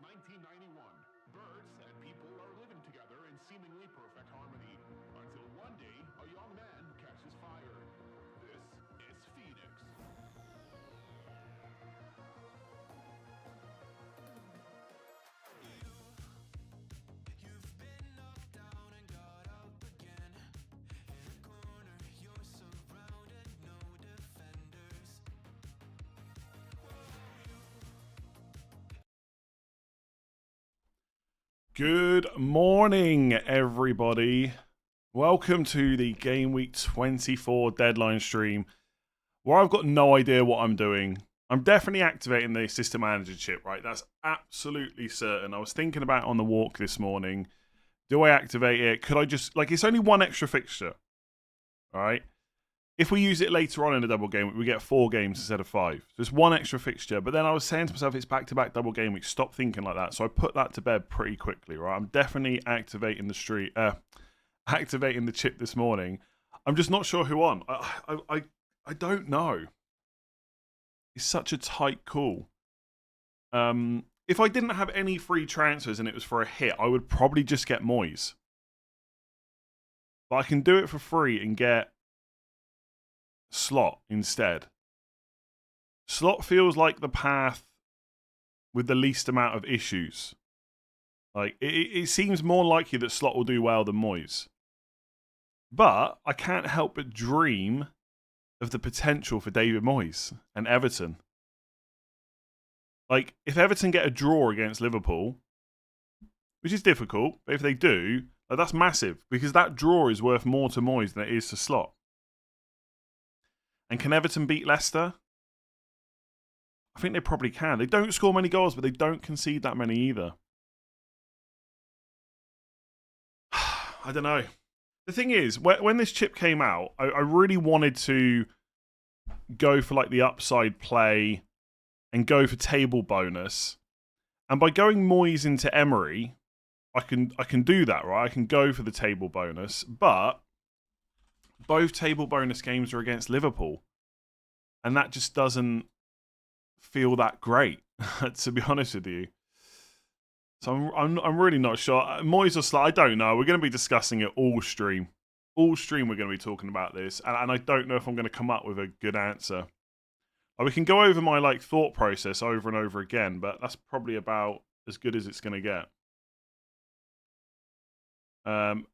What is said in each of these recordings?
1991. Birds and people are living together in seemingly perfect harmony. Until one day, a young man catches fire. This is Phoenix. You've been knocked down and got up again. In a corner, you're surrounded, no defenders. Good morning, everybody. Welcome to the Game Week 24 deadline stream, where I've got no idea what I'm doing. I'm definitely activating the assistant manager chip, right? That's absolutely certain. I was thinking about it on the walk this morning. Do I activate it? Could I just, it's only one extra fixture, all right? If we use it later on in the double game week, we get 4 games instead of 5. So it's one extra fixture. But then I was saying to myself, it's back-to-back double game week. Stop thinking like that. So I put that to bed pretty quickly, right? I'm definitely activating the chip this morning. I'm just not sure who on. I don't know. It's such a tight call. If I didn't have any free transfers and it was for a hit, I would probably just get Moyes. But I can do it for free and get Slot instead. Slot feels like the path with the least amount of issues. It seems more likely that Slot will do well than Moyes. But I can't help but dream of the potential for David Moyes and Everton. If Everton get a draw against Liverpool, which is difficult, but if they do, that's massive, because that draw is worth more to Moyes than it is to Slot. And can Everton beat Leicester? I think they probably can. They don't score many goals, but they don't concede that many either. I don't know. The thing is, when this chip came out, I really wanted to go for the upside play and go for table bonus. And by going Moyes into Emery, I can do that, right? I can go for the table bonus, but both table bonus games are against Liverpool, and that just doesn't feel that great, to be honest with you. So I'm really not sure. Moyes or Slot, I don't know. We're going to be discussing it all stream. All stream we're going to be talking about this, and I don't know if I'm going to come up with a good answer. We can go over my thought process over and over again, but that's probably about as good as it's going to get.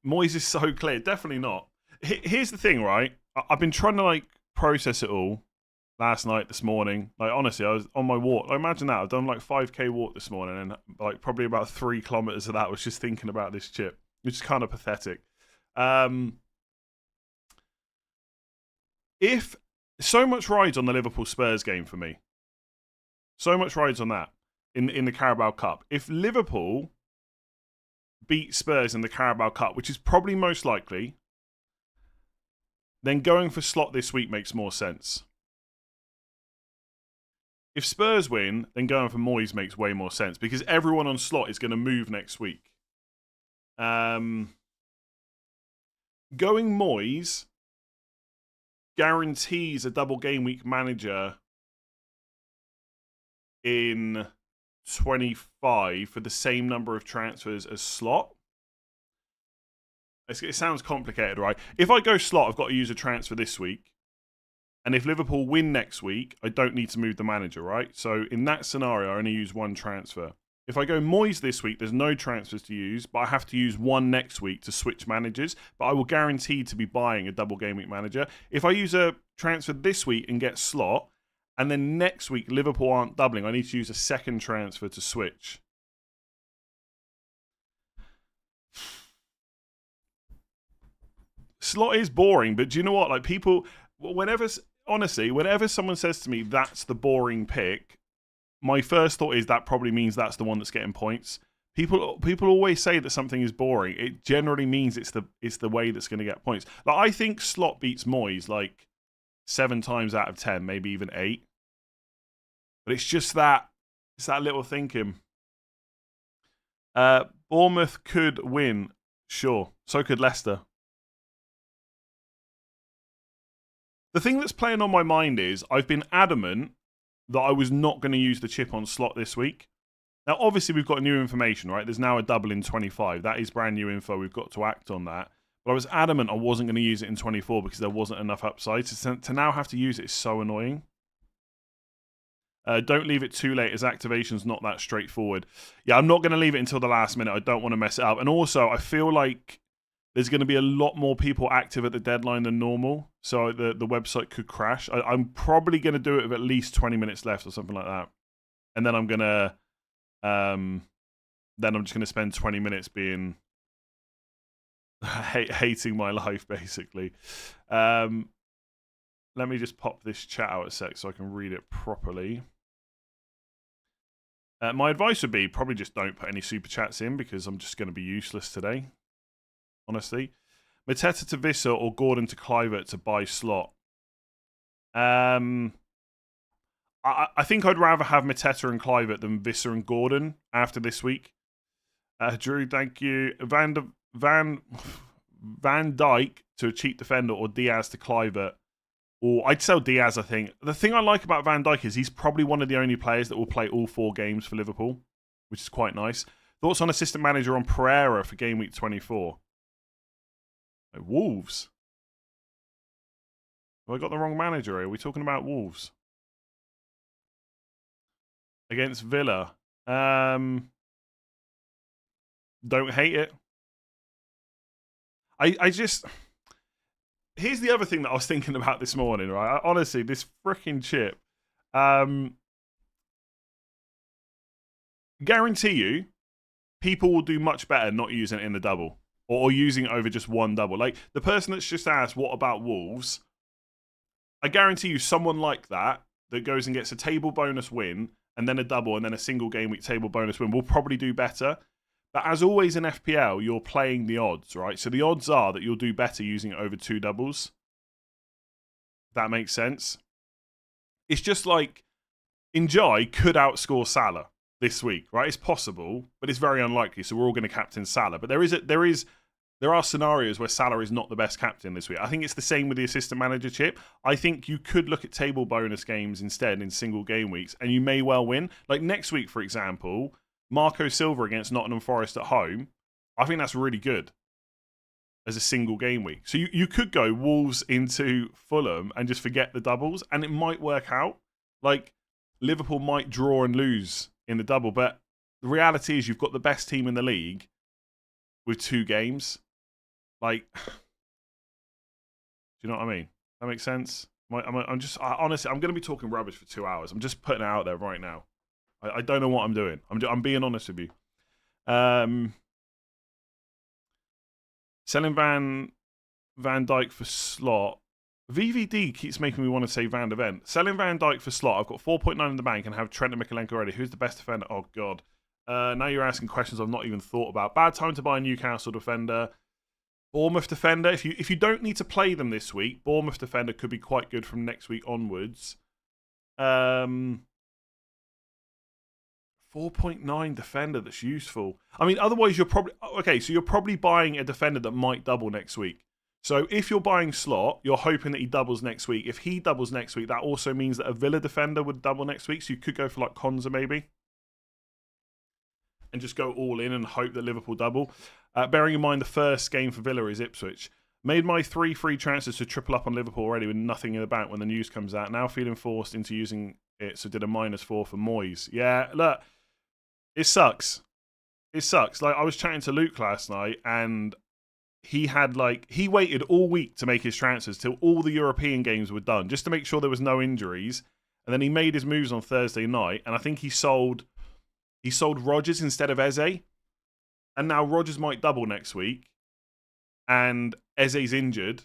Moyes is so clear. Definitely not. Here's the thing, right? I've been trying to process it all last night, this morning. Honestly, I was on my walk. Imagine that. I've done 5k walk this morning, and probably about 3 kilometers of that was just thinking about this chip, which is kind of pathetic. If so much rides on the Liverpool Spurs game for me, so much rides on that in the Carabao Cup. If Liverpool beat Spurs in the Carabao Cup, which is probably most likely, then going for Slot this week makes more sense. If Spurs win, then going for Moyes makes way more sense, because everyone on Slot is going to move next week. Going Moyes guarantees a double game week manager in 25 for the same number of transfers as Slot. It sounds complicated, right? If I go Slot, I've got to use a transfer this week. And if Liverpool win next week, I don't need to move the manager, right? So in that scenario, I only use one transfer. If I go Moyes this week, there's no transfers to use, but I have to use one next week to switch managers. But I will guarantee to be buying a double game week manager. If I use a transfer this week and get slot, and then next week Liverpool aren't doubling, I need to use a second transfer to switch. Slot is boring, but do you know what? Like, people, honestly, whenever someone says to me that's the boring pick, my first thought is that probably means that's the one that's getting points. People always say that something is boring. It generally means it's the way that's going to get points. Like, I think Slot beats Moyes like 7 times out of 10, maybe even 8. But it's just that little thinking. Bournemouth could win, sure. So could Leicester. The thing that's playing on my mind is I've been adamant that I was not going to use the chip on Slot this week. Now, obviously, we've got new information, right? There's now a double in 25. That is brand new info. We've got to act on that. But I was adamant I wasn't going to use it in 24 because there wasn't enough upside. To now have to use it is so annoying. Don't leave it too late as activation's not that straightforward. Yeah, I'm not going to leave it until the last minute. I don't want to mess it up. And also, I feel like there's going to be a lot more people active at the deadline than normal. So the website could crash. I'm probably going to do it with at least 20 minutes left or something like that. And then I'm going to... then I'm just going to spend 20 minutes being... hating my life, basically. Let me just pop this chat out a sec so I can read it properly. My advice would be probably just don't put any super chats in because I'm just going to be useless today. Honestly. Mateta to Visser or Gordon to Kluivert to buy Slot. I think I'd rather have Mateta and Kluivert than Visser and Gordon after this week. Drew, thank you. Van Dijk to a cheap defender or Diaz to Kluivert. Or I'd sell Diaz, I think. The thing I like about Van Dijk is he's probably one of the only players that will play all 4 games for Liverpool, which is quite nice. Thoughts on assistant manager on Pereira for game week 24? Wolves. Have I got the wrong manager here? Are we talking about Wolves? Against Villa. Don't hate it. I just... Here's the other thing that I was thinking about this morning, right? Honestly, this freaking chip. Guarantee you, people will do much better not using it in the double. Or using it over just one double. Like, the person that's just asked, what about Wolves? I guarantee you, someone like that goes and gets a table bonus win, and then a double, and then a single game week table bonus win will probably do better. But as always in FPL, you're playing the odds, right? So the odds are that you'll do better using it over 2 doubles. If that makes sense. It's just like, Njai could outscore Salah this week, right? It's possible, but it's very unlikely. So we're all going to captain Salah. But there are scenarios where Salah is not the best captain this week. I think it's the same with the assistant manager chip. I think you could look at table bonus games instead in single game weeks, and you may well win. Like next week, for example, Marco Silva against Nottingham Forest at home. I think that's really good as a single game week. So you could go Wolves into Fulham and just forget the doubles, and it might work out. Like Liverpool might draw and lose in the double, but the reality is you've got the best team in the league with 2 games. Like, do you know what I mean? That makes sense? Honestly, I'm going to be talking rubbish for 2 hours. I'm just putting it out there right now. I don't know what I'm doing. I'm being honest with you. Selling Van Dijk for Slot. VVD keeps making me want to say Van de Ven. Selling Van Dijk for Slot. I've got 4.9 in the bank and have Trent and Mikalenko already. Who's the best defender? Oh, God. Now you're asking questions I've not even thought about. Bad time to buy a Newcastle defender. Bournemouth defender. If you don't need to play them this week, Bournemouth defender could be quite good from next week onwards. 4.9 defender that's useful. I mean, otherwise you're probably... Okay, so you're probably buying a defender that might double next week. So if you're buying Slot, you're hoping that he doubles next week. If he doubles next week, that also means that a Villa defender would double next week. So you could go for like Konza maybe. And just go all in and hope that Liverpool double. Bearing in mind the first game for Villa is Ipswich. Made my 3 free transfers to triple up on Liverpool already with nothing in the bank when the news comes out. Now feeling forced into using it, so did a -4 for Moyes. Yeah, look, It sucks. It sucks. Like, I was chatting to Luke last night, and he waited all week to make his transfers till all the European games were done, just to make sure there was no injuries. And then he made his moves on Thursday night, and I think he sold Rodgers instead of Eze. And now Rodgers might double next week, and Eze's injured,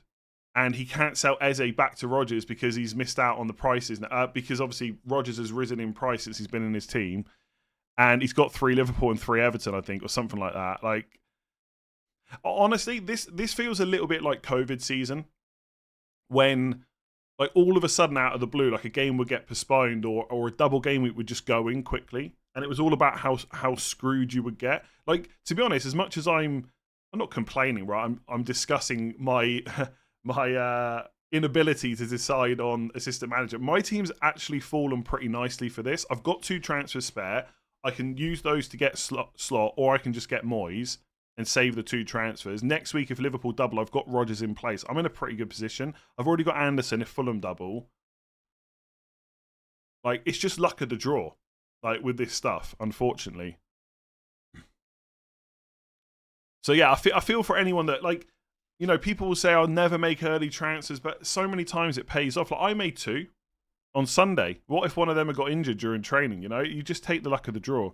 and he can't sell Eze back to Rodgers because he's missed out on the prices. Because obviously Rodgers has risen in price since he's been in his team, and he's got 3 Liverpool and 3 Everton, I think, or something like that. Like, honestly, this feels a little bit like COVID season, when, like, all of a sudden out of the blue, like, a game would get postponed, or a double game week would just go in quickly, and it was all about how screwed you would get. Like, to be honest, as much as I'm not complaining, right? I'm discussing my my inability to decide on assistant manager. My team's actually fallen pretty nicely for this. I've got 2 transfers spare. I can use those to get slot, or I can just get Moyes and save the 2 transfers. Next week, if Liverpool double, I've got Rodgers in place. I'm in a pretty good position. I've already got Anderson if Fulham double. Like, it's just luck of the draw, like, with this stuff, unfortunately. So yeah, I feel for anyone that, like, you know, people will say I'll never make early transfers, but so many times it pays off. Like, I made 2 on Sunday. What if one of them had got injured during training? You know, you just take the luck of the draw.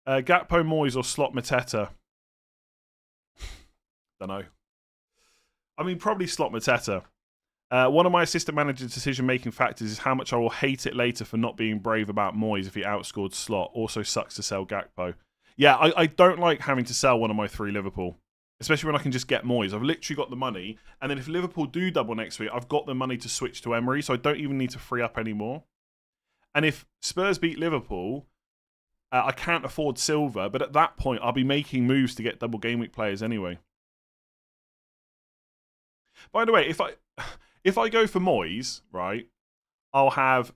Gakpo, Moyes, or slot Mateta? Don't know. I mean, probably slot Mateta. One of my assistant manager's decision-making factors is how much I will hate it later for not being brave about Moyes if he outscored slot. Also sucks to sell Gakpo. Yeah, I don't like having to sell one of my 3 Liverpool, especially when I can just get Moyes. I've literally got the money, and then if Liverpool do double next week, I've got the money to switch to Emery, so I don't even need to free up anymore. And if Spurs beat Liverpool, I can't afford Silva, but at that point, I'll be making moves to get double game week players anyway. By the way, if I go for Moyes, right, I'll have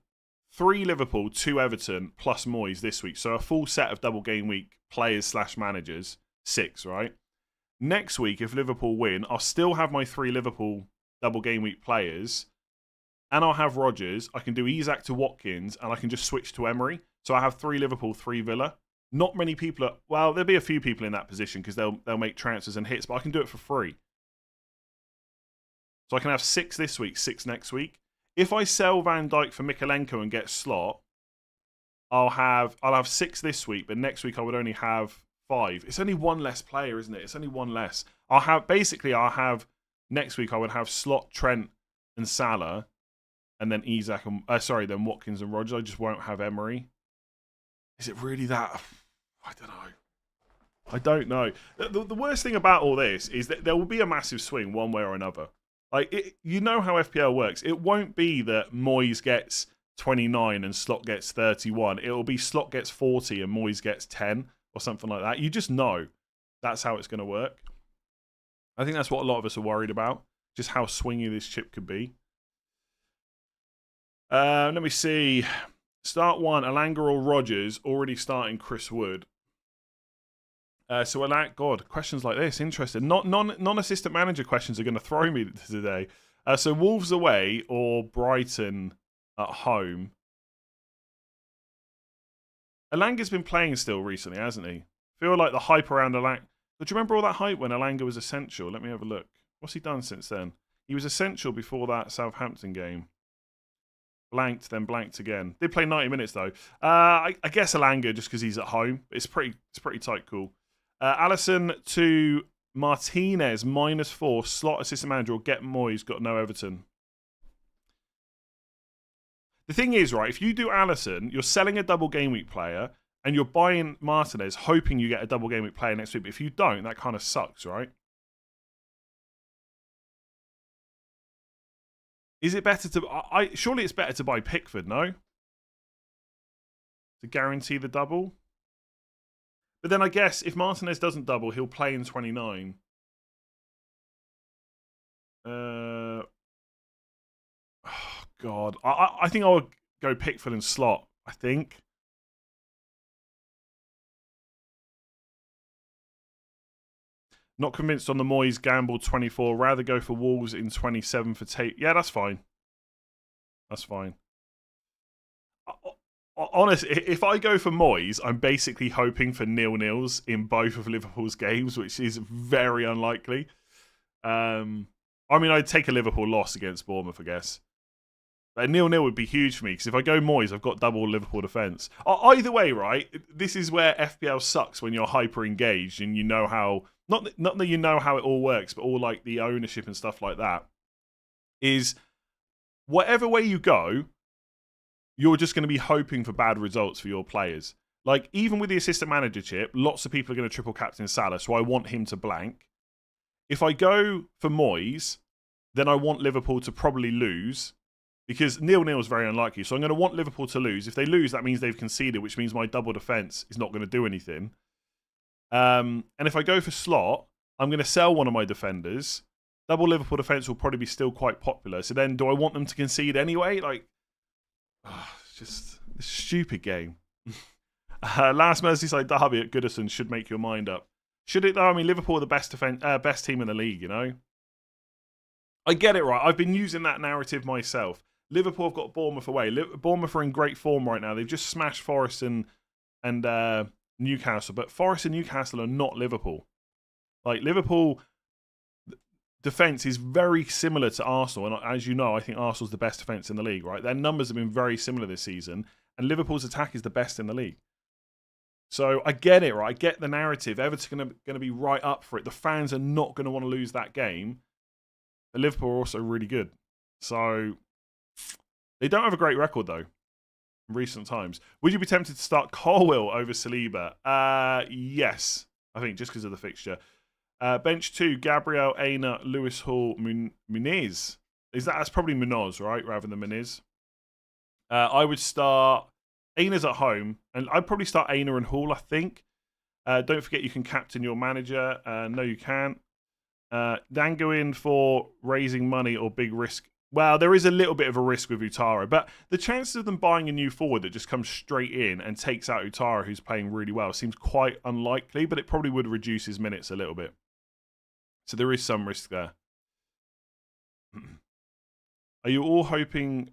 3 Liverpool, 2 Everton, plus Moyes this week. So a full set of double game week players / managers, 6, right? Next week, if Liverpool win, I'll still have my 3 Liverpool double game week players, and I'll have Rodgers. I can do Isak to Watkins, and I can just switch to Emery. So I have 3 Liverpool, 3 Villa. Not many people are, well, there'll be a few people in that position because they'll make transfers and hits, but I can do it for free. So I can have 6 this week, 6 next week. If I sell Van Dijk for Mikalenko and get slot, I'll have 6 this week, but next week I would only have 5. It's only 1 less player, isn't it? It's only 1 less. I'll have next week I would have slot, Trent, and Salah, and then Isak and then Watkins and Rodgers. I just won't have Emery. Is it really that? I don't know. The worst thing about all this is that there will be a massive swing one way or another. Like, you know how FPL works. It won't be that Moyes gets 29 and Slot gets 31. It'll be Slot gets 40 and Moyes gets 10 or something like that. You just know that's how it's going to work. I think that's what a lot of us are worried about, just how swingy this chip could be. Let me see. Start 1, Alanga or Rodgers, already starting Chris Wood. God, questions like this, interesting. Non-assistant manager questions are going to throw me today. So Wolves away or Brighton at home? Alanga's been playing still recently, hasn't he? I feel like the hype around Alanga. Do you remember all that hype when Alanga was essential? Let me have a look. What's he done since then? He was essential before that Southampton game. Blanked, then blanked again. Did play 90 minutes though. I guess Alanga just because he's at home. It's pretty tight cool. Allison to Martinez, -4. Slot assistant manager or get Moyes, got no Everton. The thing is, right, if you do Allison, you're selling a double game week player and you're buying Martinez hoping you get a double game week player next week. But if you don't, that kind of sucks, right? Is it better to... surely it's better to buy Pickford, no? To guarantee the double? But then I guess if Martinez doesn't double, he'll play in 29. Oh, God. I think I would go Pickford and Slot, I think. Not convinced on the Moyes gamble 24. Rather go for Wolves in 27 for Tate. Yeah, that's fine. That's fine. Honestly, if I go for Moyes, I'm basically hoping for 0-0s in both of Liverpool's games, which is very unlikely. I mean, I'd take a Liverpool loss against Bournemouth, I guess. But a 0-0 would be huge for me because if I go Moyes, I've got double Liverpool defence. Either way, right? This is where FPL sucks when you're hyper engaged and you know how not that you know how it all works, but all like the ownership and stuff like that is whatever way you go, you're just going to be hoping for bad results for your players. Like even with the assistant manager chip, lots of people are going to triple captain Salah, so I want him to blank. If I go for Moyes, then I want Liverpool to probably lose. Because 0-0 is very unlikely. So I'm going to want Liverpool to lose. If they lose, that means they've conceded, which means my double defence is not going to do anything. And if I go for slot, I'm going to sell one of my defenders. Double Liverpool defence will probably be still quite popular. So then do I want them to concede anyway? Like, it's just a stupid game. Last Merseyside derby at Goodison should make your mind up. Should it though? I mean, Liverpool are the best team in the league, you know? I get it, right? I've been using that narrative myself. Liverpool have got Bournemouth away. Bournemouth are in great form right now. They've just smashed Forest and Newcastle. But Forest and Newcastle are not Liverpool. Like, Liverpool defence is very similar to Arsenal. And as you know, I think Arsenal's the best defence in the league, right? Their numbers have been very similar this season. And Liverpool's attack is the best in the league. So I get it, right? I get the narrative. Everton are going to be right up for it. The fans are not going to want to lose that game. But Liverpool are also really good. So they don't have a great record, though, in recent times. Would you be tempted to start Colwill over Saliba? Yes, I think, just because of the fixture. Bench 2, Gabriel, Aina, Lewis Hall, Muniz. That's probably Munoz, right, rather than Muniz. I would start... Aina's at home, and I'd probably start Aina and Hall, I think. Don't forget you can captain your manager. No, you can't. Dan go in for raising money or big risk. Well, there is a little bit of a risk with Utara, but the chances of them buying a new forward that just comes straight in and takes out Utara, who's playing really well, seems quite unlikely, but it probably would reduce his minutes a little bit. So there is some risk there. Are you all hoping...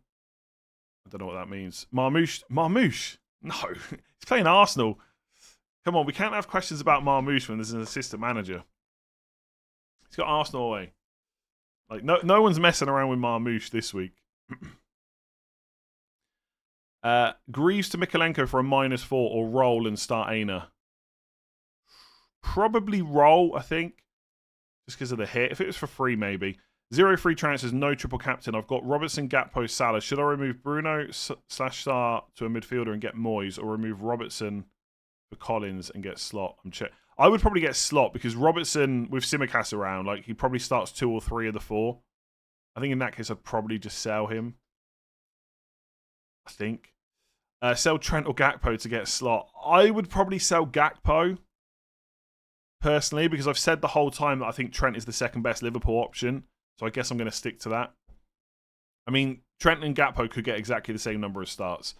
I don't know what that means. Marmouche? No, he's playing Arsenal. Come on, we can't have questions about Marmouche when there's an assistant manager. He's got Arsenal away. Like no one's messing around with Marmouche this week. Greaves to Mikalenko for a -4 or roll and start Aina. Probably roll, I think. Just because of the hit. If it was for free, maybe. 0 free transfers, no triple captain. I've got Robertson, Gakpo, Salah. Should I remove Bruno / Sarr to a midfielder and get Moyes, or remove Robertson for Collins and get Slot? I would probably get Slot because Robertson with Tsimikas around, like he probably starts 2 or 3 of the 4. I think in that case I'd probably just sell him. I think. Sell Trent or Gakpo to get Slot. I would probably sell Gakpo personally because I've said the whole time that I think Trent is the second best Liverpool option. So I guess I'm going to stick to that. I mean, Trent and Gakpo could get exactly the same number of starts.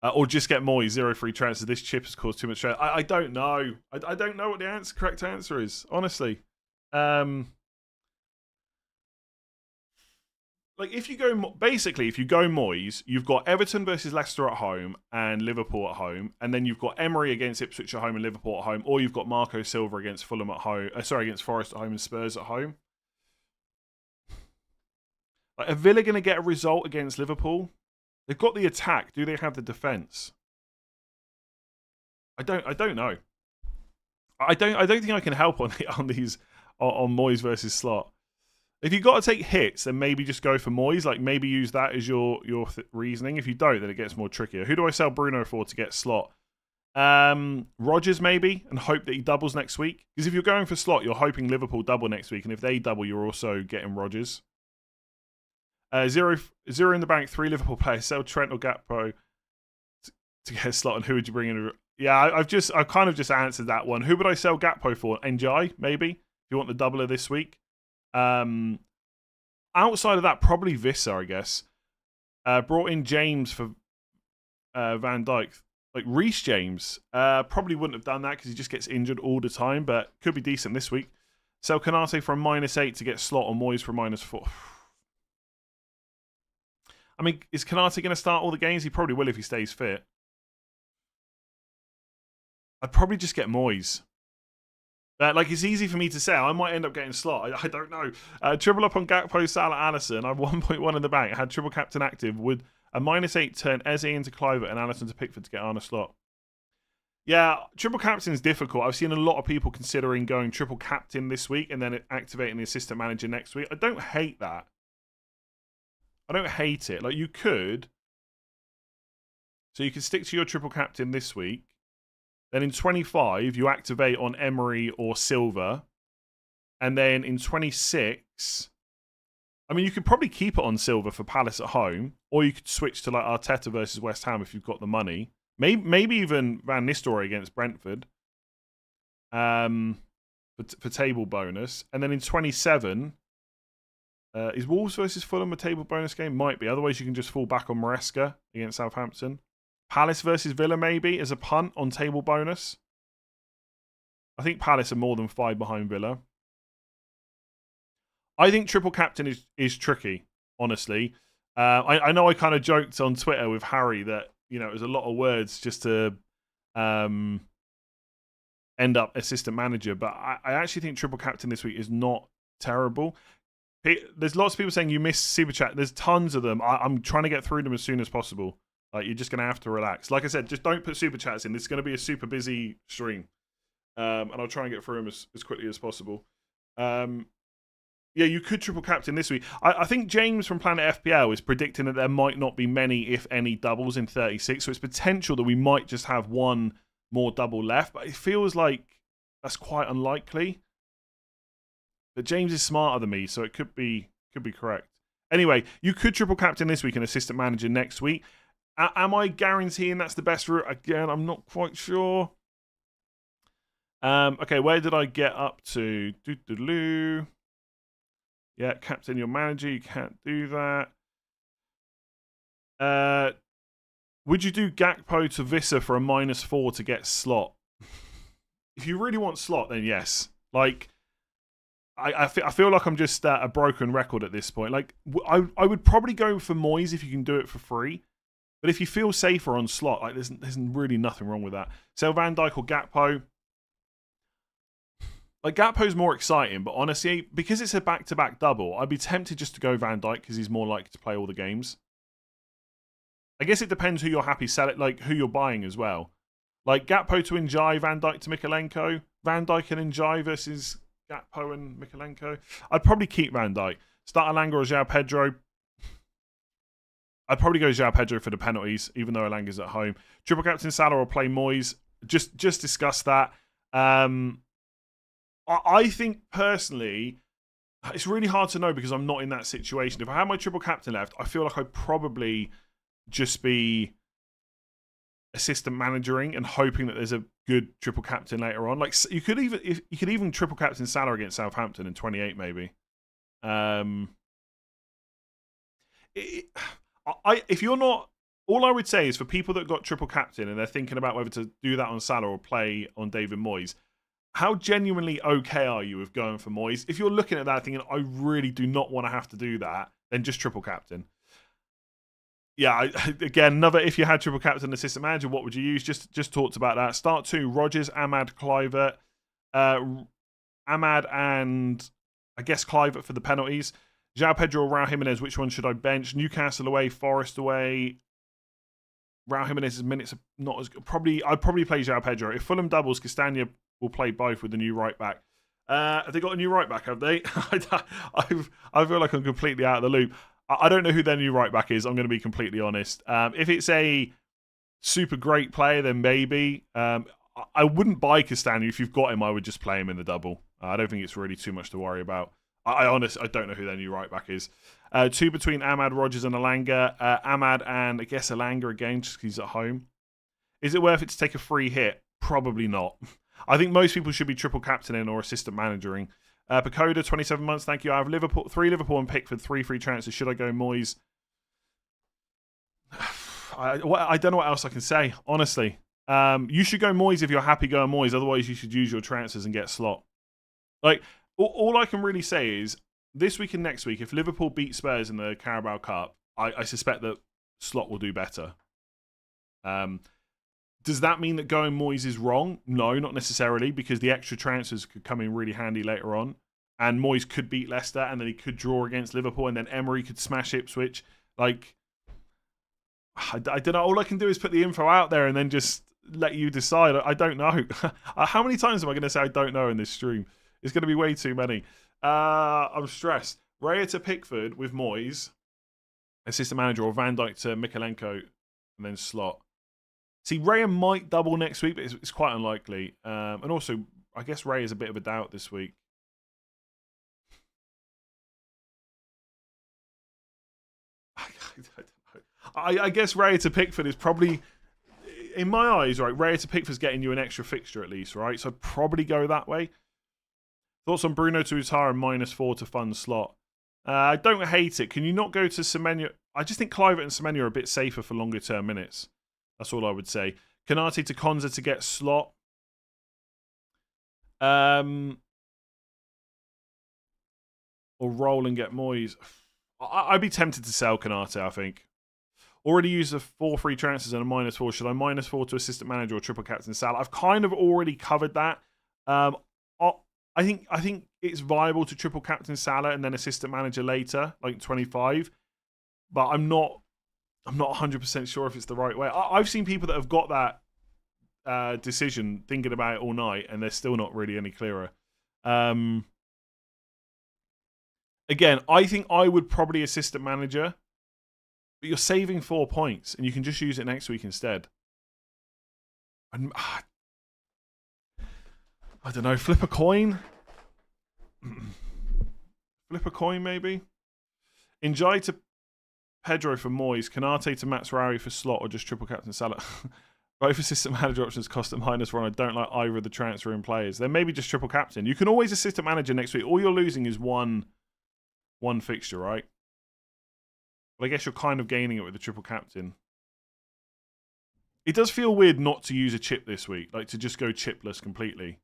Or just get Moyes, 0 free transfers. This chip has caused too much stress. I don't know. I don't know what the correct answer is, honestly. Like, if you go Moyes, you've got Everton versus Leicester at home and Liverpool at home. And then you've got Emery against Ipswich at home and Liverpool at home. Or you've got Marco Silva against Fulham at home. Against Forest at home and Spurs at home. Like, are Villa going to get a result against Liverpool? They've got the attack. Do they have the defense? I don't know. I don't think I can help on Moyes versus Slot. If you've got to take hits, then maybe just go for Moyes. Like, maybe use that as your reasoning. If you don't, then it gets more trickier. Who do I sell Bruno for to get Slot? Rodgers maybe, and hope that he doubles next week. Because if you're going for Slot, you're hoping Liverpool double next week, and if they double, you're also getting Rodgers. 0 in the bank, 3 Liverpool players. Sell Trent or Gakpo to get a Slot, and who would you bring in? Yeah, I've kind of just answered that one. Who would I sell Gakpo for? Njai, maybe, if you want the doubler this week. Outside of that, probably Vissa, I guess. Brought in James for Van Dijk. Like Reece James, probably wouldn't have done that because he just gets injured all the time, but could be decent this week. Sell Canate for a -8 to get Slot, or Moyes for a -4. I mean, is Canate going to start all the games? He probably will if he stays fit. I'd probably just get Moyes. Like, it's easy for me to say. I might end up getting Slot. I don't know. Triple up on Gakpo, Salah, Alisson. I have 1.1 in the bank. I had triple captain active. Would a -8 turn Eze into Kluivert and Alisson to Pickford to get Arne Slot? Yeah, triple captain is difficult. I've seen a lot of people considering going triple captain this week and then activating the assistant manager next week. I don't hate that. I don't hate it. Like, you could. So you can stick to your triple captain this week. Then in 25, you activate on Emery or Silva. And then in 26, I mean, you could probably keep it on Silva for Palace at home. Or you could switch to like Arteta versus West Ham if you've got the money. Maybe even Van Nistelrooy against Brentford for table bonus. And then in 27, is Wolves versus Fulham a table bonus game? Might be. Otherwise, you can just fall back on Maresca against Southampton. Palace versus Villa maybe as a punt on table bonus. I think Palace are more than 5 behind Villa. I think triple captain is tricky, honestly. I know I kind of joked on Twitter with Harry that, you know, it was a lot of words just to end up assistant manager. But I actually think triple captain this week is not terrible. There's lots of people saying you miss super chat. There's tons of them. I'm trying to get through them as soon as possible. Like, you're just going to have to relax. Like I said, just don't put super chats in. This is going to be a super busy stream. And I'll try and get through them as quickly as possible. Yeah, you could triple captain this week. I think James from Planet FPL is predicting that there might not be many, if any, doubles in 36. So it's potential that we might just have one more double left. But it feels like that's quite unlikely. But James is smarter than me, so it could be correct. Anyway, you could triple captain this week and assistant manager next week. Am I guaranteeing that's the best route? Again, I'm not quite sure. Okay, where did I get up to? Doo-doo-doo. Yeah, captain your manager. You can't do that. Would you do Gakpo to Vissa for a -4 to get Slot? If you really want Slot, then yes. Like, I feel like I'm just a broken record at this point. Like, I would probably go for Moyes if you can do it for free. But if you feel safer on Slot, like there's really nothing wrong with that. Sell Van Dijk or Gakpo. Like, Gakpo's more exciting, but honestly, because it's a back-to-back double, I'd be tempted just to go Van Dijk because he's more likely to play all the games. I guess it depends who you're happy selling, like who you're buying as well. Like, Gakpo to Njai, Van Dijk to Mikalenko, Van Dijk and Njai versus Gakpo and Mikalenko. I'd probably keep Van Dijk. Start Elanga or João Pedro. I'd probably go João Pedro for the penalties, even though Elanga's at home. Triple captain Salah or play Moyes. Just discuss that. I think, personally, it's really hard to know because I'm not in that situation. If I had my triple captain left, I feel like I'd probably just be assistant managering and hoping that there's a good triple captain later on. Like, you could even triple captain Salah against Southampton in 28, maybe. If you're not, all I would say is for people that got triple captain and they're thinking about whether to do that on Salah or play on David Moyes, how genuinely okay are you with going for Moyes? If you're looking at that thinking, I really do not want to have to do that, then just triple captain. Yeah, again, another, if you had triple captain assistant manager, what would you use? Just talked about that. Start 2, Rodgers, Ahmad, Kluivert. Ahmad and, I guess, Kluivert for the penalties. João Pedro or Raul Jimenez, which one should I bench? Newcastle away, Forest away. Raul Jimenez's minutes are not as good. I'd probably play João Pedro. If Fulham doubles, Castagna will play both with the new right back. Have they got a new right back, have they? I feel like I'm completely out of the loop. I don't know who their new right back is, I'm going to be completely honest. If it's a super great player, then maybe. I wouldn't buy Castagna. If you've got him, I would just play him in the double. I don't think it's really too much to worry about. I honestly don't know who their new right back is. 2 between Ahmad, Rodgers and Elanga. Ahmad and I guess Elanga again, just because he's at home. Is it worth it to take a free hit? Probably not. I think most people should be triple captaining or assistant managering. Pacoda, 27 months, thank you. I have 3 Liverpool and Pickford, 3 free transfers. Should I go Moyes? I don't know what else I can say, honestly. You should go Moyes if you're happy going Moyes. Otherwise, you should use your transfers and get Slot. Like, all I can really say is, this week and next week, if Liverpool beat Spurs in the Carabao Cup, I suspect that Slot will do better. Does that mean that going Moyes is wrong? No, not necessarily, because the extra transfers could come in really handy later on. And Moyes could beat Leicester, and then he could draw against Liverpool, and then Emery could smash Ipswich. Like, I don't know. All I can do is put the info out there and then just let you decide. I don't know. How many times am I going to say I don't know in this stream? It's going to be way too many. I'm stressed. Raya to Pickford with Moyes, assistant manager, or Van Dijk to Mikalenko, and then slot. See, Raya might double next week, but it's quite unlikely. And also, I guess Ray is a bit of a doubt this week. I guess Raya to Pickford is probably, in my eyes, right, Raya to Pickford's getting you an extra fixture at least, right? So I'd probably go that way. Thoughts on Bruno to Utara and -4 to fund slot? I don't hate it. Can you not go to Semenyo? I just think Kluivert and Semenyo are a bit safer for longer term minutes. That's all I would say. Kanate to Konza to get slot. Or roll and get Moyes. I'd be tempted to sell Kanate, I think. Already used the 4 free transfers and a -4. Should I -4 to assistant manager or triple captain Salah? I've kind of already covered that. I think it's viable to triple captain Salah and then assistant manager later, like 25. But I'm not 100% sure if it's the right way. I've seen people that have got that decision thinking about it all night, and they're still not really any clearer. Again, I think I would probably assistant manager, but you're saving 4 points, and you can just use it next week instead. I don't know, flip a coin? Flip a coin, maybe? Njai to Pedro for Moyes, Kanate to Matsurawi for slot, or just triple captain Salah. Both assistant manager options cost at -1. I don't like either of the transfer in players. Then maybe just triple captain. You can always assistant manager next week. All you're losing is one fixture, right? But I guess you're kind of gaining it with the triple captain. It does feel weird not to use a chip this week, like to just go chipless completely.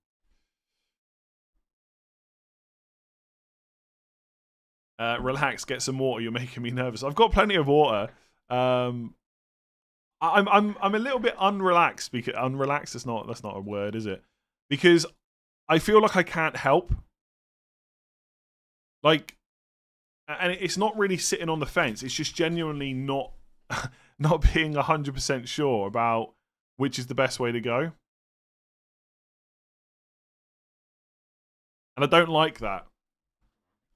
Relax, get some water. You're making me nervous. I've got plenty of water. I'm a little bit unrelaxed because unrelaxed. That's not a word, is it? Because I feel like I can't help. Like, and it's not really sitting on the fence. It's just genuinely not being 100% sure about which is the best way to go. And I don't like that.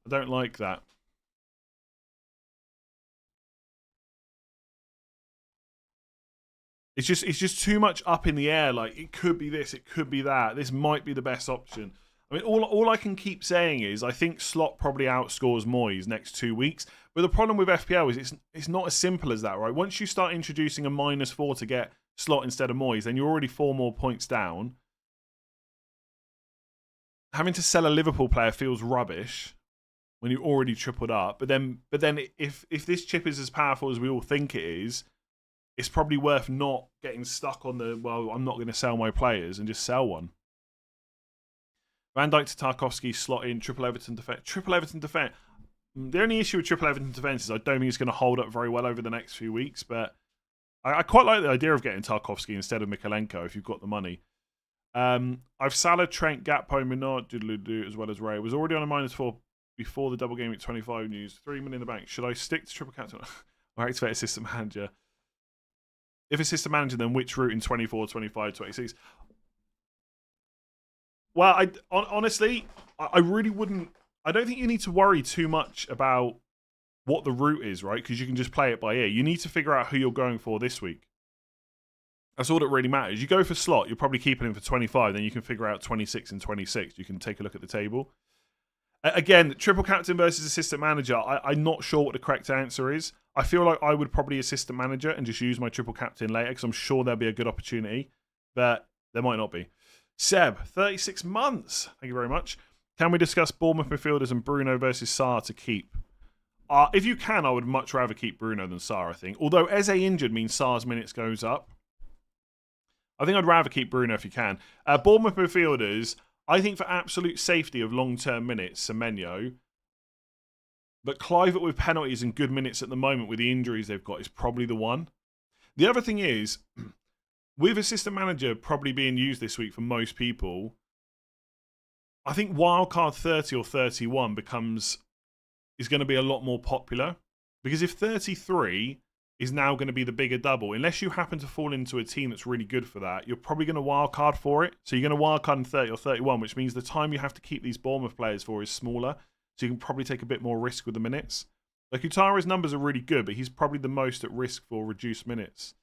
I don't like that. It's just too much up in the air. Like, it could be this, it could be that. This might be the best option. I mean, all I can keep saying is I think Slot probably outscores Moyes next 2 weeks. But the problem with FPL is it's not as simple as that, right? Once you start introducing a -4 to get Slot instead of Moyes, then you're already 4 more points down. Having to sell a Liverpool player feels rubbish when you already tripled up. But then if this chip is as powerful as we all think it is, it's probably worth not getting stuck on the, well, I'm not going to sell my players and just sell one. Van Dijk to Tarkowski, slot in, triple Everton defence. Triple Everton defence. The only issue with triple Everton defence is I don't think it's going to hold up very well over the next few weeks, but I quite like the idea of getting Tarkowski instead of Mikalenko if you've got the money. I've Salah, Trent, Gakpo, Minot, doodle-doo, as well as Ray. Was already on a -4 before the double game at 25 news. 3 million in the bank. Should I stick to triple captain or activate assistant manager? If assistant manager, then which route in 24, 25, 26? Well, honestly, I really wouldn't. I don't think you need to worry too much about what the route is, right? Because you can just play it by ear. You need to figure out who you're going for this week. That's all that really matters. You go for slot, you're probably keeping him for 25, then you can figure out 26 and 26. You can take a look at the table. Again, triple captain versus assistant manager, I'm not sure what the correct answer is. I feel like I would probably assistant manager and just use my triple captain later because I'm sure there'll be a good opportunity, but there might not be. Seb, 36 months. Thank you very much. Can we discuss Bournemouth midfielders and Bruno versus Sarr to keep? If you can, I would much rather keep Bruno than Sarr, I think. Although Eze injured means Sarr's minutes goes up. I think I'd rather keep Bruno if you can. Bournemouth midfielders, I think for absolute safety of long-term minutes, Semenyo. But Kluivert with penalties and good minutes at the moment with the injuries they've got is probably the one. The other thing is, with Assistant Manager probably being used this week for most people, I think wildcard 30 or 31 is going to be a lot more popular. Because if 33 is now going to be the bigger double, unless you happen to fall into a team that's really good for that, you're probably going to wildcard for it. So you're going to wildcard in 30 or 31, which means the time you have to keep these Bournemouth players for is smaller. So you can probably take a bit more risk with the minutes. Like Utara's numbers are really good, but he's probably the most at risk for reduced minutes.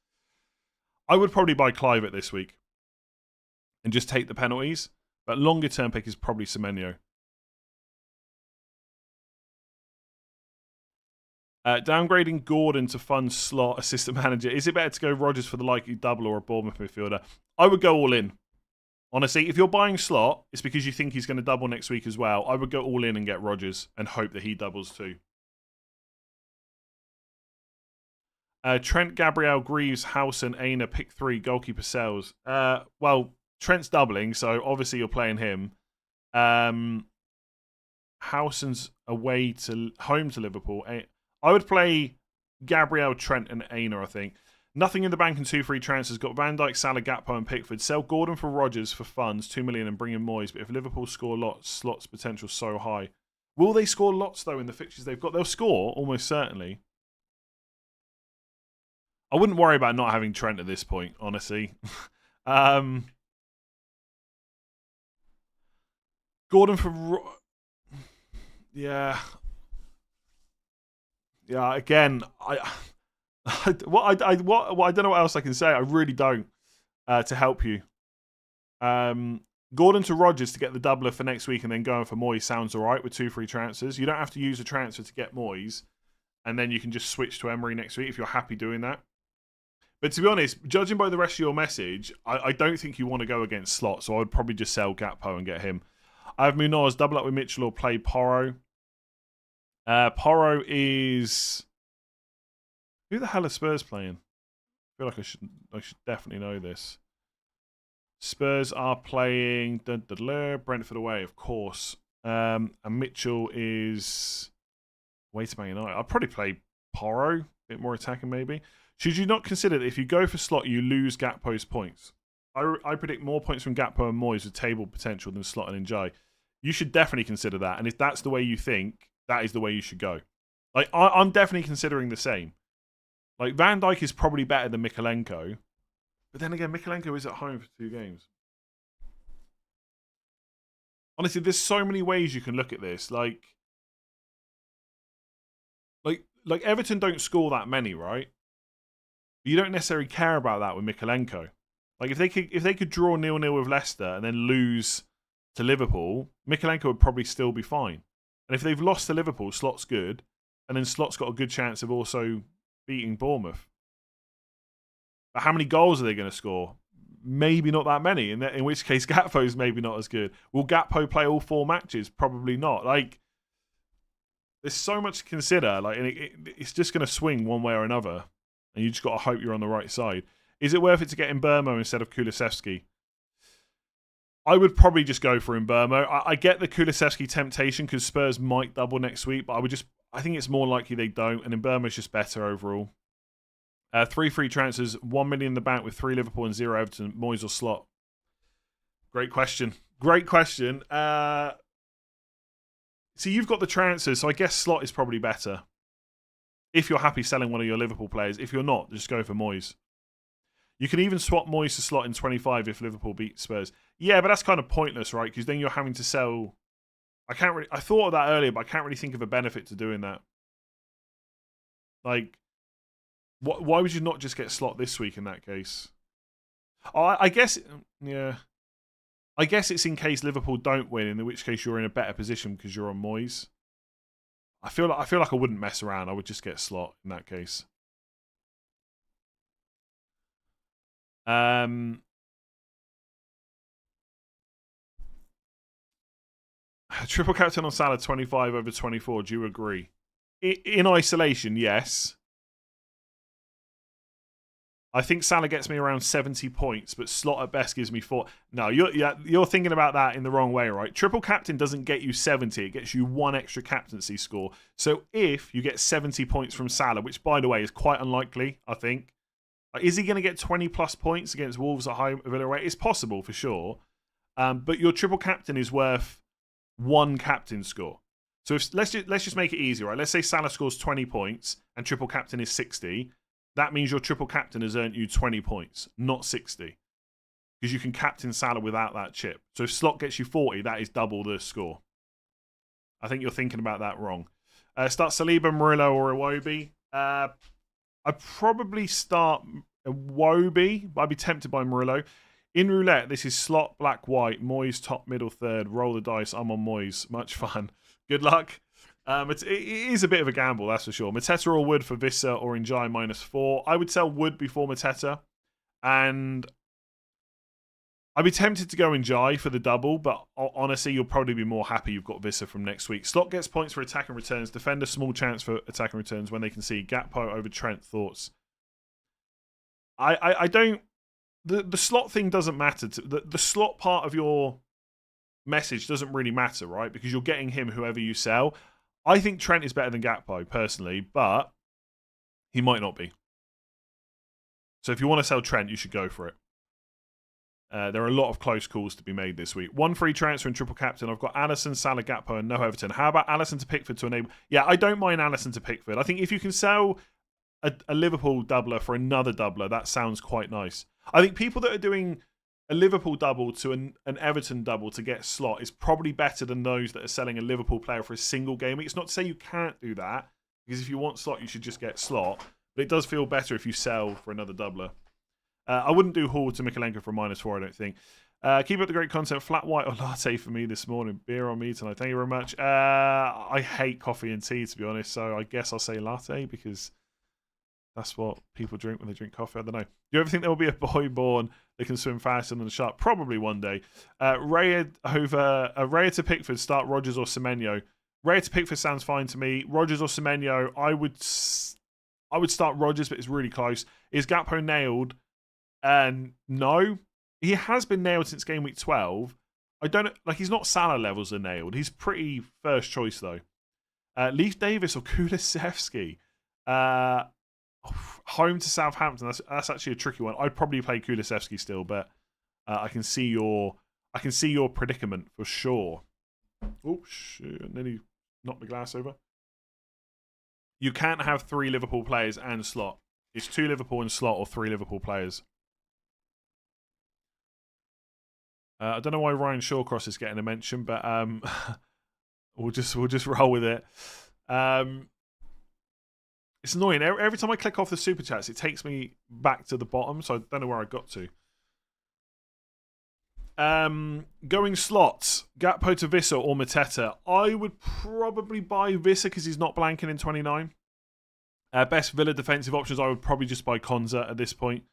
I would probably buy Clive this week and just take the penalties. But longer term pick is probably Semenyo. Downgrading Gordon to fund slot assistant manager. Is it better to go Rodgers for the likely double or a Bournemouth midfielder? I would go all in. Honestly, if you're buying slot, it's because you think he's going to double next week as well. I would go all in and get Rodgers and hope that he doubles too. Trent, Gabriel, Greaves, Howson, Aina, pick 3, goalkeeper sales. Well, Trent's doubling, so obviously you're playing him. Howson's home to Liverpool. I would play Gabriel, Trent, and Aina, I think. Nothing in the bank and 2 free transfers. Got Van Dijk, Salah, Gakpo, and Pickford. Sell Gordon for Rodgers for funds, 2 million, and bring in Moyes. But if Liverpool score lots, slots potential so high. Will they score lots, though, in the fixtures they've got? They'll score, almost certainly. I wouldn't worry about not having Trent at this point, honestly. Gordon for... Yeah. Yeah, again, I don't know what else I can say. I really don't to help you. Gordon to Rodgers to get the doubler for next week and then going for Moyes sounds all right with 2 free transfers. You don't have to use a transfer to get Moyes, and then you can just switch to Emery next week if you're happy doing that. But to be honest, judging by the rest of your message, I don't think you want to go against Slot, so I would probably just sell Gakpo and get him. I have Munoz, double up with Mitchell or play Porro. Porro is... Who the hell are Spurs playing? I feel like I should definitely know this. Spurs are playing Brentford away, of course. And Mitchell is away to Man United. I'd probably play Porro, a bit more attacking maybe. Should you not consider that if you go for Slot, you lose Gakpo's points? I predict more points from Gakpo and Moyes with table potential than Slot and Njai. You should definitely consider that. And if that's the way you think, that is the way you should go. Like I'm definitely considering the same. Like Van Dijk is probably better than Mikalenko. But then again, Mikalenko is at home for 2 games. Honestly, there's so many ways you can look at this. Like Everton don't score that many, right? But you don't necessarily care about that with Mikalenko. Like if they could draw 0-0 with Leicester and then lose to Liverpool, Mikalenko would probably still be fine. And if they've lost to Liverpool, Slot's good, and then Slot's got a good chance of also beating Bournemouth. But how many goals are they going to score? Maybe not that many, in which case Gakpo's maybe not as good. Will Gakpo play all 4 matches? Probably not. Like, there's so much to consider, like, and it's just going to swing one way or another, and you just got to hope you're on the right side. Is it worth it to get Mbermo instead of Kulusevski? I would probably just go for Mbermo. I get the Kulusevski temptation because Spurs might double next week, but I think it's more likely they don't, and Mbermo's just better overall. 3 free transfers, 1 million in the bank with 3 Liverpool and 0 Everton. Moyes or Slot? Great question. So you've got the transfers, so I guess Slot is probably better. If you're happy selling one of your Liverpool players. If you're not, just go for Moyes. You can even swap Moyes to Slot in 25 if Liverpool beat Spurs. Yeah, but that's kind of pointless, right? Because then you're having to sell... I thought of that earlier, but I can't really think of a benefit to doing that. Like, why would you not just get Slot this week in that case? I guess, yeah. I guess it's in case Liverpool don't win, in which case you're in a better position because you're on Moyes. I feel like I wouldn't mess around. I would just get Slot in that case. Triple captain on Salah 25 over 24. Do you agree? In isolation, yes. I think Salah gets me around 70 points, but Slot at best gives me 4. No, you're thinking about that in the wrong way, right? Triple captain doesn't get you 70. It gets you 1 extra captaincy score. So if you get 70 points from Salah, which, by the way, is quite unlikely, I think. Like, is he going to get 20 plus points against Wolves at home? It's possible for sure. But your triple captain is worth 1 captain score. So let's just make it easy, right? Let's say Salah scores 20 points and triple captain is 60. That means your triple captain has earned you 20 points, not 60. Because you can captain Salah without that chip. So if Slot gets you 40, that is double the score. I think you're thinking about that wrong. Start Saliba, Murillo, or Iwobi. I'd probably start Iwobi, but I'd be tempted by Murillo. In roulette, this is Slot, black, white, Moyes, top, middle, third. Roll the dice. I'm on Moyes. Much fun. Good luck. It is a bit of a gamble, that's for sure. Mateta or Wood for Vissa or Njai -4. I would sell Wood before Mateta. And I'd be tempted to go Njai for the double, but honestly, you'll probably be more happy you've got Vissa from next week. Slot gets points for attack and returns. Defender, small chance for attack and returns when they can see. Gakpo over Trent. Thoughts? I don't... The Slot thing doesn't matter. The Slot part of your message doesn't really matter, right? Because you're getting him whoever you sell. I think Trent is better than Gakpo, personally, but he might not be. So if you want to sell Trent, you should go for it. There are a lot of close calls to be made this week. 1 free transfer and triple captain. I've got Alisson, Salah, Gakpo, and no Everton. How about Alisson to Pickford to enable... Yeah, I don't mind Alisson to Pickford. I think if you can sell a Liverpool doubler for another doubler, that sounds quite nice. I think people that are doing a Liverpool double to an Everton double to get Slot is probably better than those that are selling a Liverpool player for a single game. It's not to say you can't do that, because if you want Slot, you should just get Slot. But it does feel better if you sell for another doubler. I wouldn't do Hall to Mikalenko for -4, I don't think. Keep up the great content. Flat white or latte for me this morning. Beer on me tonight. Thank you very much. I hate coffee and tea, to be honest, so I guess I'll say latte because that's what people drink when they drink coffee. I don't know. Do you ever think there will be a boy born that can swim faster than a shark? Probably one day. Raya to Pickford, start Rodgers or Semenyo. Raya to Pickford sounds fine to me. Rodgers or Semenyo, I would start Rodgers, but it's really close. Is Gakpo nailed? No. He has been nailed since game week 12. I don't like. He's not Salah levels of nailed. He's pretty first choice though. Leif Davis or Kulusevski. Home to Southampton. That's actually a tricky one. I'd probably play Kulusevski still, but I can see your predicament for sure. Oh shit! Nearly knocked the glass over. You can't have 3 Liverpool players and Slot. It's 2 Liverpool and Slot or 3 Liverpool players. I don't know why Ryan Shawcross is getting a mention, but we'll just roll with it. It's annoying. Every time I click off the super chats, it takes me back to the bottom, so I don't know where I got to. Going slots, Gakpo to Vissa or Mateta. I would probably buy Vissa because he's not blanking in 29. Best Villa defensive options, I would probably just buy Konza at this point.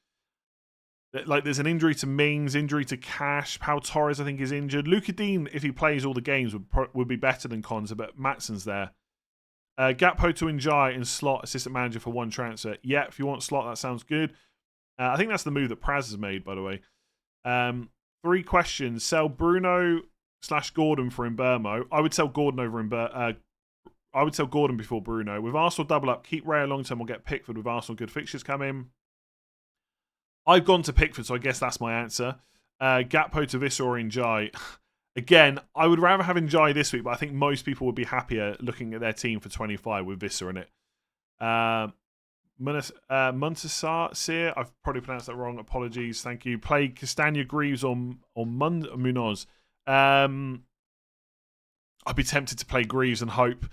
Like, there's an injury to Mings, injury to Cash. Pau Torres, I think, is injured. Luka Dean, if he plays all the games, would be better than Konza, but Matson's there. Gakpo to Njai and Slot, assistant manager for 1 transfer. Yeah, if you want Slot, that sounds good. I think that's the move that Praz has made, by the way. 3 questions. Sell Bruno/Gordon for Mbermo. I would sell Gordon over I would sell Gordon before Bruno. With Arsenal double up, keep Raya long term or get Pickford with Arsenal good fixtures coming. I've gone to Pickford, so I guess that's my answer. Gakpo to Vissa or Njai. Again, I would rather have Njai this week, but I think most people would be happier looking at their team for 25 with Vissa in it. Muntasir, I've probably pronounced that wrong. Apologies, thank you. Play Castagna, Greaves or Munoz. I'd be tempted to play Greaves and hope.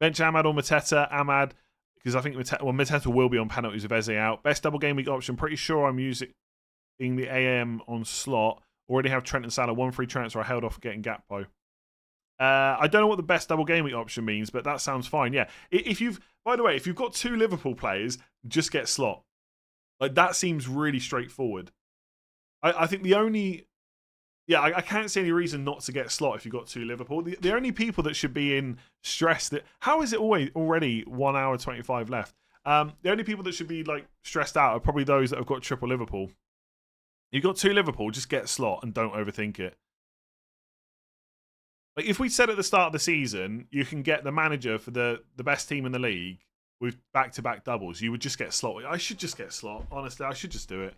Bench Ahmad or Mateta. Ahmad, because I think Mateta will be on penalties with Eze out. Best double game week option. Pretty sure I'm using the AM on Slot. Already have Trent and Salah. 1 free transfer. I held off getting Gakpo. I don't know what the best double game week option means, but that sounds fine. Yeah. By the way, if you've got 2 Liverpool players, just get Slot. Like, that seems really straightforward. I think the only... Yeah, I can't see any reason not to get Slot if you've got 2 Liverpool. The only people that should be in stress that... How is it already 1 hour 25 left? The only people that should be like stressed out are probably those that have got triple Liverpool. You've got 2 Liverpool, just get Slot and don't overthink it. Like, if we said at the start of the season, you can get the manager for the best team in the league with back-to-back doubles, you would just get slot. I should just get slot. Honestly, I should just do it.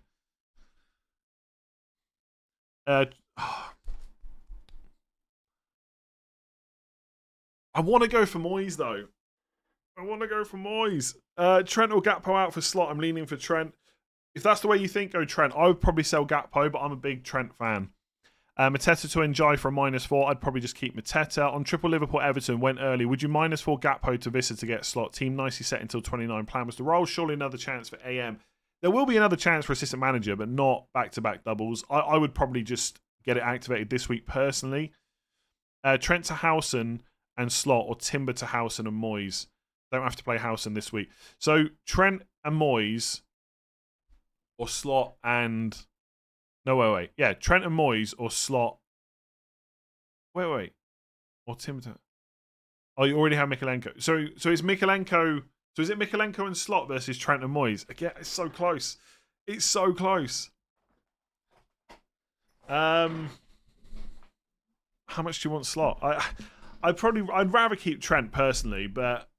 I want to go for Moyes, though. Trent or Gakpo out for slot. I'm leaning for Trent. If that's the way you think, go Trent. I would probably sell Gakpo, but I'm a big Trent fan. Mateta to Enjoy for a -4. I'd probably just keep Mateta. On triple Liverpool Everton, went early. Would you -4 Gakpo to Vissa to get slot? Team nicely set until 29. Plan was to roll. Surely another chance for AM. There will be another chance for assistant manager, but not back-to-back doubles. I would probably just get it activated this week personally. Trent to Howson and slot, or Timber to Howson and Moyes. Don't have to play Howson this week. So Trent and Moyes, or slot and... No, wait. Yeah, Trent and Moyes or slot. Wait. Or Timber. Oh, you already have Mikalenko. So is Mikalenko... So is it Mikalenko and slot versus Trent and Moyes? Again, it's so close. It's so close. How much do you want slot? I'd rather keep Trent personally, but...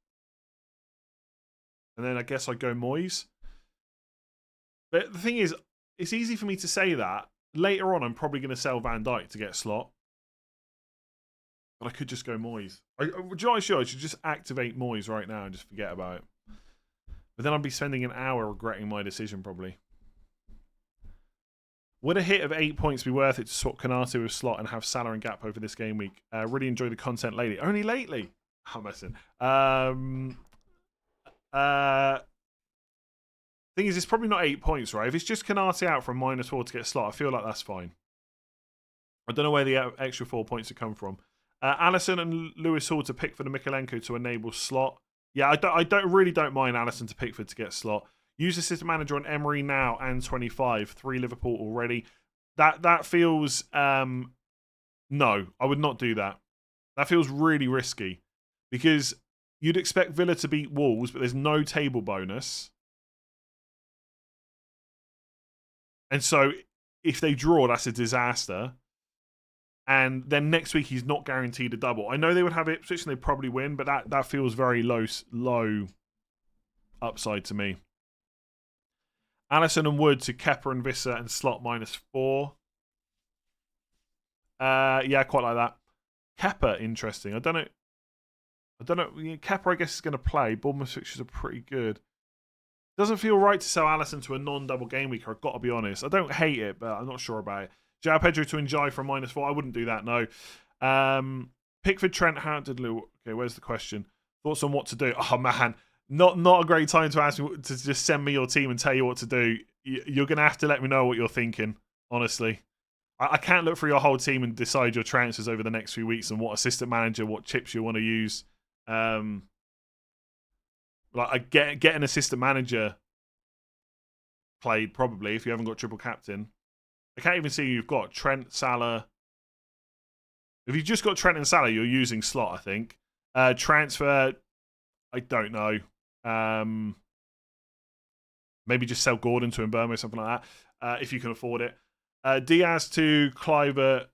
And then I guess I'd go Moyes. But the thing is, it's easy for me to say that. Later on, I'm probably going to sell Van Dijk to get slot. But I could just go Moyes. Do you know what I should? I should just activate Moyes right now and just forget about it. But then I'd be spending an hour regretting my decision, probably. Would a hit of 8 points be worth it to swap Konate with slot and have Salah and Gakpo for this game week? Really enjoy the content lately. Only lately? I'm messing. Thing is, it's probably not 8 points, right? If it's just Konate out from -4 to get slot, I feel like that's fine. I don't know where the extra 4 points have come from. Alisson and Lewis Hall to Pickford and Mikalenko to enable slot. Yeah, I really don't mind Alisson to Pickford to get slot. Use the system manager on Emery now and 25. 3 Liverpool already. That feels... no, I would not do that. That feels really risky. Because you'd expect Villa to beat Wolves, but there's no table bonus. And so, if they draw, that's a disaster. And then next week, he's not guaranteed a double. I know they would have Ipswich and they'd probably win, but that feels very low upside to me. Alisson and Wood to Kepa and Vissa and slot -4. Yeah, quite like that. Kepa, interesting. I don't know. Kepa, I guess, is going to play. Bournemouth fixtures are pretty good. Doesn't feel right to sell Alisson to a non-double game week, I've got to be honest. I don't hate it, but I'm not sure about it. João Pedro to Enjoy for a -4. I wouldn't do that, no. Pickford, Trent, Lou. Okay, where's the question? Thoughts on what to do? Oh, man. Not a great time to ask me to just send me your team and tell you what to do. You're going to have to let me know what you're thinking, honestly. I can't look through your whole team and decide your transfers over the next few weeks and what assistant manager, what chips you want to use. Like, I get an assistant manager played, probably, if you haven't got triple captain. I can't even see who you've got. Trent, Salah. If you've just got Trent and Salah, you're using slot, I think. Transfer, I don't know. Maybe just sell Gordon to Mbeumo or something like that, if you can afford it. Diaz to Kluivert,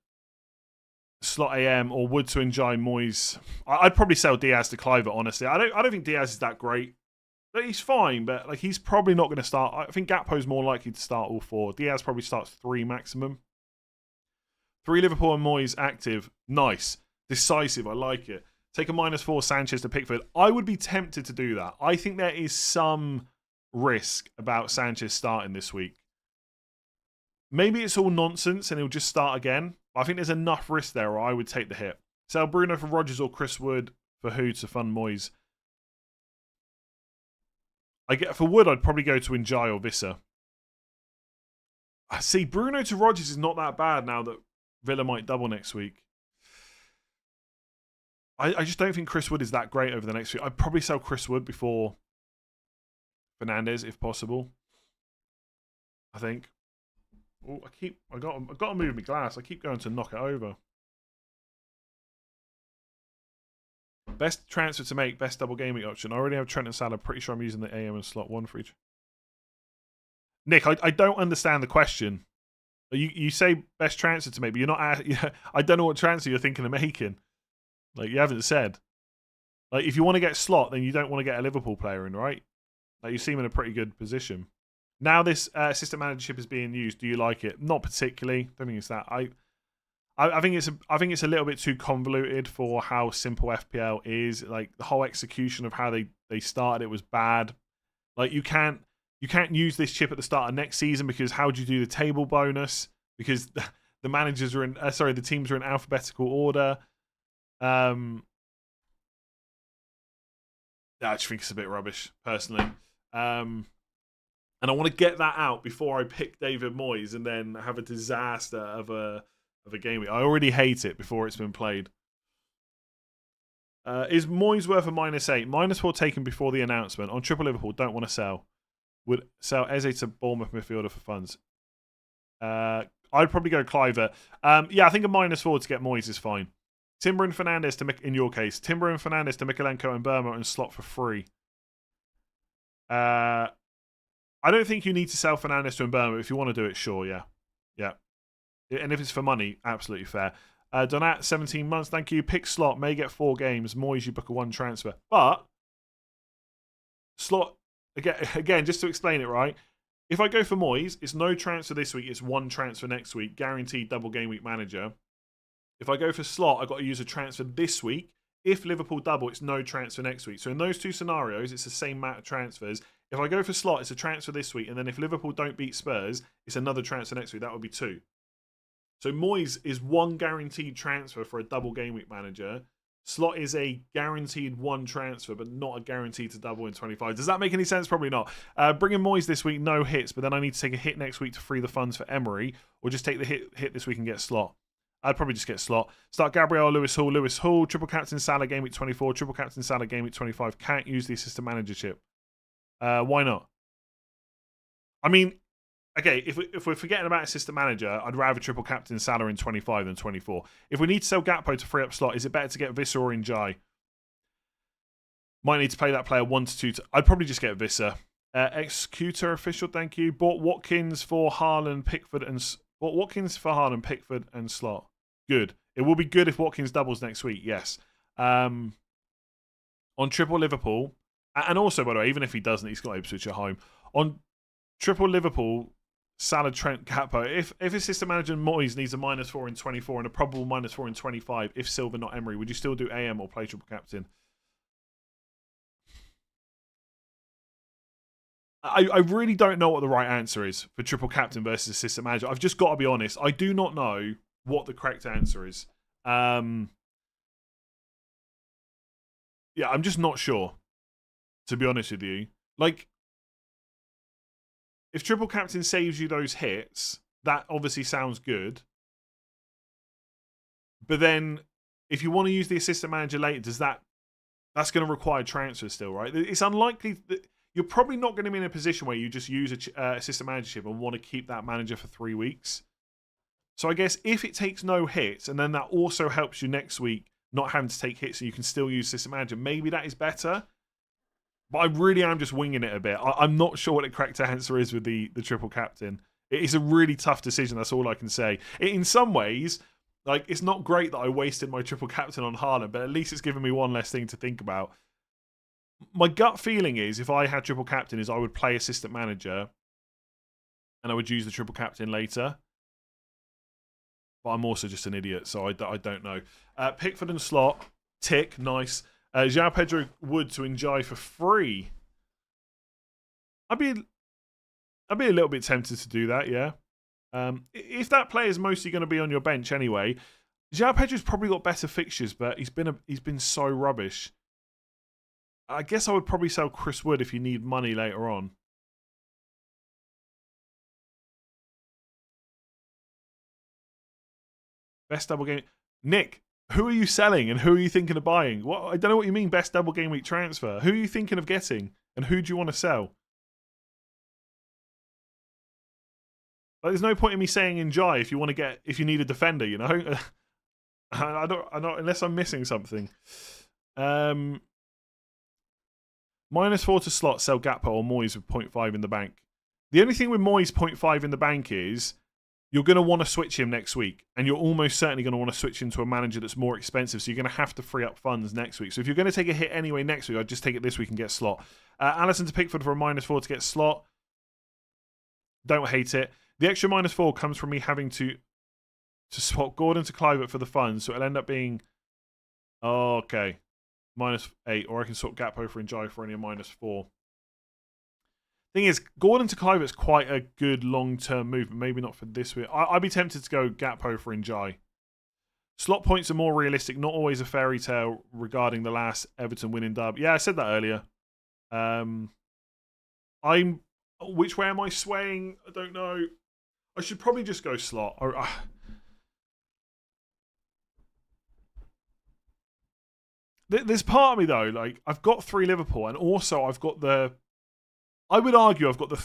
slot AM, or Wood to Enjoy Moyes. I'd probably sell Diaz to Kluivert, honestly. I don't think Diaz is that great. He's fine, but like he's probably not going to start. I think Gakpo's more likely to start all 4. Diaz probably starts 3 maximum. 3 Liverpool and Moyes active. Nice. Decisive. I like it. Take a -4 Sanchez to Pickford. I would be tempted to do that. I think there is some risk about Sanchez starting this week. Maybe it's all nonsense and he'll just start again. I think there's enough risk there, or I would take the hit. Sell Bruno for Rodgers or Chris Wood for who to fund Moyes? For Wood, I'd probably go to Enjoy or Vissa. I see, Bruno to Rodgers is not that bad now that Villa might double next week. I just don't think Chris Wood is that great over the next week. I'd probably sell Chris Wood before Fernandes, if possible. I think. Oh, I got to move my glass. I keep going to knock it over. Best transfer to make, best double gaming option. I already have Trent and Salah. Pretty sure I'm using the AM and slot 1 for each. Nick, I don't understand the question. You say best transfer to make, but you're not. I don't know what transfer you're thinking of making. Like, you haven't said. Like, if you want to get Slot, then you don't want to get a Liverpool player in, right? Like, you seem in a pretty good position. Now this assistant managership is being used. Do you like it? Not particularly. Don't think it's that. I think it's a little bit too convoluted for how simple FPL is. Like, the whole execution of how they started it was bad. Like, you can't use this chip at the start of next season because how do you do the table bonus? Because the managers are in the teams are in alphabetical order. I just think it's a bit rubbish, personally. And I want to get that out before I pick David Moyes and then have a disaster of a game week. I already hate it before it's been played. Is Moyes worth a -8? -4 taken before the announcement. On Triple Liverpool, don't want to sell. Would sell Eze to Bournemouth midfielder for funds. I'd probably go Cliver. Yeah, I think a -4 to get Moyes is fine. Timber and Fernandes in your case. Timber and Fernandes to Mikalenko and Burma and slot for free. I don't think you need to sell Fernandes to Burma. If you want to do it, sure, yeah. Yeah. And if it's for money, absolutely fair. Donat, 17 months, thank you. Pick Slot, may get 4 games. Moyes, you book a 1 transfer. But, Slot, again, just to explain it right, if I go for Moyes, it's no transfer this week, it's 1 transfer next week, guaranteed double game week manager. If I go for Slot, I've got to use a transfer this week. If Liverpool double, it's no transfer next week. So in those 2 scenarios, it's the same amount of transfers. If I go for Slot, it's a transfer this week. And then if Liverpool don't beat Spurs, it's another transfer next week. That would be 2. So Moyes is 1 guaranteed transfer for a double game week manager. Slot is a guaranteed 1 transfer, but not a guarantee to double in 25. Does that make any sense? Probably not. Bringing Moyes this week, no hits. But then I need to take a hit next week to free the funds for Emery. Or just take the hit this week and get Slot. I'd probably just get Slot. Start Gabriel, Lewis Hall, triple captain Salah game week 24, triple captain Salah game week 25. Can't use the assistant manager chip. Why not? I mean, okay, if we're forgetting about assistant manager, I'd rather triple captain Salah in 25 than 24. If we need to sell Gakpo to free up Slot, is it better to get Visser or Njai? Might need to play that player 1 to 2. I'd probably just get Visser. Executor official, thank you. Bought Watkins for Haaland, Pickford and Slot. Good. It will be good if Watkins doubles next week, yes. On triple Liverpool, and also, by the way, even if he doesn't, he's got Ipswich at home. On triple Liverpool, Salah, Trent, Gakpo. If assistant manager Moyes needs a -4 in 24 and a probable -4 in 25, if Silva, not Emery, would you still do AM or play triple captain? I really don't know what the right answer is for triple captain versus assistant manager. I've just got to be honest. I do not know what the correct answer is. Yeah, I'm just not sure, to be honest with you. Like, if triple captain saves you those hits, that obviously sounds good. But then, if you want to use the assistant manager later, that's going to require transfers still, right? It's unlikely that you're probably not going to be in a position where you just use a assistant managership and want to keep that manager for 3 weeks. So I guess if it takes no hits, and then that also helps you next week not having to take hits and you can still use assistant manager, maybe that is better. But I really am just winging it a bit. I'm not sure what the correct answer is with the triple captain. It is a really tough decision, that's all I can say. In some ways, like, it's not great that I wasted my triple captain on Haaland, but at least it's given me one less thing to think about. My gut feeling is, if I had triple captain, is I would play assistant manager and I would use the triple captain later. But I'm also just an idiot, so I don't know. Pickford and Slot, tick, nice. João Pedro Wood to enjoy for free. I'd be a little bit tempted to do that, yeah. If that player is mostly going to be on your bench anyway, João Pedro's probably got better fixtures, but he's been so rubbish. I guess I would probably sell Chris Wood if you need money later on. Best double game. Nick, who are you selling and who are you thinking of buying? What? I don't know what you mean, best double game week transfer. Who are you thinking of getting and who do you want to sell? Like, there's no point in me saying Njai if you need a defender, you know? I don't unless I'm missing something. -4 to Slot, sell Gakpo or Moyes with 0.5 in the bank. The only thing with Moyes 0.5 in the bank is you're going to want to switch him next week, and you're almost certainly going to want to switch into a manager that's more expensive, so you're going to have to free up funds next week. So if you're going to take a hit anyway next week, I'd just take it this week and get Slot. Alisson to Pickford for a -4 to get Slot. Don't hate it. The extra -4 comes from me having to swap Gordon to Kluivert for the funds, so it'll end up being... Oh, okay. -8, or I can swap Gakpo for Njai for only a -4. Thing is, Gordon to Kluivert's quite a good long-term move, but maybe not for this week. I'd be tempted to go Gakpo for Njai. Slot points are more realistic, not always a fairy tale regarding the last Everton winning dub. Yeah, I said that earlier. Which way am I swaying? I don't know. I should probably just go Slot. There's part of me though, like I've got 3 Liverpool, and also I've got the... I would argue I've got the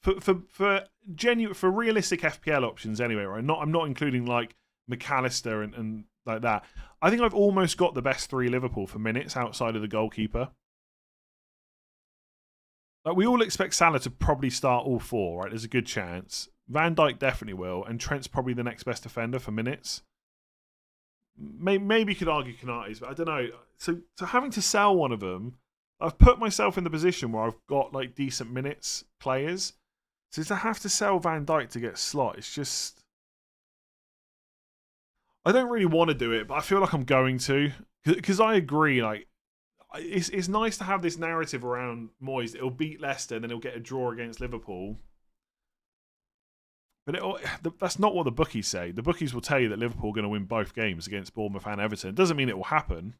for realistic FPL options anyway, right? I'm not including like McAllister and like that. I think I've almost got the best 3 Liverpool for minutes outside of the goalkeeper. Like we all expect Salah to probably start all 4, right? There's a good chance. Van Dijk definitely will, and Trent's probably the next best defender for minutes. Maybe you could argue Konate's, but I don't know. So having to sell one of them, I've put myself in the position where I've got like decent minutes players. So to have to sell Van Dijk to get Slot, it's just... I don't really want to do it, but I feel like I'm going to. Because I agree, like, it's nice to have this narrative around Moyes. It'll beat Leicester and then he'll get a draw against Liverpool. But that's not what the bookies say. The bookies will tell you that Liverpool are going to win both games against Bournemouth and Everton. It doesn't mean it will happen.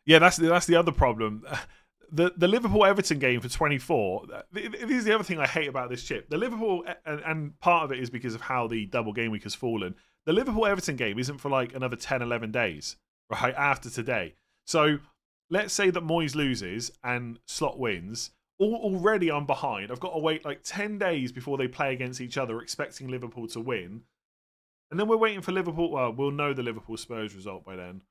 Yeah, that's the other problem. The Liverpool-Everton game for 24, this is the other thing I hate about this chip. The Liverpool, and part of it is because of how the double game week has fallen. The Liverpool-Everton game isn't for like another 10, 11 days, right, after today. So let's say that Moyes loses and Slot wins. Already I'm behind. I've got to wait like 10 days before they play against each other, expecting Liverpool to win. And then we're waiting for Liverpool. Well, we'll know the Liverpool-Spurs result by then.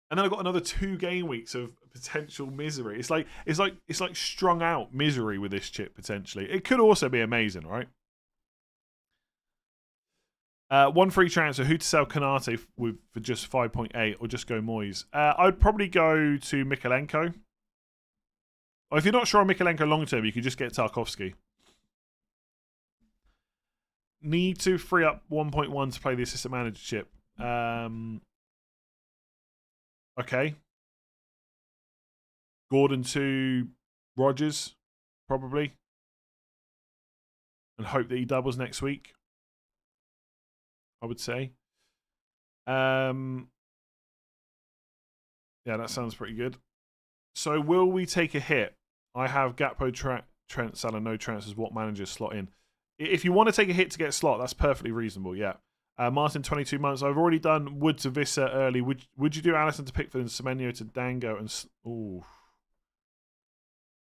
And then I've got another 2 game weeks of potential misery. It's like strung out misery with this chip potentially. It could also be amazing, right? 1 free transfer. Who to sell Konate for just 5.8 or just go Moyes? I'd probably go to Mikalenko. Or if you're not sure on Mikalenko long term, you could just get Tarkovsky. Need to free up 1.1 to play the assistant manager chip. Okay. Gordon to Rodgers, probably. And hope that he doubles next week, I would say. Yeah, that sounds pretty good. So will we take a hit? I have Gakpo, Trent, Salah, no transfers. What managers slot in? If you want to take a hit to get Slot, that's perfectly reasonable, yeah. Martin, 22 months. I've already done Wood to Visser early. Would you do Alisson to Pickford and Semenyo to Dango? And ooh,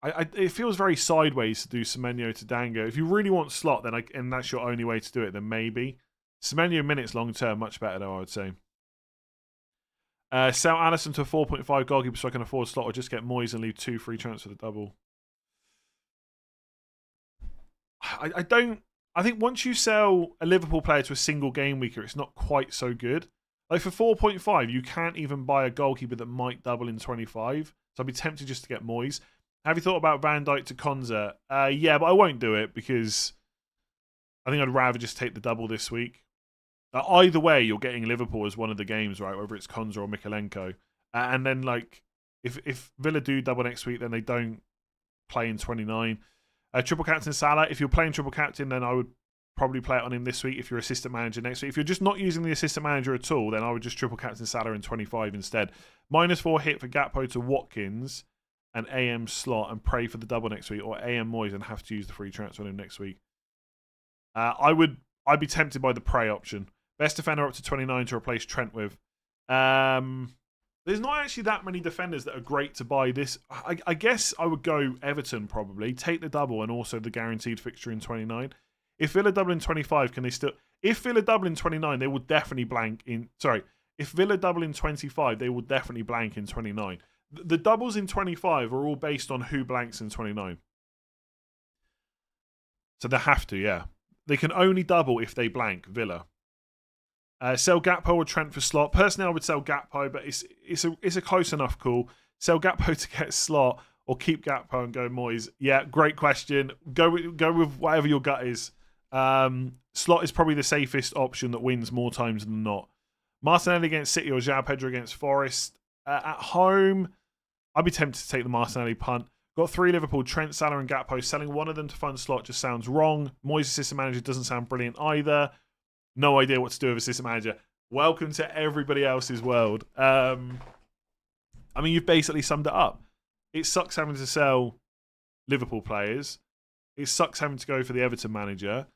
it feels very sideways to do Semenyo to Dango. If you really want Slot, then and that's your only way to do it, then maybe. Semenyo minutes long term, much better though, I would say. Sell Alisson to a 4.5 goalkeeper so I can afford Slot, or just get Moyes and leave 2 free transfers for the double. I think once you sell a Liverpool player to a single game weeker, it's not quite so good. Like for 4.5, you can't even buy a goalkeeper that might double in 25. So I'd be tempted just to get Moyes. Have you thought about Van Dijk to Konza? Yeah, but I won't do it because I think I'd rather just take the double this week. Either way, you're getting Liverpool as one of the games, right? Whether it's Konza or Mikalenko. And then, like, if Villa do double next week, then they don't play in 29. Triple captain Salah. If you're playing triple captain, then I would probably play it on him this week. If you're assistant manager next week. If you're just not using the assistant manager at all, then I would just triple captain Salah in 25 instead. -4 hit for Gakpo to Watkins and AM Slot and pray for the double next week, or AM Moyes and have to use the free transfer on him next week. I'd be tempted by the pray option. Best defender up to 29 to replace Trent with. There's not actually that many defenders that are great to buy this. I guess I would go Everton probably. Take the double and also the guaranteed fixture in 29. If Villa double in 25, can they still... If Villa double in 29, they will definitely blank in... Sorry. If Villa double in 25, they will definitely blank in 29. The doubles in 25 are all based on who blanks in 29. So they have to, yeah. They can only double if they blank Villa. Sell Gakpo or Trent for slot. Personally, I would sell Gakpo, but it's a close enough call. Sell Gakpo to get slot, or keep Gakpo and go Moyes. Yeah, great question. Go with whatever your gut is. Slot is probably the safest option that wins more times than not. Martinelli against City or João Pedro against Forest. At home, I'd be tempted to take the Martinelli punt. Got 3 Liverpool, Trent, Salah and Gakpo. Selling one of them to fund slot just sounds wrong. Moyes' assistant manager doesn't sound brilliant either. No idea what to do with assistant manager. Welcome to everybody else's world. I mean, you've basically summed it up. It sucks having to sell Liverpool players. It sucks having to go for the Everton manager.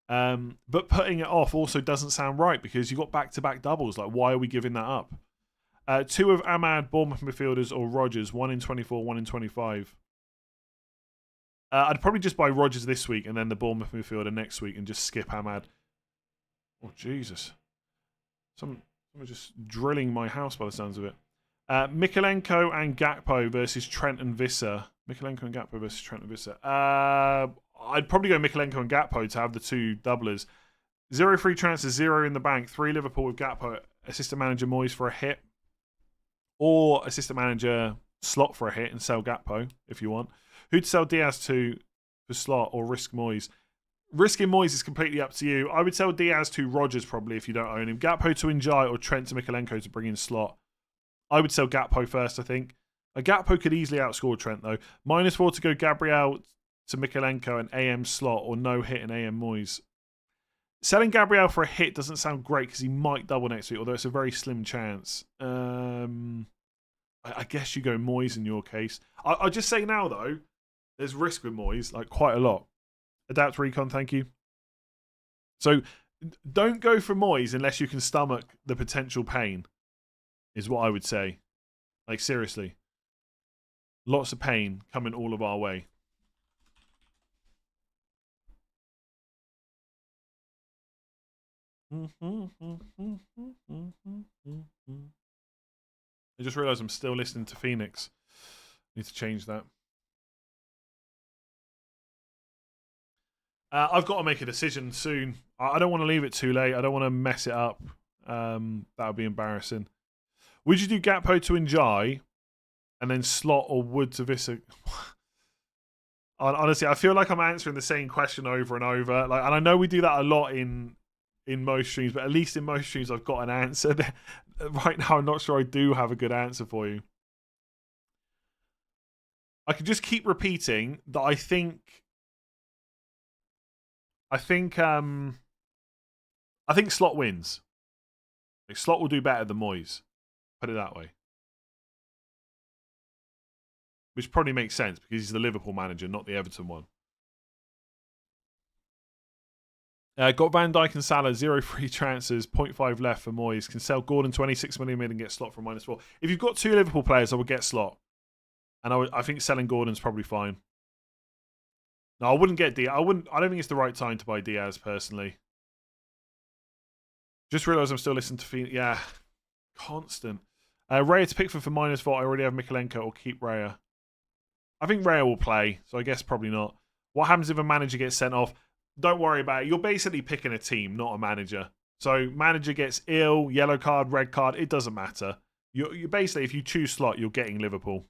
But putting it off also doesn't sound right because you've got back-to-back doubles. Like, why are we giving that up? 2 of Ahmad, Bournemouth midfielders, or Rodgers. 1 in 24, 1 in 25. I'd probably just buy Rodgers this week and then the Bournemouth midfielder next week and just skip Ahmad. Oh, Jesus. Someone just drilling my house by the sounds of it. Mykolenko and Gakpo versus Trent and Visser. Mykolenko and Gakpo versus Trent and Visser. I'd probably go Mykolenko and Gakpo to have the 2 doublers. 0 free transfers, 0 in the bank. 3 Liverpool with Gakpo. Assistant manager Moyes for a hit. Or assistant manager slot for a hit and sell Gakpo if you want. Who'd sell Diaz to for slot or risk Moyes? Risking Moyes is completely up to you. I would sell Diaz to Rodgers probably if you don't own him. Gakpo to Njai or Trent to Mykolenko to bring in slot. I would sell Gakpo first, I think. Gakpo could easily outscore Trent though. -4 to go Gabriel to Mykolenko and AM slot or no hit and AM Moyes. Selling Gabriel for a hit doesn't sound great because he might double next week, although it's a very slim chance. I guess you go Moyes in your case. I'll just say now, though, there's risk with Moyes, like quite a lot. Adapt Recon, thank you. So don't go for Moyes unless you can stomach the potential pain, is what I would say. Like, seriously. Lots of pain coming all of our way. I just realised I'm still listening to Phoenix. Need to change that. I've got to make a decision soon. I don't want to leave it too late. I don't want to mess it up. That would be embarrassing. Would you do Gakpo to Njai and then slot or Wood to Visser? Honestly, I feel like I'm answering the same question over and over. Like, and I know we do that a lot in most streams, but at least in most streams I've got an answer. Right now, I'm not sure I do have a good answer for you. I could just keep repeating that I think Slot wins. Like, Slot will do better than Moyes. Put it that way. Which probably makes sense because he's the Liverpool manager, not the Everton one. Got Van Dijk and Salah, 0 free transfers, 0.5 left for Moyes. Can sell Gordon 26 million mid and get Slot for -4. If you've got 2 Liverpool players, I would get Slot. And I think selling Gordon's probably fine. No, I wouldn't get Diaz. I don't think it's the right time to buy Diaz personally. Just realised I'm still listening to Phoenix. Yeah. Constant. Raya to Pickford for -4. I already have Mykolenko or keep Raya. I think Raya will play, so I guess probably not. What happens if a manager gets sent off? Don't worry about it. You're basically picking a team, not a manager. So manager gets ill, yellow card, red card, it doesn't matter. You're basically, if you choose Slot, you're getting Liverpool.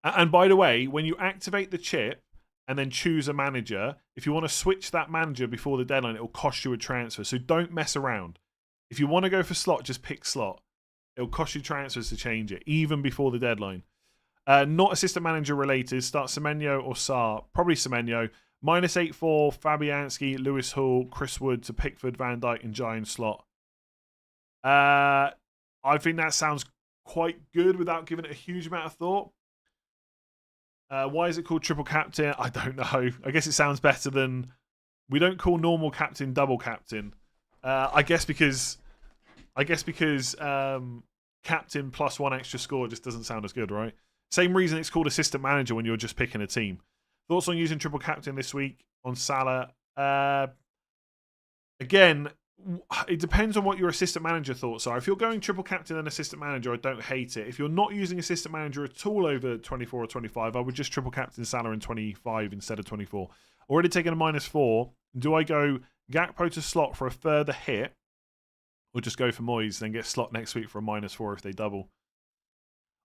And by the way, when you activate the chip and then choose a manager, if you want to switch that manager before the deadline, it'll cost you a transfer. So don't mess around. If you want to go for Slot, just pick Slot. It'll cost you transfers to change it, even before the deadline. Not assistant manager related. Start Semenyo or Sarr. Probably Semenyo. -8-4, Fabianski, Lewis Hall, Chris Wood to Pickford, Van Dijk, and Giant Slot. I think that sounds quite good without giving it a huge amount of thought. Why is it called triple captain? I don't know. I guess it sounds better than... We don't call normal captain double captain. I guess because captain plus 1 extra score just doesn't sound as good, right? Same reason it's called assistant manager when you're just picking a team. Thoughts on using triple captain this week on Salah? Again, It depends on what your assistant manager thoughts are. If you're going triple captain and assistant manager, I don't hate it. If you're not using assistant manager at all over 24 or 25, I would just triple captain Salah in 25 instead of 24. Already taken a -4. Do I go Gakpo to slot for a further hit, or just go for Moyes, then get slot next week for a -4 if they double?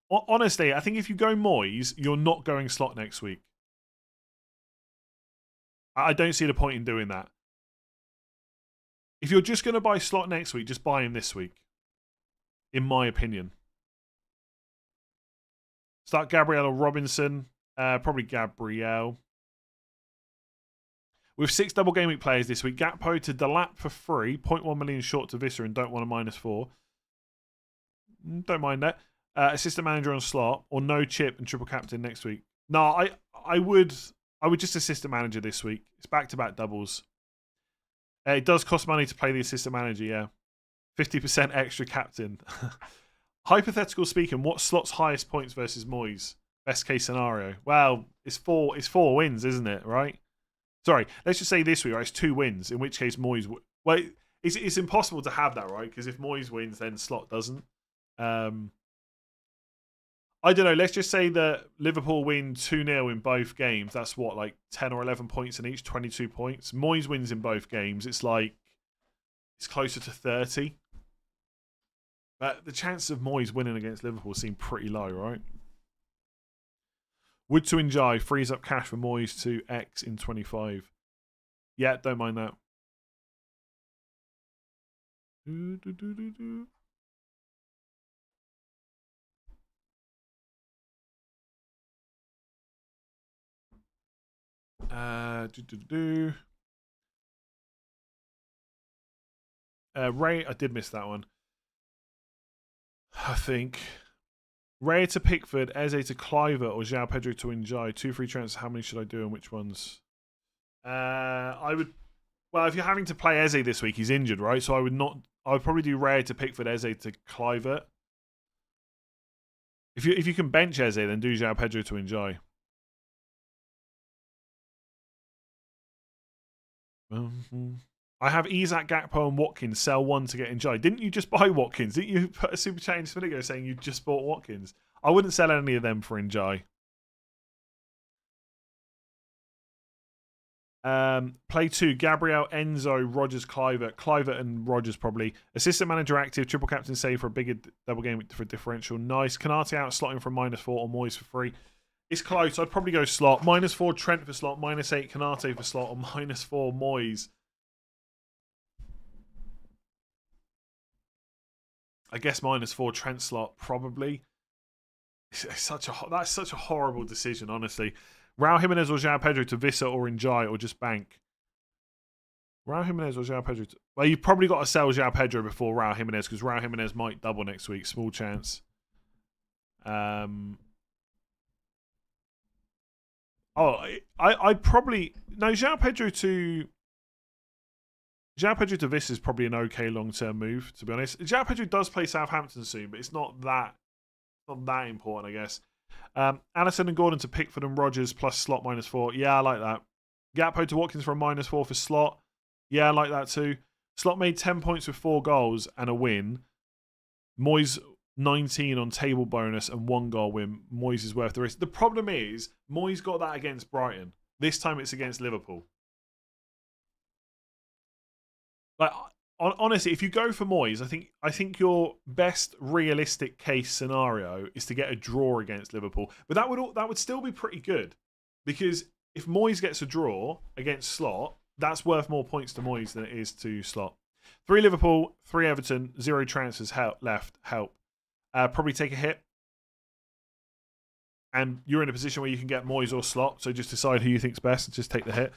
Honestly, I think if you go Moyes, you're not going slot next week. I don't see the point in doing that. If you're just going to buy slot next week, just buy him this week. In my opinion. Start Gabriel or Robinson. Probably Gabriel. With 6 double game week players this week, Gakpo to Delap for free, 0.1 million short to Visser and don't want a -4. Don't mind that. Assistant manager on slot or no chip and triple captain next week. No, I would just assistant manager this week. It's back-to-back doubles. It does cost money to play the assistant manager, yeah. 50% extra captain. Hypothetical speaking, what slot's highest points versus Moyes? Best case scenario. Well, it's four wins, isn't it? Right? Sorry, let's just say this week, right? It's 2 wins. In which case, Moyes. Well, it's impossible to have that, right? Because if Moyes wins, then slot doesn't. I don't know. Let's just say that Liverpool win 2-0 in both games. That's what, like 10 or 11 points in each, 22 points. Moyes wins in both games. It's closer to 30. But the chances of Moyes winning against Liverpool seem pretty low, right? Would to enjoy frees up cash for Moyes to X in 25. Yeah, don't mind that. Ray, I did miss that one. I think Ray to Pickford, Eze to Cliver, or João Pedro to Enjoy. 2 free transfers. How many should I do and which ones? I would. Well, if you're having to play Eze this week, he's injured, right? So I would not. I would probably do Ray to Pickford, Eze to Cliver. If you can bench Eze, then do João Pedro to Enjoy. I have Isak, Gakpo, and Watkins. Sell 1 to get Enjoy. Didn't you just buy Watkins? Didn't you put a super chat in this minute ago saying you just bought Watkins? I wouldn't sell any of them for Enjoy. Play 2, Gabriel, Enzo, Rogers, Cliver and Rogers probably. Assistant manager active, triple captain save for a bigger double game for a differential. Nice. Canate out slotting for -4 or Moyes for free. It's close. I'd probably go slot. -4 Trent for slot, -8 Canate for slot, or -4 Moyes. I guess -4 Trent slot probably. That's such a horrible decision, honestly. Raul Jimenez or João Pedro to Vissa or Enjoy or just bank. Raul Jimenez or João Pedro. Well, you've probably got to sell João Pedro before Raul Jimenez because Raul Jimenez might double next week. Small chance. I'd probably no João Pedro to Viss is probably an okay long-term move, to be honest. João Pedro does play Southampton soon, but it's not that important, I guess. Allison and Gordon to Pickford and Rogers plus slot -4. Yeah, I like that. Gakpo to Watkins for a -4 for slot. Yeah, I like that too. Slot made 10 points with 4 goals and a win. Moyes 19 on table bonus and 1 goal win. Moyes is worth the risk. The problem is, Moyes got that against Brighton. This time it's against Liverpool. Like, honestly, if you go for Moyes, I think your best realistic case scenario is to get a draw against Liverpool. But that would still be pretty good, because if Moyes gets a draw against Slot, that's worth more points to Moyes than it is to Slot. 3 Liverpool, 3 Everton, 0 transfers left. Help. Probably take a hit. And you're in a position where you can get Moyes or Slot, so just decide who you think's best and just take the hit.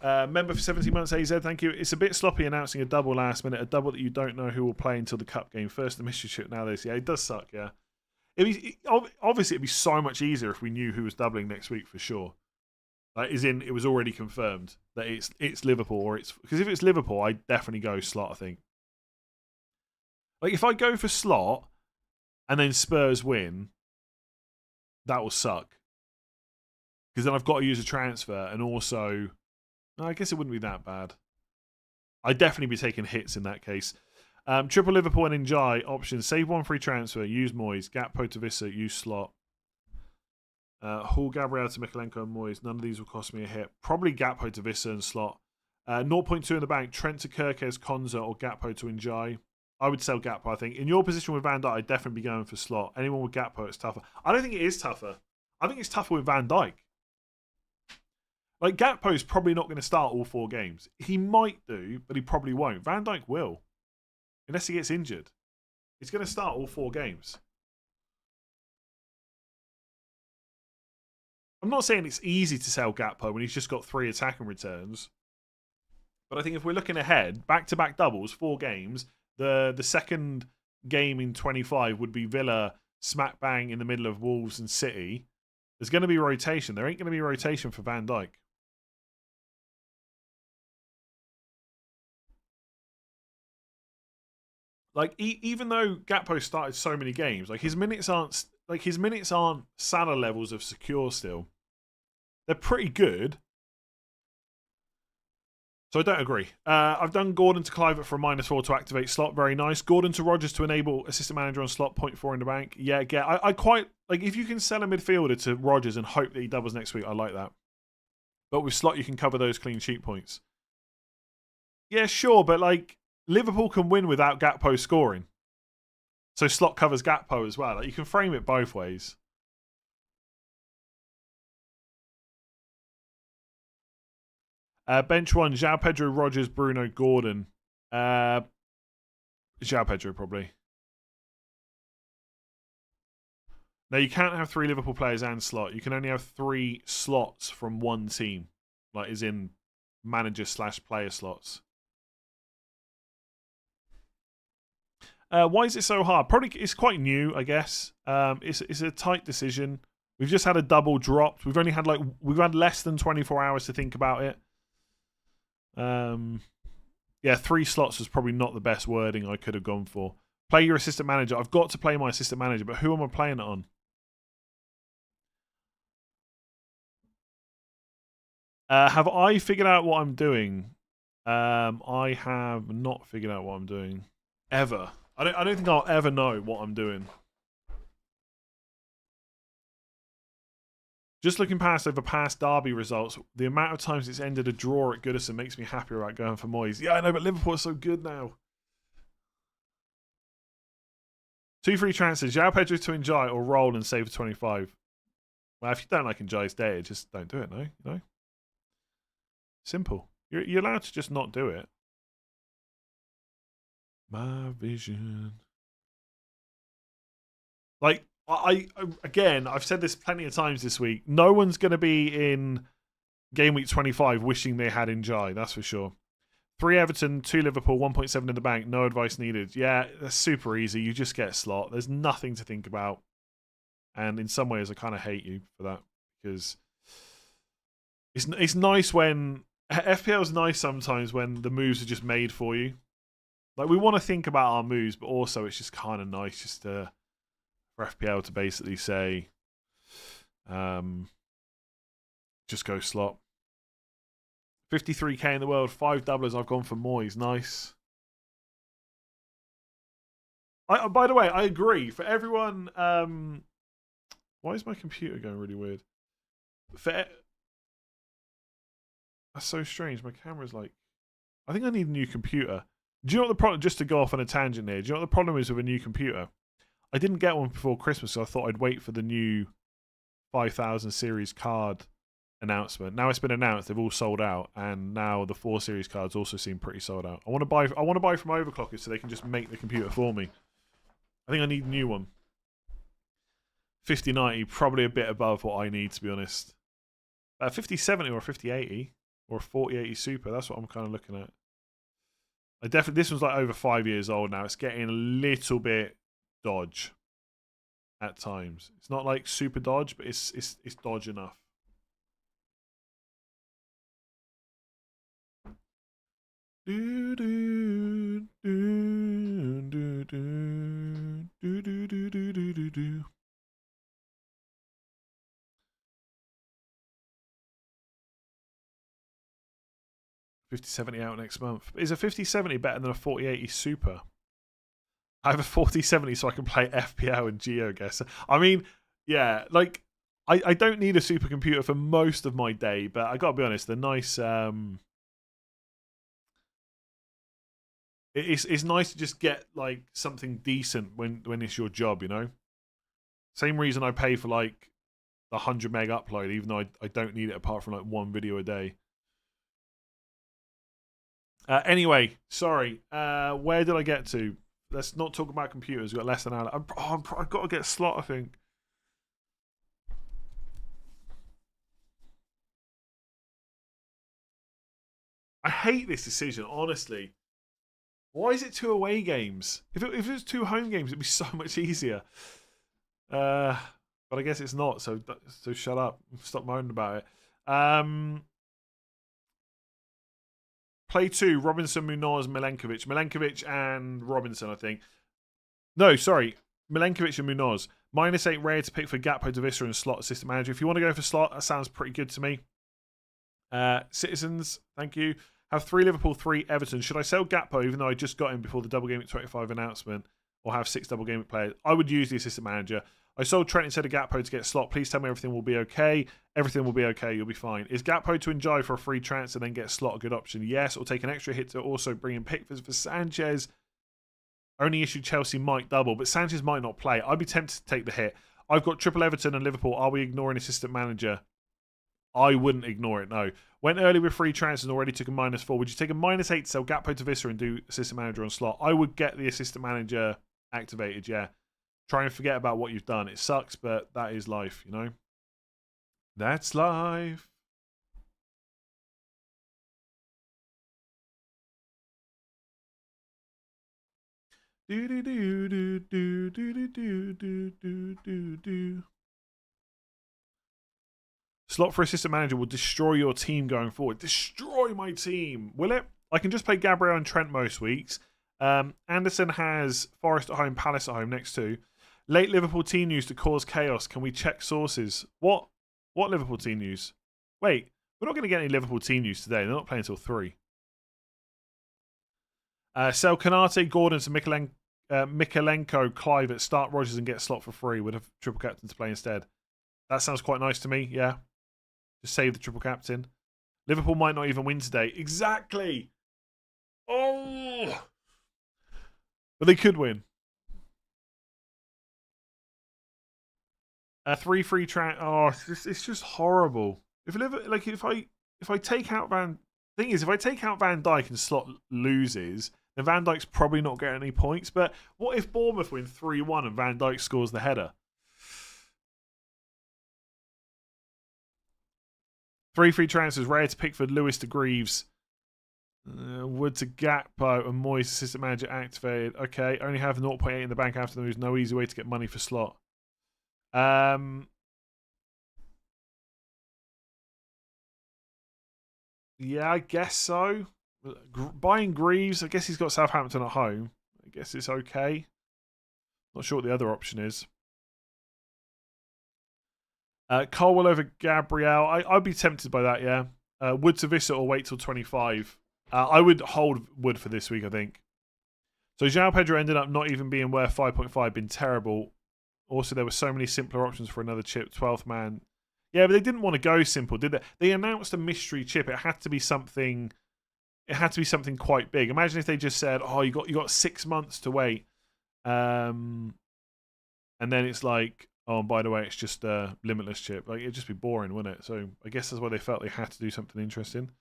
Member for 70 months, AZ, thank you. It's a bit sloppy announcing a double last minute, a double that you don't know who will play until the cup game. First the mystery ship, now this. Yeah, it does suck, yeah. Obviously, it'd be so much easier if we knew who was doubling next week for sure. Like, as in, it was already confirmed that it's Liverpool, or it's because if it's Liverpool, I'd definitely go Slot, I think. Like, if I go for Slot and then Spurs win, that will suck. Because then I've got to use a transfer, and also, I guess it wouldn't be that bad. I'd definitely be taking hits in that case. Triple Liverpool and Njai options. Save one free transfer. Use Moyes. Gakpo to Vissa. Use slot. Hall, Gabriel to Mikalenko and Moyes. None of these will cost me a hit. Probably Gakpo to Vissa and slot. 0.2 in the bank. Trent to Kirkes, Konza, or Gakpo to Njai. I would sell Gakpo, I think. In your position with Van Dijk, I'd definitely be going for slot. Anyone with Gakpo, it's tougher. I don't think it is tougher. I think it's tougher with Van Dijk. Like, Gakpo's probably not going to start all 4 games. He might do, but he probably won't. Van Dijk will. Unless he gets injured. He's going to start all 4 games. I'm not saying it's easy to sell Gakpo when he's just got 3 attacking returns. But I think if we're looking ahead, back-to-back doubles, 4 games, the second game in 25 would be Villa smack bang in the middle of Wolves and City. There's going to be rotation. There ain't going to be rotation for Van Dijk. Like, even though Gakpo started so many games, like his minutes aren't Salah levels of secure still. They're pretty good. So I don't agree. I've done Gordon to Clivert for a -4 to activate slot. Very nice. Gordon to Rodgers to enable assistant manager on slot. 0.4 in the bank. Yeah, I quite like if you can sell a midfielder to Rodgers and hope that he doubles next week. I like that. But with slot, you can cover those clean sheet points. Yeah, sure, but like Liverpool can win without Gakpo scoring. So slot covers Gakpo as well. Like, you can frame it both ways. Bench 1, João Pedro, Rodgers, Bruno, Gordon. João Pedro, probably. No, you can't have 3 Liverpool players and slot. You can only have 3 slots from one team. Like, as in manager/player slots. Why is it so hard? Probably it's quite new, I guess. It's a tight decision. We've just had a double dropped. We've had less than 24 hours to think about it. Yeah, 3 slots was probably not the best wording I could have gone for. Play your assistant manager. I've got to play my assistant manager, but who am I playing it on? Have I figured out what I'm doing? I have not figured out what I'm doing. Ever. I don't think I'll ever know what I'm doing. Just looking over past Derby results, the amount of times it's ended a draw at Goodison makes me happier about going for Moyes. Yeah, I know, but Liverpool is so good now. 2 free transfers, João Pedro to Njai or roll and save for 25. Well, if you don't like Njai's day, just don't do it, no? You know? Simple. You're allowed to just not do it. My vision. Like, I've said this plenty of times this week. No one's going to be in game week 25 wishing they had Njai, that's for sure. 3 Everton, 2 Liverpool, 1.7 in the bank. No advice needed. Yeah, that's super easy. You just get a slot. There's nothing to think about. And in some ways, I kind of hate you for that because it's nice when FPL is nice sometimes when the moves are just made for you. Like, we want to think about our moves, but also it's just kind of nice just for FPL to basically say, just go slot. 53k in the world, 5 doublers. I've gone for Moyes. Nice. By the way, I agree. For everyone, why is my computer going really weird? That's so strange. My camera's like, I think I need a new computer. Do you know what the problem? Just to go off on a tangent here. Do you know what the problem is with a new computer? I didn't get one before Christmas, so I thought I'd wait for the new 5000 series card announcement. Now it's been announced, they've all sold out, and now the 4 series cards also seem pretty sold out. I want to buy from Overclockers so they can just make the computer for me. I think I need a new one. 5090, probably a bit above what I need, to be honest. 5070 or a 5080 or a 4080 Super, that's what I'm kind of looking at. This one's like over 5 years old now. It's getting a little bit dodge at times. It's not like super dodge, but it's dodge enough. Do do do do do do do do do do do. 50-70 out next month. Is a 50-70 better than a 40-80 super? I have a 40-70 so I can play FPL and GeoGuessr. I mean, yeah, like, I don't need a supercomputer for most of my day, but I gotta be honest, the nice... It's nice to just get, like, something decent when it's your job, you know? Same reason I pay for, like, the 100 meg upload, even though I don't need it apart from, like, one video a day. Anyway, sorry. Where did I get to? Let's not talk about computers. We've got less than an hour. I've got to get slot, I think. I hate this decision, honestly. Why is it 2 away games? If it was 2 home games, it'd be so much easier. But I guess it's not, so shut up. Stop moaning about it. Play 2, Robinson, Munoz, Milenkovic. Milenkovic and Robinson, I think. No, sorry. Milenkovic and Munoz. -8 rare to pick for Gakpo, Davison, and slot assistant manager. If you want to go for slot, that sounds pretty good to me. Citizens, thank you. Have 3 Liverpool, 3 Everton. Should I sell Gakpo even though I just got him before the Double Game at 25 announcement, or have 6 Double Game players? I would use the assistant manager. I sold Trent instead of Gakpo to get slot. Please tell me everything will be okay. Everything will be okay. You'll be fine. Is Gakpo to enjoy for a free transfer and then get slot a good option? Yes, or take an extra hit to also bring in Pickford for Sanchez. Only issue Chelsea might double, but Sanchez might not play. I'd be tempted to take the hit. I've got triple Everton and Liverpool. Are we ignoring assistant manager? I wouldn't ignore it, no. Went early with free transfers and already took a -4. Would you take a -8 to sell Gakpo to Visser and do assistant manager on slot? I would get the assistant manager activated, yeah. Try and forget about what you've done. It sucks, but that is life, you know? That's life. Do do do do do do do do do do do. Slot for assistant manager will destroy your team going forward. Destroy my team, will it? I can just play Gabriel and Trent most weeks. Anderson has Forest at home, Palace at home next to. Late Liverpool team news to cause chaos. Can we check sources? What Liverpool team news? Wait, we're not going to get any Liverpool team news today. They're not playing until 3. Sell Kanate, Gordon to Mikalenko, Clive at start Rodgers and get slot for free with a triple captain to play instead. That sounds quite nice to me, yeah. Just save the triple captain. Liverpool might not even win today. Exactly. Oh. But they could win. 3 free Oh, it's just horrible. If I take out if I take out Van Dijk and slot loses, then Van Dijk's probably not getting any points. But what if Bournemouth win 3-1 and Van Dijk scores the header? 3 free transfers, Rare to Pickford, Lewis to Greaves, Wood to Gakpo, and Moyes, assistant manager, activated. Okay, only have 0.8 in the bank after the moves. No easy way to get money for slot. Yeah, I guess so. Buying Greaves, I guess he's got Southampton at home. I guess it's okay. Not sure what the other option is. Colwell over Gabriel. I'd be tempted by that, yeah. Wood to Vissa or wait till 25. I would hold Wood for this week, I think. So João Pedro ended up not even being worth 5.5, been terrible. Also, there were so many simpler options for another chip, 12th man. Yeah, but they didn't want to go simple, did they? They announced a mystery chip. It had to be something. It had to be something quite big. Imagine if they just said, "Oh, you got 6 months to wait," and then it's like, "Oh, and by the way, it's just a limitless chip." Like it'd just be boring, wouldn't it? So I guess that's why they felt they had to do something interesting.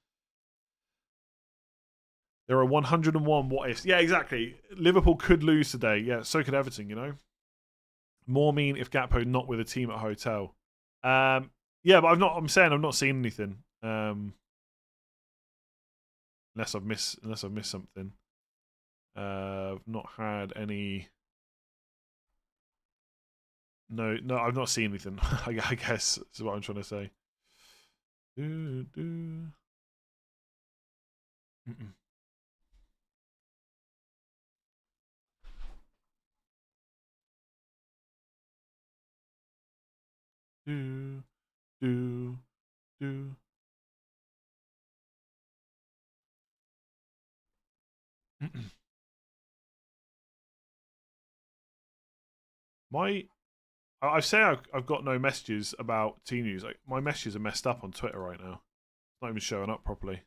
There are 101 what ifs. Yeah, exactly. Liverpool could lose today. Yeah, so could Everton. You know. More mean if Gakpo not with a team at hotel. Yeah, but I'm saying I've not seen anything. Unless I've missed something. I've not had any. No, I've not seen anything. I guess is what I'm trying to say. Mm-mm. Do, do, do. I say I've got no messages about team news. Like, my messages are messed up on Twitter right now. It's not even showing up properly.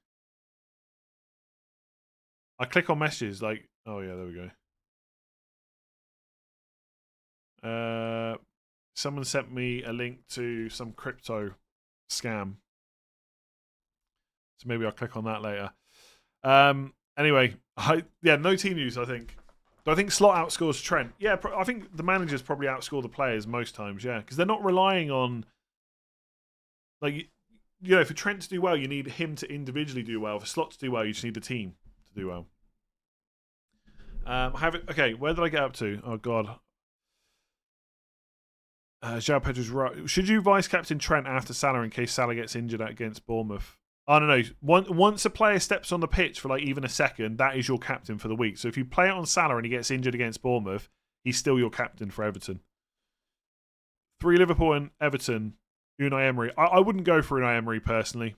I click on messages, like, oh yeah, there we go. Someone sent me a link to some crypto scam. So maybe I'll click on that later. Anyway, no team news, I think. Do I think Slot outscores Trent? Yeah, I think the managers probably outscore the players most times, yeah. Because they're not relying on... Like, you know, for Trent to do well, you need him to individually do well. For Slot to do well, you just need the team to do well. Okay, where did I get up to? Oh, God. João Pedro's right. Should you vice captain Trent after Salah in case Salah gets injured against Bournemouth? I don't know. Once a player steps on the pitch for like even a second, that is your captain for the week. So if you play it on Salah and he gets injured against Bournemouth, he's still your captain for Everton. 3 Liverpool and Everton. Unai Emery. I wouldn't go for Unai Emery personally.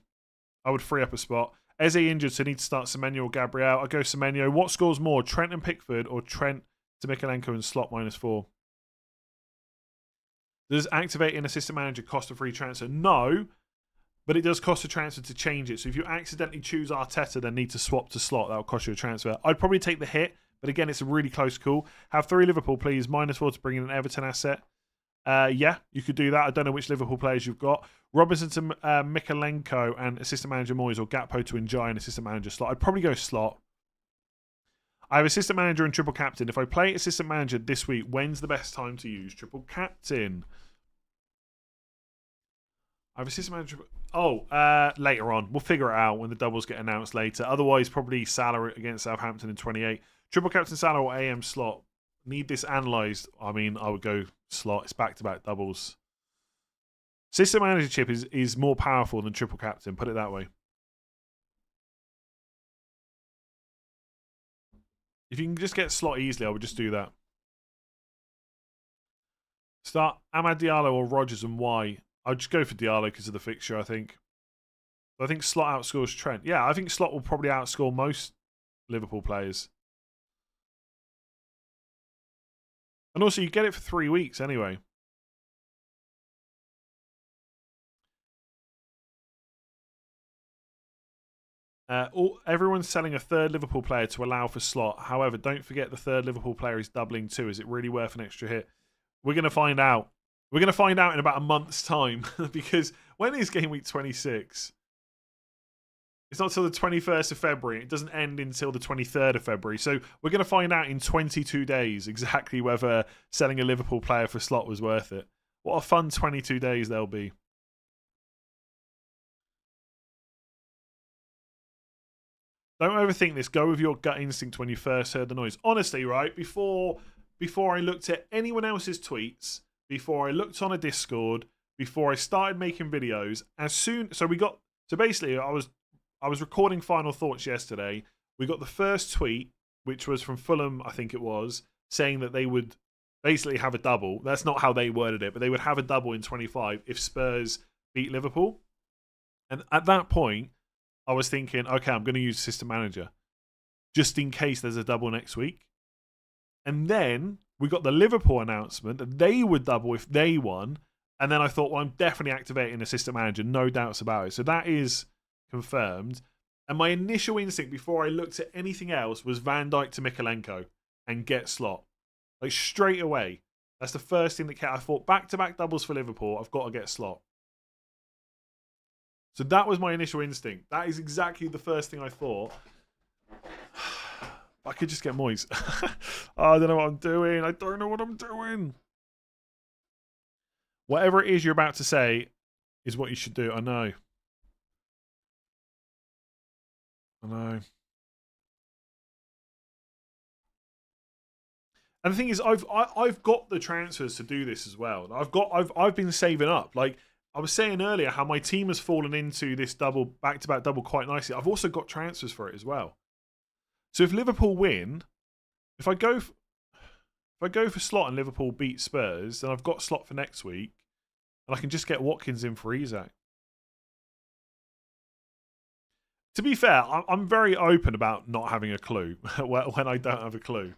I would free up a spot. Eze injured, so need to start Semenyo or Gabriel. I'll go Semenyo. What scores more, Trent and Pickford or Trent to Mikalenko and Slot -4? Does activating assistant manager cost a free transfer? No, but it does cost a transfer to change it. So if you accidentally choose Arteta, then need to swap to Slot, that'll cost you a transfer. I'd probably take the hit, but again, it's a really close call. Have 3 Liverpool, please. -4 to bring in an Everton asset. Yeah, you could do that. I don't know which Liverpool players you've got. Robinson to Mikalenko and assistant manager Moyes, or Gakpo to Njai and assistant manager Slot. I'd probably go Slot. I have assistant manager and triple captain. If I play assistant manager this week, when's the best time to use triple captain? I have assistant manager. Later on. We'll figure it out when the doubles get announced later. Otherwise, probably Salah against Southampton in 28. Triple captain Salah or AM Slot. Need this analysed. I mean, I would go Slot. It's back-to-back doubles. System manager chip is more powerful than triple captain. Put it that way. If you can just get Slot easily, I would just do that. Start Amad Diallo or Rodgers and why? I'd just go for Diallo because of the fixture, I think. I think Slot outscores Trent. Yeah, I think Slot will probably outscore most Liverpool players. And also, you get it for 3 weeks anyway. Everyone's selling a 3rd Liverpool player to allow for Slot. However, don't forget the 3rd Liverpool player is doubling too. Is it really worth an extra hit? We're going to find out. We're going to find out in about a month's time because when is game week 26? It's not until the 21st of February. It doesn't end until the 23rd of February. So we're going to find out in 22 days exactly whether selling a Liverpool player for Slot was worth it. What a fun 22 days there'll be. Don't overthink this. Go with your gut instinct when you first heard the noise. Honestly, right, before I looked at anyone else's tweets, before I looked on a Discord, before I started making videos, basically I was recording final thoughts yesterday. We got the first tweet, which was from Fulham, I think it was, saying that they would basically have a double. That's not how they worded it, but they would have a double in 25 if Spurs beat Liverpool. And at that point, I was thinking, okay, I'm going to use system manager just in case there's a double next week. And then we got the Liverpool announcement that they would double if they won. And then I thought, well, I'm definitely activating the system manager, no doubts about it. So that is confirmed. And my initial instinct before I looked at anything else was Van Dijk to Mikalenko and get Slot. Like straight away. That's the first thing that came. I thought back-to-back doubles for Liverpool, I've got to get Slot. So that was my initial instinct. That is exactly the first thing I thought. I could just get Moyes. I don't know what I'm doing. I don't know what I'm doing. Whatever it is you're about to say is what you should do. I know. And the thing is, I've got the transfers to do this as well. I've been saving up. Like I was saying earlier, how my team has fallen into this double back-to-back double quite nicely. I've also got transfers for it as well. So if Liverpool win, if I go for Slot and Liverpool beat Spurs, then I've got Slot for next week, and I can just get Watkins in for Isak. To be fair, I'm very open about not having a clue when I don't have a clue.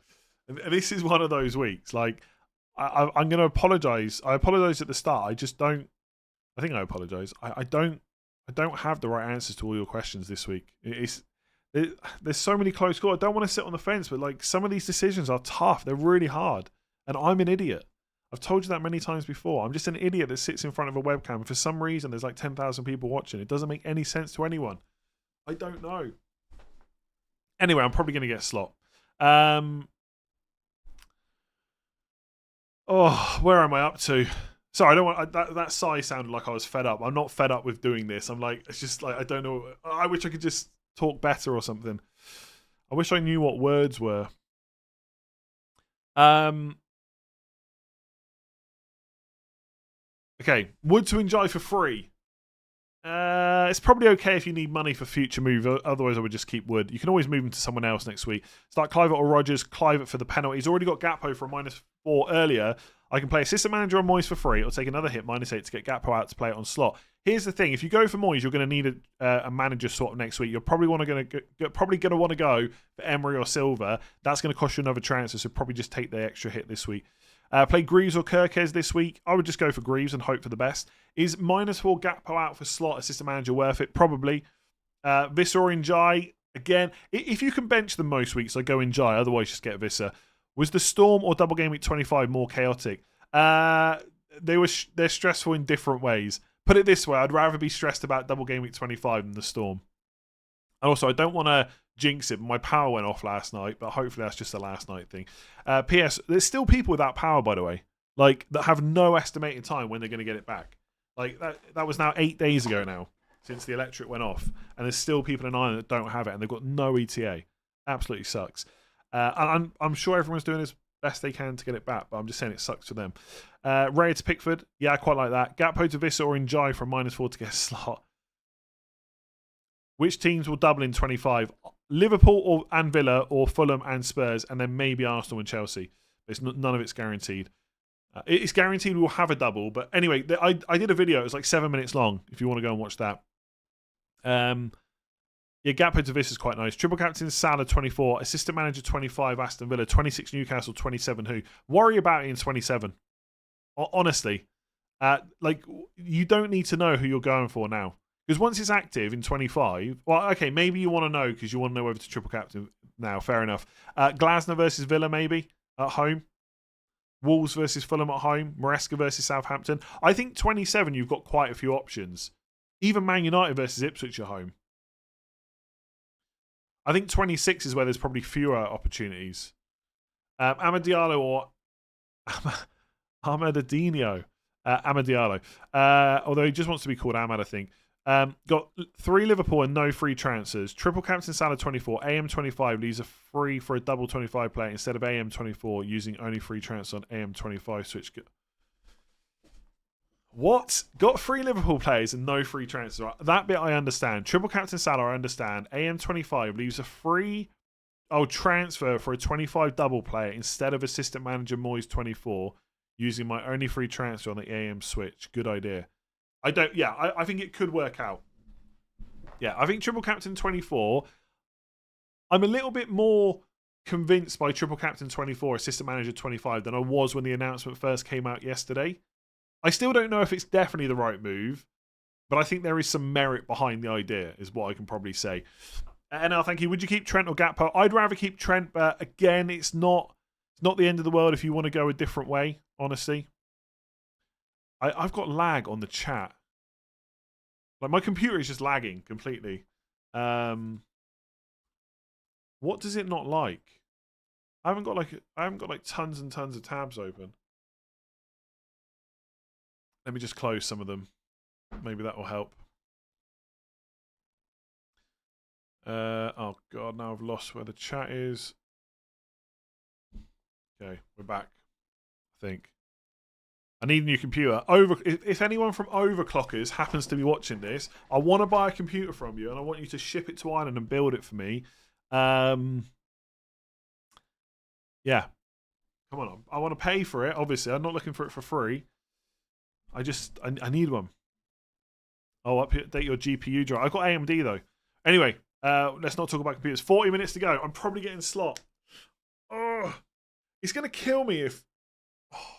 And this is one of those weeks. Like, I'm going to apologise. I apologise at the start. I just don't. I think I apologise. I don't have the right answers to all your questions this week. There's so many close calls. I don't want to sit on the fence, but like some of these decisions are tough. They're really hard, and I'm an idiot. I've told you that many times before. I'm just an idiot that sits in front of a webcam. And for some reason, there's like 10,000 people watching. It doesn't make any sense to anyone. I don't know. Anyway, I'm probably going to get slot. Oh, where am I up to? Sorry, I don't want that sigh sounded like I was fed up. I'm not fed up with doing this. I'm like, it's just like I don't know. I wish I could just talk better or something. I wish I knew what words were. Okay, wood to enjoy for free. It's probably okay if you need money for future move. Otherwise, I would just keep Wood. You can always move him to someone else next week. Start Clivert or Rogers. Clivert for the penalty. He's already got Gakpo for a -4 earlier. I can play Assistant Manager on Moyes for free or take another hit, -8, to get Gakpo out to play it on slot. Here's the thing. If you go for Moyes, you're going to need a manager sort of next week. You're probably going to want to go for Emery or Silva. That's going to cost you another transfer, so probably just take the extra hit this week. Play Greaves or Kirkes this week. I would just go for Greaves and hope for the best. Is -4 Gakpo out for slot assistant manager worth it? Probably. Visser or Njai, again, if you can bench them most weeks, I go Njai, otherwise just get Visser. Was the Storm or Double Game Week 25 more chaotic? They're stressful in different ways. Put it this way, I'd rather be stressed about Double Game Week 25 than the Storm. And also, I don't want to jinx it, but my power went off last night, but hopefully that's just a last night thing. P.S. There's still people without power, by the way, like that have no estimated time when they're going to get it back. Like that was now 8 days ago now since the electric went off, and there's still people in Ireland that don't have it, and they've got no ETA. Absolutely sucks. And I'm sure everyone's doing as best they can to get it back, but I'm just saying it sucks for them. Raya to Pickford, yeah, I quite like that. Gakpo to Visser or Njai from -4 to get a slot. Which teams will double in 25? Liverpool and Villa, or Fulham and Spurs, and then maybe Arsenal and Chelsea. None of it's guaranteed. It's guaranteed we'll have a double, but anyway, I did a video. It was like 7 minutes long. If you want to go and watch that. Yeah, Gakpo to Visser is quite nice. Triple captain Salah 24, assistant manager 25 Aston Villa, 26 Newcastle, 27 who. Worry about it in 27. Honestly, like you don't need to know who you're going for now. Because once it's active in 25, well, okay, maybe you want to know because you want to know whether to triple captain now. Fair enough. Glasner versus Villa, maybe, at home. Wolves versus Fulham at home. Maresca versus Southampton. I think 27, you've got quite a few options. Even Man United versus Ipswich at home. I think 26 is where there's probably fewer opportunities. Amad Diallo or Amadinho. Amad Diallo. Although he just wants to be called Amad, I think. Got 3 Liverpool and no free transfers. Triple captain Salah 24, AM 25 leaves a free for a double 25 player instead of AM 24 using only free transfer on AM 25 switch. What? Got 3 Liverpool players and no free transfer. That bit I understand. Triple captain Salah I understand. AM 25 leaves a free transfer for a 25 double player instead of assistant manager Moyes 24 using my only free transfer on the AM switch. Good idea. I think it could work out. Yeah, I think Triple Captain 24, I'm a little bit more convinced by Triple Captain 24, Assistant Manager 25 than I was when the announcement first came out yesterday. I still don't know if it's definitely the right move, but I think there is some merit behind the idea, is what I can probably say. And now, thank you. Would you keep Trent or Gakpo? I'd rather keep Trent, but again, it's not the end of the world if you want to go a different way, honestly. I've got lag on the chat. Like my computer is just lagging completely. What does it not like? I haven't got like tons and tons of tabs open. Let me just close some of them. Maybe that will help. Oh god, now I've lost where the chat is. Okay, we're back. I think. I need a new computer. If anyone from Overclockers happens to be watching this, I want to buy a computer from you and I want you to ship it to Ireland and build it for me. Yeah. Come on. I want to pay for it, obviously. I'm not looking for it for free. I need one. Oh, update your GPU drive. I've got AMD though. Anyway, let's not talk about computers. 40 minutes to go. I'm probably getting slot. Oh, it's going to kill me if... Oh.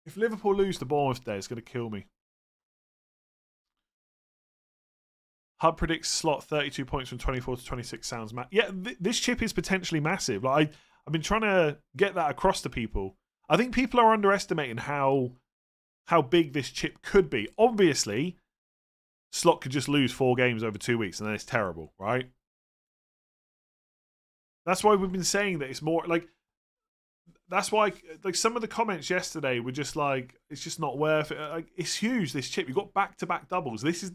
If Liverpool lose to Bournemouth today, it's going to kill me. Hub predicts Slot 32 points from 24 to 26 sounds yeah, this chip is potentially massive. Like I've been trying to get that across to people. I think people are underestimating how big this chip could be. Obviously, Slot could just lose 4 games over 2 weeks and then it's terrible, right? That's why we've been saying that it's more like. That's why, like, some of the comments yesterday were just like, it's just not worth it. Like, it's huge. This chip, you've got back-to-back doubles. This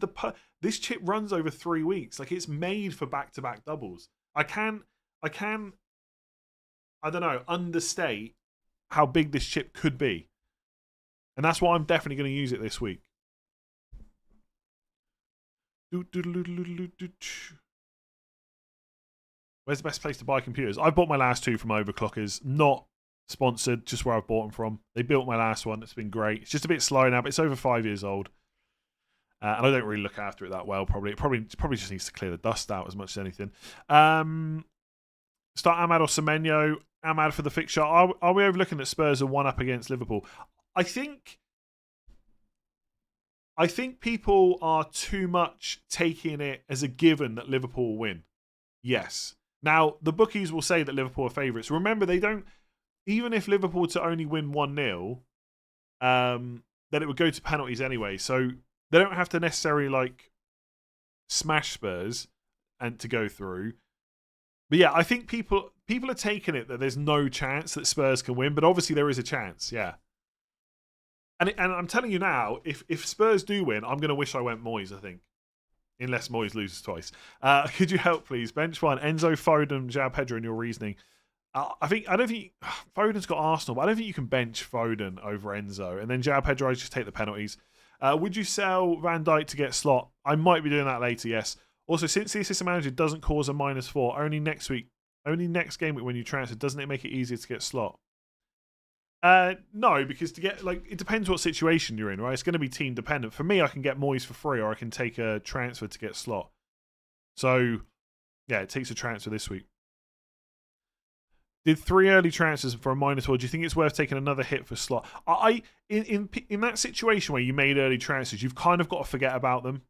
chip runs over 3 weeks. Like, it's made for back-to-back doubles. I don't know, understate how big this chip could be, and that's why I'm definitely going to use it this week. Where's the best place to buy computers? I bought my last 2 from Overclockers. Not sponsored, just where I've bought them from. They built my last one. It's been great. It's just a bit slow now, but it's over 5 years old. And I don't really look after it that well, probably. It probably just needs to clear the dust out as much as anything. Start Ahmad or Semenyo. Ahmad for the fixture. Are we overlooking that Spurs are 1 up against Liverpool? I think people are too much taking it as a given that Liverpool will win. Yes. Now, the bookies will say that Liverpool are favourites. Remember, they don't. Even if Liverpool to only win 1-0, then it would go to penalties anyway. So they don't have to necessarily like smash Spurs and to go through. But yeah, I think people are taking it that there's no chance that Spurs can win, but obviously there is a chance. Yeah. And I'm telling you now, if Spurs do win, I'm going to wish I went Moyes, I think. Unless Moyes loses twice. Could you help, please? Bench 1, Enzo, Foden, João Pedro in your reasoning. I don't think Foden's got Arsenal, but I don't think you can bench Foden over Enzo. And then João Pedro, just take the penalties. Would you sell Van Dijk to get Slot? I might be doing that later, yes. Also, since the assistant manager doesn't cause a -4, only next game week when you transfer, doesn't it make it easier to get Slot? No, because to get, like, it depends what situation you're in, right? It's going to be team dependent. For me, I can get Moyes for free, or I can take a transfer to get Slot. So, yeah, it takes a transfer this week. Did 3 early transfers for a -4. Do you think it's worth taking another hit for Slot? In that situation where you made early transfers, you've kind of got to forget about them.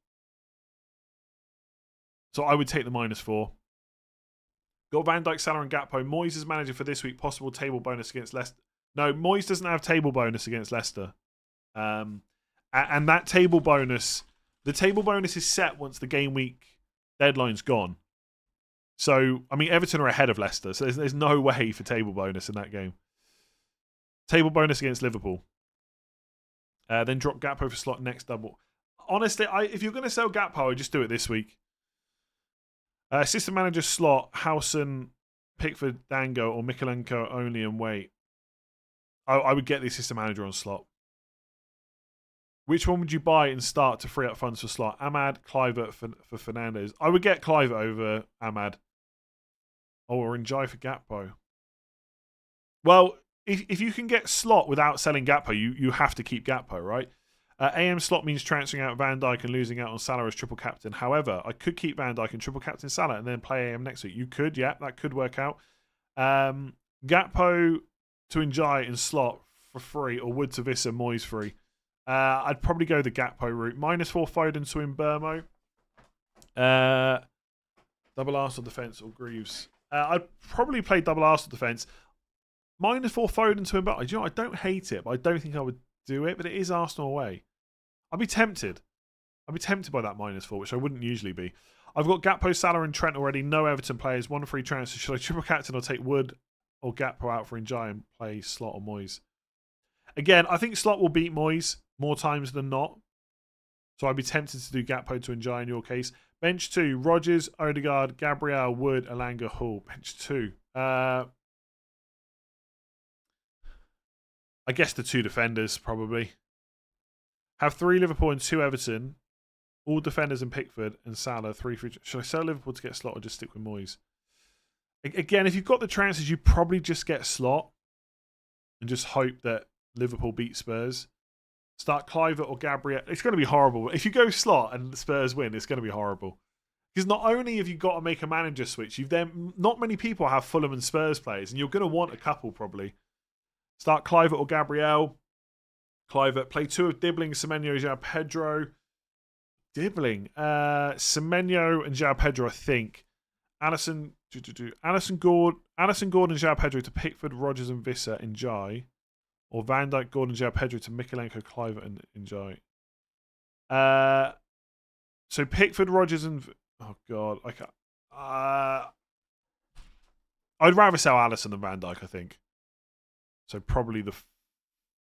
So I would take the -4. Got Van Dijk, Salah, and Gakpo. Moyes is manager for this week. Possible table bonus against Leicester. No, Moyes doesn't have table bonus against Leicester. And that table bonus, the table bonus is set once the game week deadline's gone. So, I mean, Everton are ahead of Leicester, so there's no way for table bonus in that game. Table bonus against Liverpool. Then drop Gakpo for Slot next double. Honestly, if you're going to sell Gakpo, just do it this week. Assistant manager Slot, Howson, Pickford, Dango, or Mikolenko only and wait. I would get the assistant manager on Slot. Which one would you buy and start to free up funds for Slot? Ahmad, Kluivert for Fernandes. I would get Kluivert over Ahmad. Or Njai for Gakpo. Well, if you can get Slot without selling Gakpo, you have to keep Gakpo, right? AM Slot means transferring out Van Dijk and losing out on Salah as triple captain. However, I could keep Van Dijk and triple captain Salah and then play AM next week. You could, yeah, that could work out. Gakpo to Njai and Slot for free, or Wood to Vissa, Moyes free. I'd probably go the Gakpo route. -4 Foden to Mbeumo. Double Arsenal defence or Greaves. I'd probably play double Arsenal defence. -4 Foden to Mbeumo. Do you know, I don't hate it, but I don't think I would do it. But it is Arsenal away. I'd be tempted. I'd be tempted by that -4, which I wouldn't usually be. I've got Gakpo, Salah, and Trent already. No Everton players. 1 free transfer. Should I triple captain or take Wood or Gakpo out for Njai and play Slot or Moyes? Again, I think Slot will beat Moyes more times than not. So I'd be tempted to do Gakpo to Njai in your case. Bench 2, Rodgers, Odegaard, Gabriel, Wood, Elanga, Hall. Bench 2. I guess the 2 defenders, probably. Have 3 Liverpool and 2 Everton. All defenders and Pickford and Salah. 3 free. Should I sell Liverpool to get Slot or just stick with Moyes? Again, if you've got the transfers, you probably just get Slot and just hope that Liverpool beat Spurs. Start Kluivert or Gabriel. It's going to be horrible. If you go Slot and Spurs win, it's going to be horrible. Because not only have you got to make a manager switch, not many people have Fulham and Spurs players, and you're going to want a couple probably. Start Kluivert or Gabriel. Clivert. Play 2 of Dibbling, Semenyo, João Pedro. Dibbling. Semenyo and João Pedro, I think. Allison Gordon, João Pedro to Pickford, Rodgers and Visser in Jai. Or Van Dijk, Gordon, João Pedro to Mikalenko, Clivert and Jai. So Pickford, Rodgers and... Oh, God. I can't... I'd rather sell Allison than Van Dijk, I think. So probably the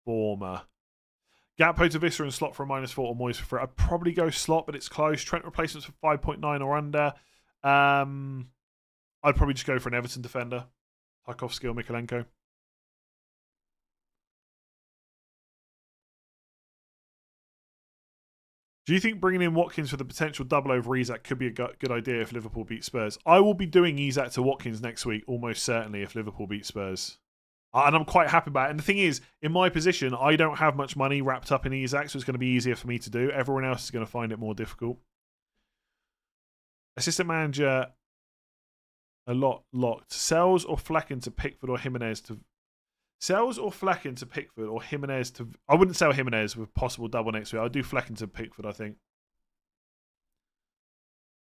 former. Gakpo to Visser and slot for a -4 or Moyes for 3. I'd probably go slot, but it's close. Trent replacements for 5.9 or under. I'd probably just go for an Everton defender. Tarkowski or Mikalenko. Do you think bringing in Watkins for the potential double over Isak could be a good idea if Liverpool beat Spurs? I will be doing Isak to Watkins next week, almost certainly, if Liverpool beat Spurs. And I'm quite happy about it. And the thing is, in my position, I don't have much money wrapped up in Isak, so it's going to be easier for me to do. Everyone else is going to find it more difficult. Assistant manager, a lot locked. Sells or Flecken to Pickford or Jimenez to... Sells or Flecken to Pickford or Jimenez to... I wouldn't sell Jimenez with possible double next week. I'd do Flecken to Pickford, I think.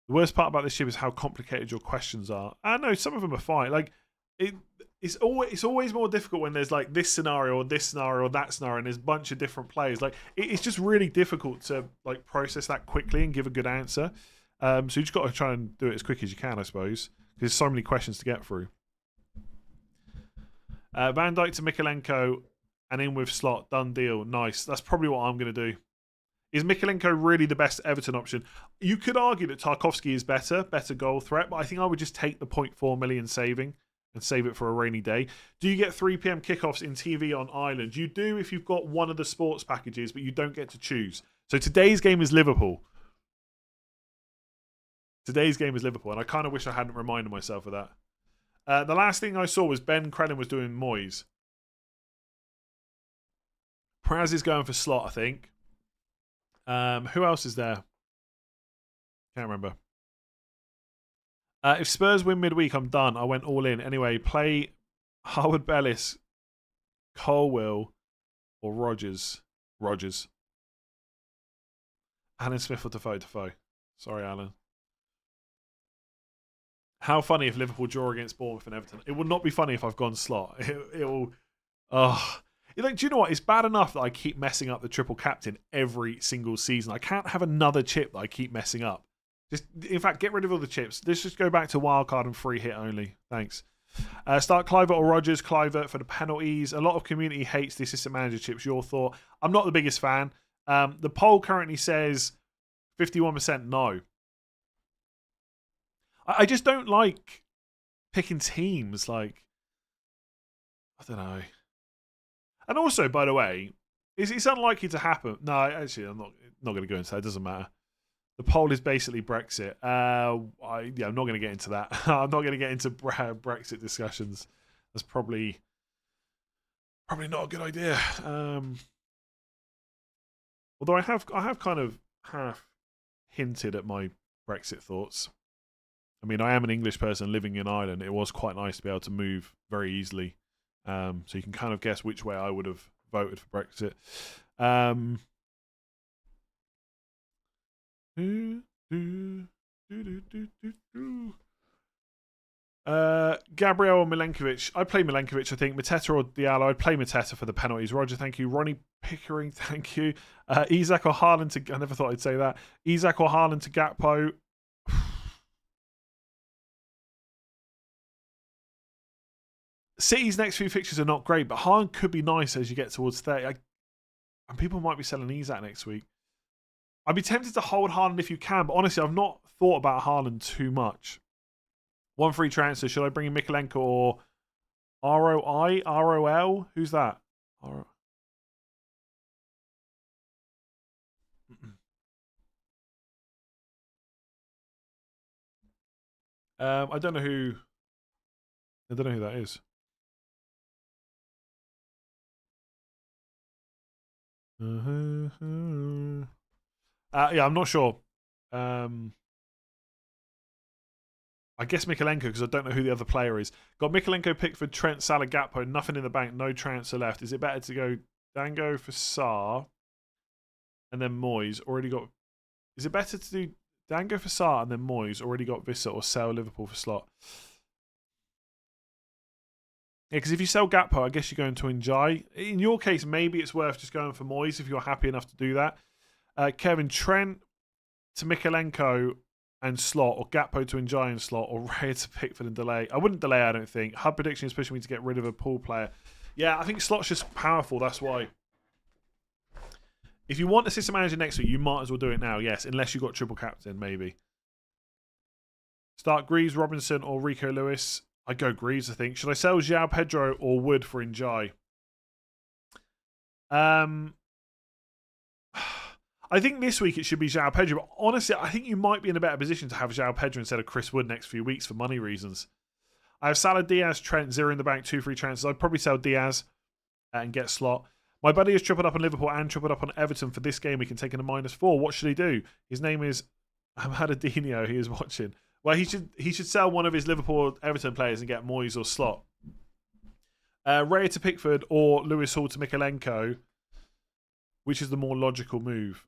The worst part about this ship is how complicated your questions are. I know, some of them are fine. Like, it's always more difficult when there's like this scenario or that scenario and there's a bunch of different players. Like, it's just really difficult to like process that quickly and give a good answer. So you just got to try and do it as quick as you can, I suppose. There's so many questions to get through. Van Dijk to Mikalenko and in with slot. Done deal. Nice. That's probably what I'm going to do. Is Mikalenko really the best Everton option? You could argue that Tarkowski is better goal threat, but I think I would just take the 0.4 million saving and save it for a rainy day. Do you get 3 p.m. kickoffs in TV on Ireland? You do if you've got one of the sports packages, but you don't get to choose. So today's game is Liverpool. And I kind of wish I hadn't reminded myself of that. The last thing I saw was Ben Crellin was doing Moyes. Praz is going for slot, I think. Who else is there? Can't remember. If Spurs win midweek, I'm done. I went all in. Anyway, play Harwood Bellis, Colwill, or Rodgers. Alan Smith or Defoe. Sorry, Alan. How funny if Liverpool draw against Bournemouth and Everton. It will not be funny if I've gone slot. It will... Oh... Like, do you know what? It's bad enough that I keep messing up the triple captain every single season. I can't have another chip that I keep messing up. Just, in fact, get rid of all the chips. Let's just go back to wildcard and free hit only. Thanks. Start Clivert or Rodgers. Clivert for the penalties. A lot of community hates the assistant manager chips. Your thought? I'm not the biggest fan. The poll currently says 51% no. I just don't like picking teams. Like, I don't know. And also, by the way, it's unlikely to happen. No, actually, I'm not going to go into that. It doesn't matter. The poll is basically Brexit. I'm not going to get into that. I'm not going to get into Brexit discussions. That's probably not a good idea. Although I have kind of half hinted at my Brexit thoughts. I mean, I am an English person living in Ireland. It was quite nice to be able to move very easily. So you can kind of guess which way I would have voted for Brexit. Gabriel or Milenkovic? I'd play Milenkovic, I think. Mateta or Diallo? I'd play Mateta for the penalties. Roger, thank you. Ronnie Pickering, thank you. Isak or Haaland to... I never thought I'd say that. Isak or Haaland to Gakpo? City's next few fixtures are not great, but Haaland could be nice as you get towards 30. And people might be selling Isak next week. I'd be tempted to hold Haaland if you can, but honestly, I've not thought about Haaland too much. One free transfer. Should I bring in Mikalenko or ROI? ROL? Who's that? I don't know who that is. Yeah, I'm not sure. I guess Mikalenko, because I don't know who the other player is. Got Mikalenko, Pickford, Trent, Salah, Gakpo, nothing in the bank, no transfer left. Is it better to go Dango for Sarr, and then Moyes. Already got. Is it better to do Dango for Sarr and then Moyes? Already got Vissa, or sell Liverpool for slot? Yeah, because if you sell Gakpo, I guess you're going to Njai. In your case, maybe it's worth just going for Moyes if you're happy enough to do that. Kevin, Trent to Mikalenko and slot, or Gakpo to Njai and slot, or Raya to Pickford and delay. I wouldn't delay, I don't think. Hub prediction is pushing me to get rid of a pool player. Yeah, I think slot's just powerful, that's why. If you want assistant manager next week, you might as well do it now, yes, unless you've got triple captain, maybe. Start Greaves, Robinson, or Rico Lewis. I'd go Greaves, I think. Should I sell João Pedro or Wood for Njai? I think this week it should be João Pedro, but honestly, I think you might be in a better position to have João Pedro instead of Chris Wood next few weeks for money reasons. I have Salah, Diaz, Trent, 0 in the bank, 2 free transfers. I'd probably sell Diaz and get slot. My buddy has tripled up on Liverpool and tripled up on Everton for this game. We can take in a -4. What should he do? His name is Amadadinho. He is watching. Well, he should sell one of his Liverpool Everton players and get Moyes or slot. Raya to Pickford or Lewis Hall to Mikalenko. Which is the more logical move?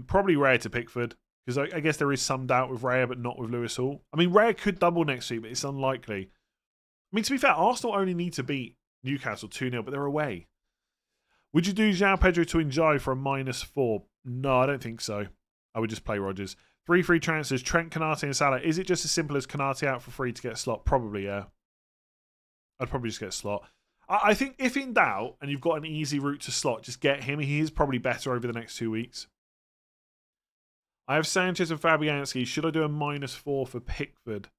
Probably Raya to Pickford, because I guess there is some doubt with Raya, but not with Lewis Hall. I mean, Raya could double next week, but it's unlikely. I mean, to be fair, Arsenal only need to beat Newcastle 2-0, but they're away. Would you do João Pedro to Njai for a -4? No, I don't think so. I would just play Rodgers. 3 free transfers, Trent, Konate and Salah. Is it just as simple as Konate out for free to get slot? Probably, yeah. I'd probably just get slot. I think if in doubt and you've got an easy route to slot, just get him. He is probably better over the next 2 weeks. I have Sanchez and Fabianski. Should I do a -4 for Pickford?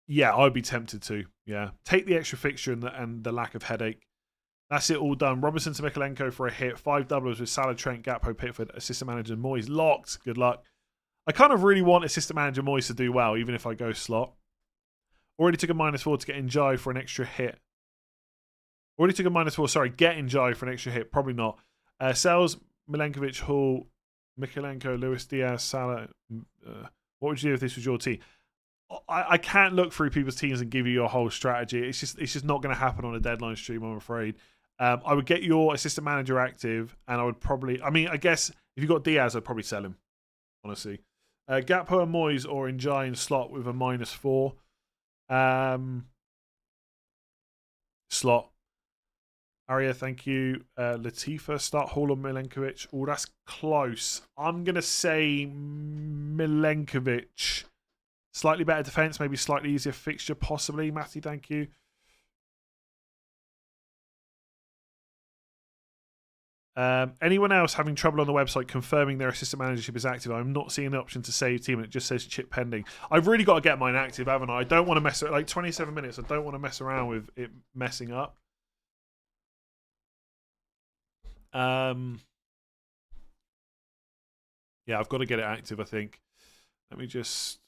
Yeah, I'd be tempted to. Yeah. Take the extra fixture and the lack of headache. That's it, all done. Robinson to Mikalenko for a hit. 5 doublers with Salah, Trent, Gakpo, Pickford, assistant manager Moyes. Locked. Good luck. I kind of really want assistant manager Moyes to do well, even if I go slot. Already took a -4 to get Njai for an extra hit. Already took a -4. Sorry, get Njai for an extra hit. Probably not. Sells Milenkovic, Hall, Mikalenko, Luis Diaz, Salah. What would you do if this was your team? I can't look through people's teams and give you your whole strategy. It's just not going to happen on a deadline stream, I'm afraid. I would get your assistant manager active, and I would probably... I mean, I guess if you've got Diaz, I'd probably sell him, honestly. Gakpo and Moyes or Njai in slot with a -4. Slot. Aria, thank you. Latifa, start Hall or Milenkovic. Oh, that's close. I'm going to say Milenkovic. Slightly better defense, maybe slightly easier fixture, possibly. Matty, thank you. Anyone else having trouble on the website confirming their assistant managership is active? I'm not seeing an option to save team and it just says chip pending. I've really got to get mine active, haven't I? I don't want to mess around. Like 27 minutes, I don't want to mess around with it messing up. Yeah, I've got to get it active, I think. Let me just...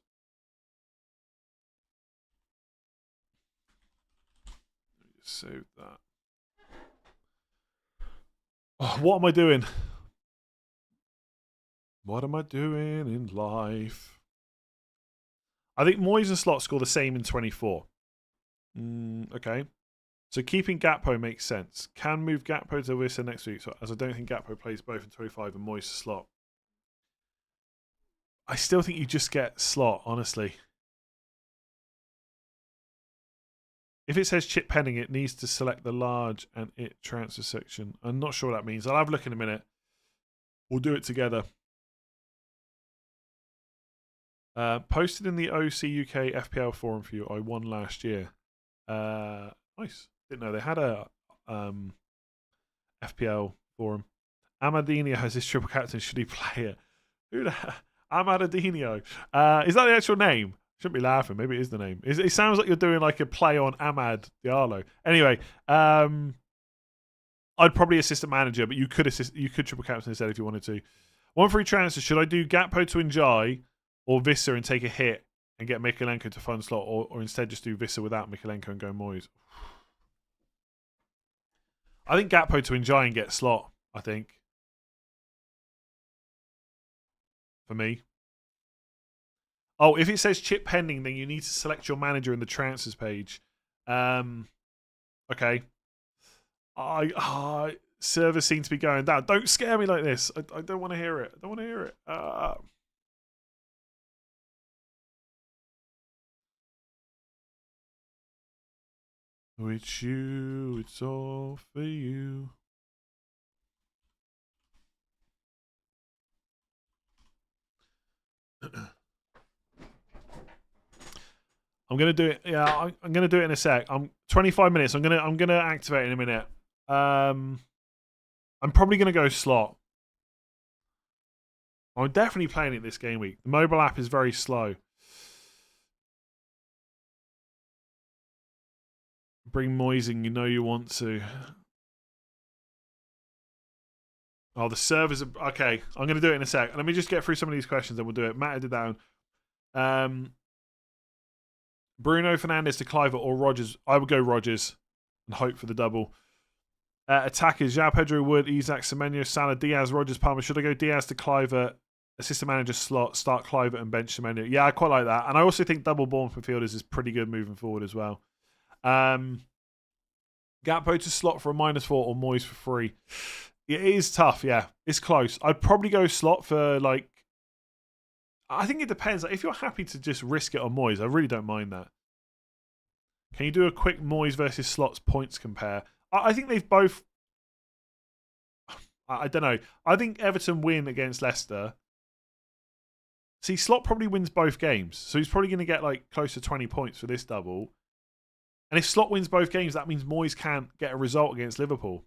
save that. Oh, what am I doing? What am I doing in life? I think Moyes and Slot score the same in 24. Okay. So keeping Gakpo makes sense. Can move Gakpo to Vissa next week, as I don't think Gakpo plays both in 25 and Moyes to Slot. I still think you just get Slot, honestly. If it says chip pending, it needs to select the large and it transfer section. I'm not sure what that means. I'll have a look in a minute. We'll do it together. Posted in the OC UK FPL forum for you. I won last year. Nice. Didn't know they had a FPL forum. Amadinho has his triple captain. Should he play it? Who the hell? Amadinho. Is that the actual name? Shouldn't be laughing. Maybe it is the name. It sounds like you're doing like a play on Amad Diallo. Anyway, I'd probably assistant manager, but you could triple captain instead if you wanted to. 1 free transfer. Should I do Gakpo to Njai or Vissa and take a hit and get Mikalenko to fund slot, or instead just do Vissa without Mikalenko and go Moyes? I think Gakpo to Njai and get slot, I think. For me. Oh, if it says chip pending, then you need to select your manager in the transfers page. Okay. Servers seem to be going down. Don't scare me like this. I don't want to hear it. I don't want to hear it. With you, it's all for you. I'm gonna do it. Yeah, I'm gonna do it in a sec. I'm 25 minutes. I'm gonna activate in a minute. I'm probably gonna go slot. I'm definitely playing it this game week. The mobile app is very slow. Bring Moising, you know you want to. Oh, the servers are... Okay, I'm going to do it in a sec. Let me just get through some of these questions and we'll do it. Matt it down. Bruno Fernandes to Cliver or Rodgers. I would go Rodgers and hope for the double. Attackers, João Pedro, Wood, Isaac, Semenyo, Salah, Diaz, Rodgers, Palmer. Should I go Diaz to Cliver, assistant manager slot, start Cliver and bench Semenyo? Yeah, I quite like that. And I also think double Bournemouth midfielders is pretty good moving forward as well. Gakpo to slot for a -4 or Moyes for free. It is tough, yeah. It's close. I'd probably go slot for like... I think it depends. Like, if you're happy to just risk it on Moyes, I really don't mind that. Can you do a quick Moyes versus Slot's points compare? I think they've both... I don't know. I think Everton win against Leicester. See, Slot probably wins both games. So he's probably going to get like close to 20 points for this double. And if Slot wins both games, that means Moyes can't get a result against Liverpool.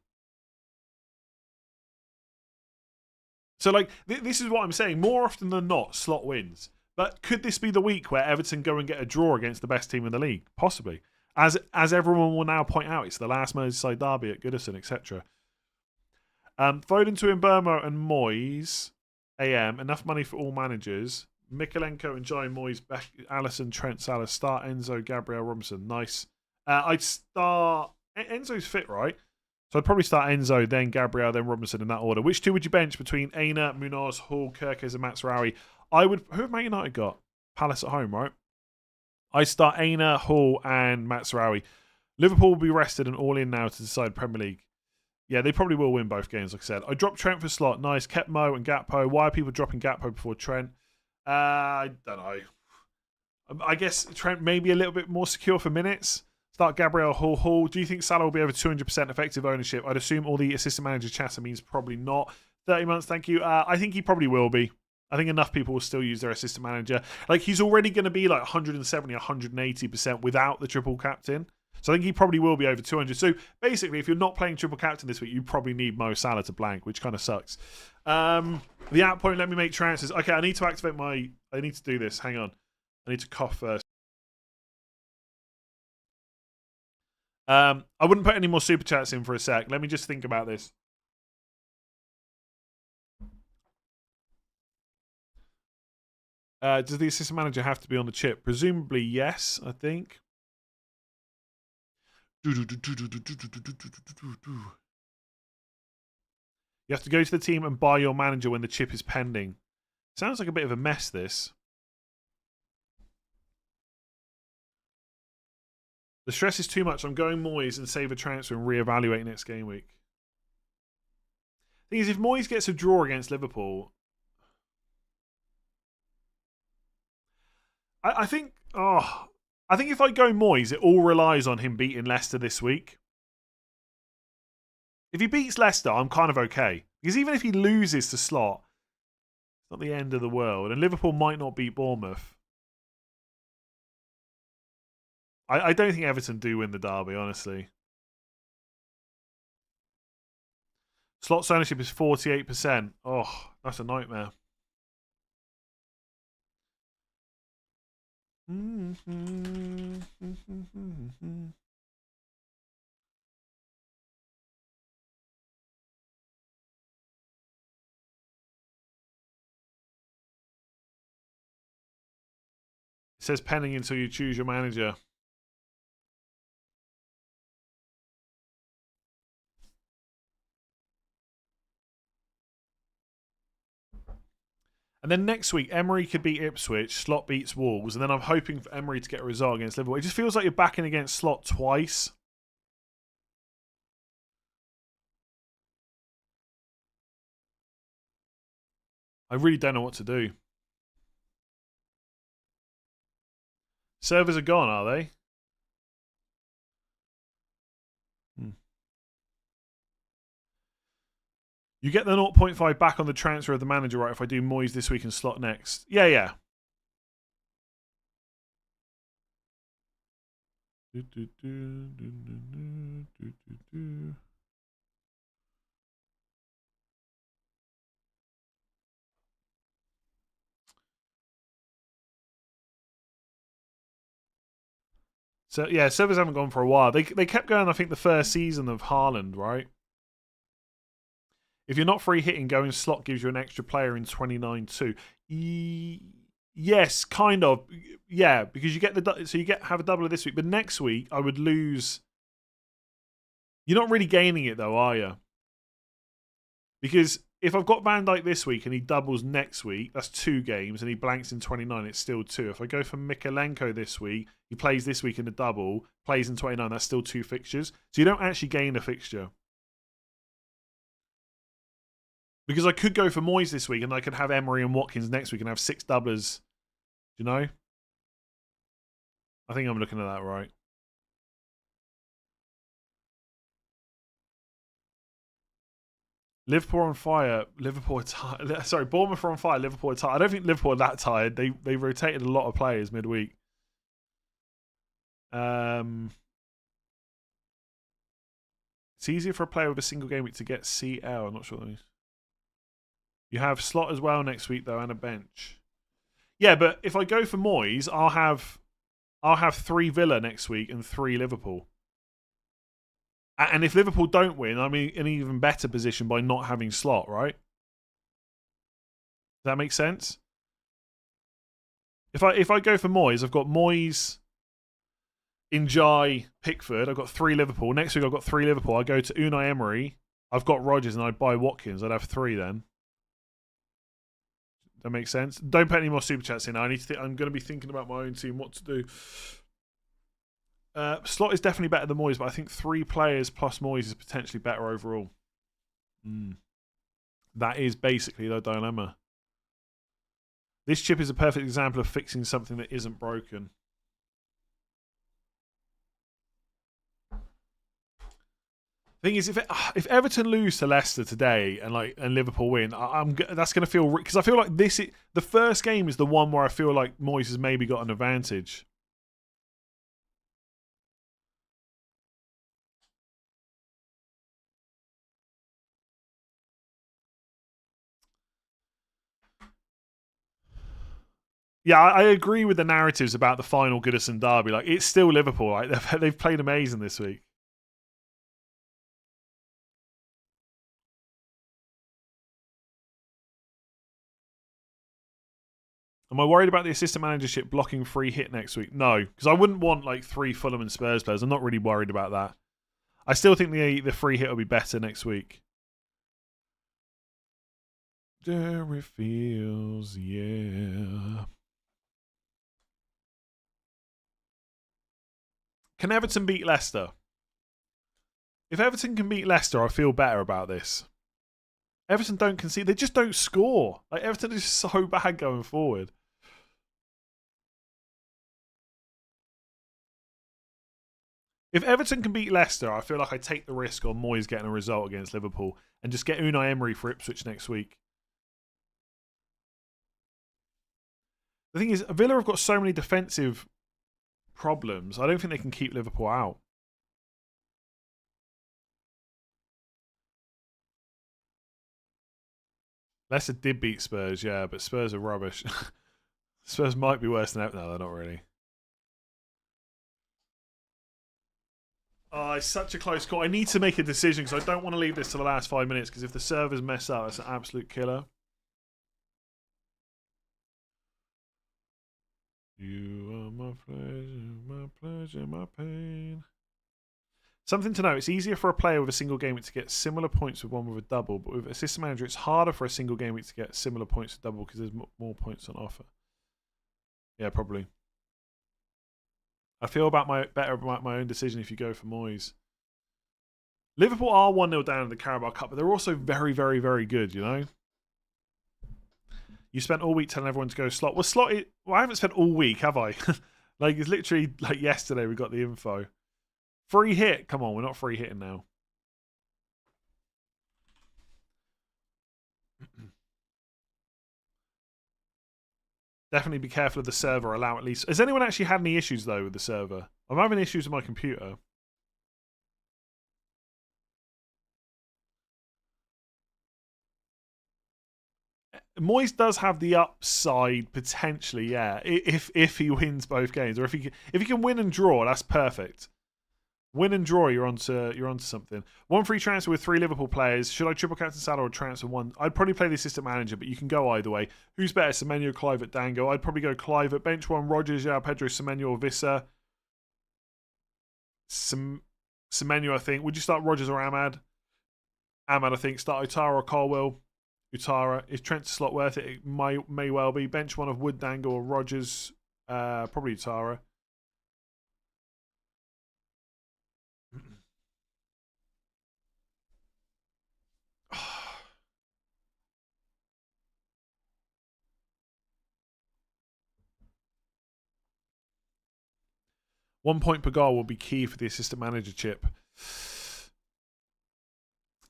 So, like, this is what I'm saying. More often than not, Slot wins. But could this be the week where Everton go and get a draw against the best team in the league? Possibly. As everyone will now point out, it's the last Merseyside derby at Goodison, etc. Foden to Mbeumo and Moyes. AM. Enough money for all managers. Mikalenko and Jai Moyes. Alisson, Trent, Salah. Start Enzo, Gabriel, Robinson. Nice. I'd start... Enzo's fit, right? So I'd probably start Enzo, then Gabriel, then Robinson in that order. Which two would you bench between Aina, Munoz, Hall, Kirkes, and Matsarawi? Who have Man United got? Palace at home, right? I start Aina, Hall, and Matsarawi. Liverpool will be rested and all in now to decide Premier League. Yeah, they probably will win both games, like I said. I dropped Trent for slot. Nice. Kept Mo and Gakpo. Why are people dropping Gakpo before Trent? I don't know. I guess Trent may be a little bit more secure for minutes. Start Gabriel Hall. Do you think Salah will be over 200% effective ownership? I'd assume all the assistant manager chatter means probably not. 30 months, thank you. I think he probably will be. I think enough people will still use their assistant manager. Like, he's already going to be like 170, 180% without the triple captain. So I think he probably will be over 200. So basically, if you're not playing triple captain this week, you probably need Mo Salah to blank, which kind of sucks. The out point, let me make transfers. Okay, I need to activate my... I need to do this. Hang on. I need to cough first. I wouldn't put any more super chats in for a sec. Let me just think about this. Does the assistant manager have to be on the chip? Presumably, yes, I think. You have to go to the team and buy your manager when the chip is pending. Sounds like a bit of a mess, this. The stress is too much. I'm going Moyes and save a transfer and reevaluate next game week. Thing is, if Moyes gets a draw against Liverpool, I think if I go Moyes, it all relies on him beating Leicester this week. If he beats Leicester, I'm kind of okay. Because even if he loses to Slot, it's not the end of the world. And Liverpool might not beat Bournemouth. I don't think Everton do win the derby, honestly. Slot's ownership is 48%. Oh, that's a nightmare. It says pending until you choose your manager. And then next week, Emery could beat Ipswich, Slot beats Wolves, and then I'm hoping for Emery to get a result against Liverpool. It just feels like you're backing against Slot twice. I really don't know what to do. Servers are gone, are they? You get the 0.5 back on the transfer of the manager, right, if I do Moyes this week and slot next. Yeah, yeah. So yeah, servers haven't gone for a while. They kept going, I think, the first season of Haaland, right? If you're not free hitting, going slot gives you an extra player in 29 too. Yes, kind of. Yeah, because you get have a doubler this week, but next week I would lose. You're not really gaining it though, are you? Because if I've got Van Dijk this week and he doubles next week, that's 2 games, and he blanks in 29, it's still 2. If I go for Mykolenko this week, he plays this week in the double, plays in 29, that's still 2 fixtures. So you don't actually gain a fixture. Because I could go for Moyes this week and I could have Emery and Watkins next week and have 6 doublers. Do you know? I think I'm looking at that right. Liverpool on fire. Liverpool are tired. Sorry, Bournemouth are on fire. Liverpool are tired. I don't think Liverpool are that tired. They rotated a lot of players midweek. It's easier for a player with a single game week to get CL. I'm not sure what that means. You have slot as well next week though, and a bench. Yeah, but if I go for Moyes, I'll have 3 Villa next week and 3 Liverpool. And if Liverpool don't win, I'm in an even better position by not having slot, right? Does that make sense? If I go for Moyes, I've got Moyes, Njai, Pickford. I've got 3 Liverpool. Next week I've got 3 Liverpool. I go to Unai Emery. I've got Rodgers and I buy Watkins. I'd have 3 then. That makes sense. Don't put any more super chats in. I'm going to be thinking about my own team, what to do. Slot is definitely better than Moyes, but I think 3 players plus Moyes is potentially better overall. That is basically the dilemma. This chip is a perfect example of fixing something that isn't broken. Thing is, if Everton lose to Leicester today and Liverpool win, that's going to feel, because I feel like the first game is the one where I feel like Moyes has maybe got an advantage. Yeah, I agree with the narratives about the final Goodison derby. Like, it's still Liverpool. Like, they've played amazing this week. Am I worried about the assistant managership blocking free hit next week? No, because I wouldn't want like 3 Fulham and Spurs players. I'm not really worried about that. I still think the free hit will be better next week. There it feels, yeah. Can Everton beat Leicester? If Everton can beat Leicester, I feel better about this. Everton don't concede. They just don't score. Like, Everton is so bad going forward. If Everton can beat Leicester, I feel like I take the risk on Moyes getting a result against Liverpool and just get Unai Emery for Ipswich next week. The thing is, Villa have got so many defensive problems. I don't think they can keep Liverpool out. Leicester did beat Spurs, yeah, but Spurs are rubbish. Spurs might be worse than Everton. No, they're not really. Oh, it's such a close call. I need to make a decision because I don't want to leave this to the last 5 minutes, because if the servers mess up, it's an absolute killer. You are my pleasure, my pain. Something to know, it's easier for a player with a single game week to get similar points with one with a double, but with assistant manager, it's harder for a single game week to get similar points with double because there's more points on offer. Yeah, probably. I feel better about my own decision if you go for Moyes. Liverpool are 1-0 down in the Carabao Cup, but they're also very, very, very good, you know? You spent all week telling everyone to go slot. Well, slot. I haven't spent all week, have I? Like, it's literally like yesterday we got the info. Free hit. Come on, we're not free hitting now. Definitely be careful of the server. Allow at least. Has anyone actually had any issues though with the server? I'm having issues with my computer. Moyes does have the upside potentially, yeah. If he wins both games, or if he can win and draw, that's perfect. Win and draw, you're onto something. One free transfer with 3 Liverpool players. Should I triple captain Salah or transfer one? I'd probably play the assistant manager, but you can go either way. Who's better, Semenyo, Clive at Dango? I'd probably go Clive at bench one. Rodgers, João Pedro, Semenyo, or Vissa. Semenyo, I think. Would you start Rodgers or Ahmad? Ahmad, I think. Start Utara or Colwell. Utara. Is Trent slot worth it? It may well be. Bench one of Wood, Dango, or Rodgers. Probably Utara. 1 point per goal will be key for the assistant manager chip.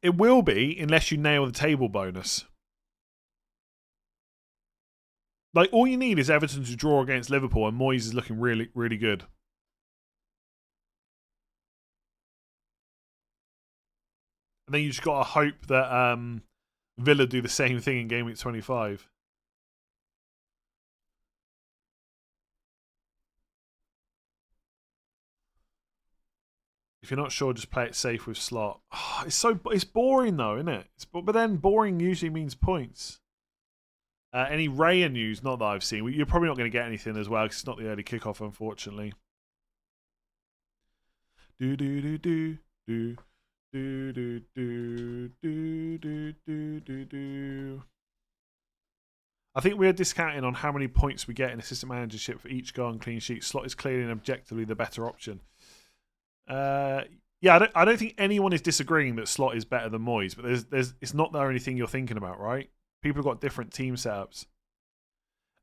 It will be, unless you nail the table bonus. Like, all you need is Everton to draw against Liverpool, and Moyes is looking really, really good. And then you just got to hope that Villa do the same thing in Game Week 25. If you're not sure, just play it safe with slot. Oh, it's boring though, isn't it? But then boring usually means points. Any Raya news? Not that I've seen. You're probably not going to get anything as well because it's not the early kickoff, unfortunately. Do do do do do do do do do do do do. I think we're discounting on how many points we get in assistant managership for each goal and clean sheet. Slot is clearly and objectively the better option. Yeah, I don't think anyone is disagreeing that Slot is better than Moyes, but it's not the only thing you're thinking about, right? People have got different team setups.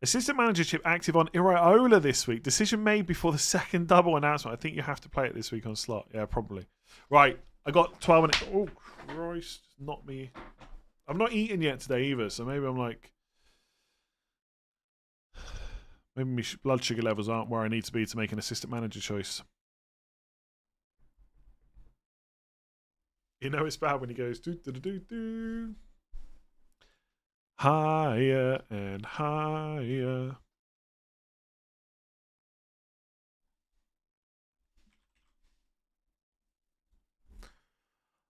Assistant managership active on Iraola this week. Decision made before the second double announcement. I think you have to play it this week on Slot. Yeah, probably. Right, I got 12 minutes. Oh, Christ. Not me. I've not eaten yet today either, so maybe I'm like... Maybe my blood sugar levels aren't where I need to be to make an assistant manager choice. You know it's bad when he goes do do do do do. Higher and higher.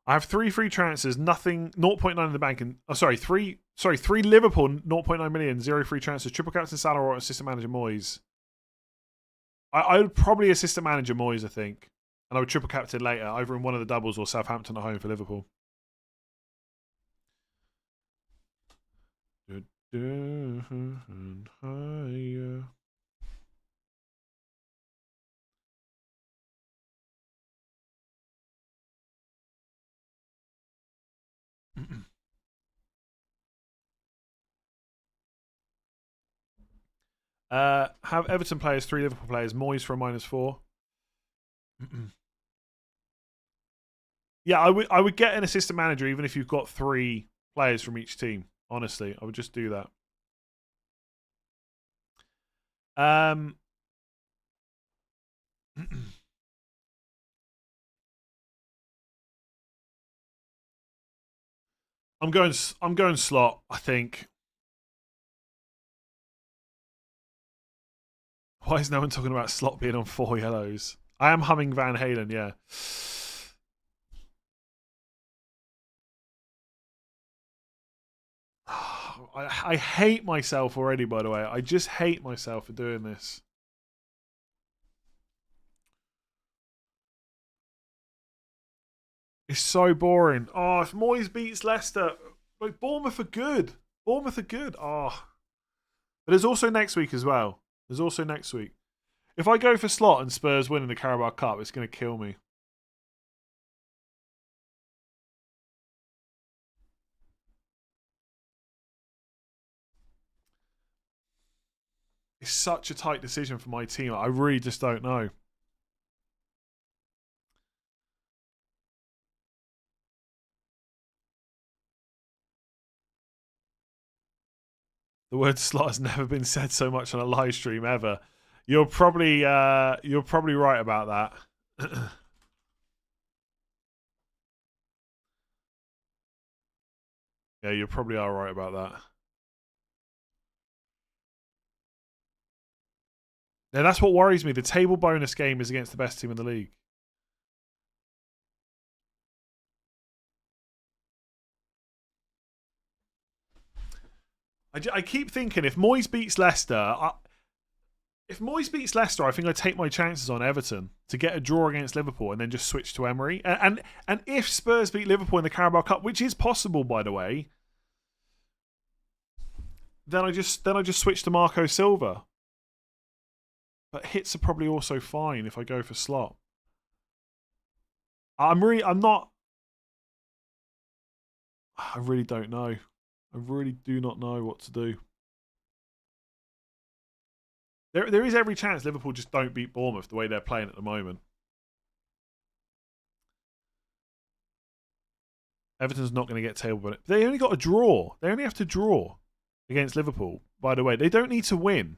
I have 3 free transfers, nothing, 0.9 in the bank, and three Liverpool, 0.9 million, 0 free transfers, triple captain Salah or assistant manager Moyes. I would probably assistant manager Moyes, I think, and I would triple captain later, either in one of the doubles or Southampton at home for Liverpool. And higher. Have Everton players, 3 Liverpool players, Moyes for a -4. Yeah, I would get an assistant manager even if you've got 3 players from each team. Honestly, I would just do that. I'm going slot, I think. Why is no one talking about slot being on 4 yellows? I am humming Van Halen, yeah. I hate myself already, by the way. I just hate myself for doing this. It's so boring. Oh, if Moyes beats Leicester, like Bournemouth are good. Bournemouth are good. Oh. But there's also next week as well. There's also next week. If I go for slot and Spurs win in the Carabao Cup, it's going to kill me. It's such a tight decision for my team. I really just don't know. The word slot has never been said so much on a live stream ever. You're probably right about that. Yeah, you probably are right about that. Now that's what worries me. The table bonus game is against the best team in the league. I keep thinking if Moyes beats Leicester, I think I take my chances on Everton to get a draw against Liverpool and then just switch to Emery. And if Spurs beat Liverpool in the Carabao Cup, which is possible by the way, then I just switch to Marco Silva. But hits are probably also fine if I go for slot. I really don't know. I really do not know what to do. There is every chance Liverpool just don't beat Bournemouth the way they're playing at the moment. Everton's not going to get table bonus. They only got a draw. They only have to draw against Liverpool, by the way. They don't need to win.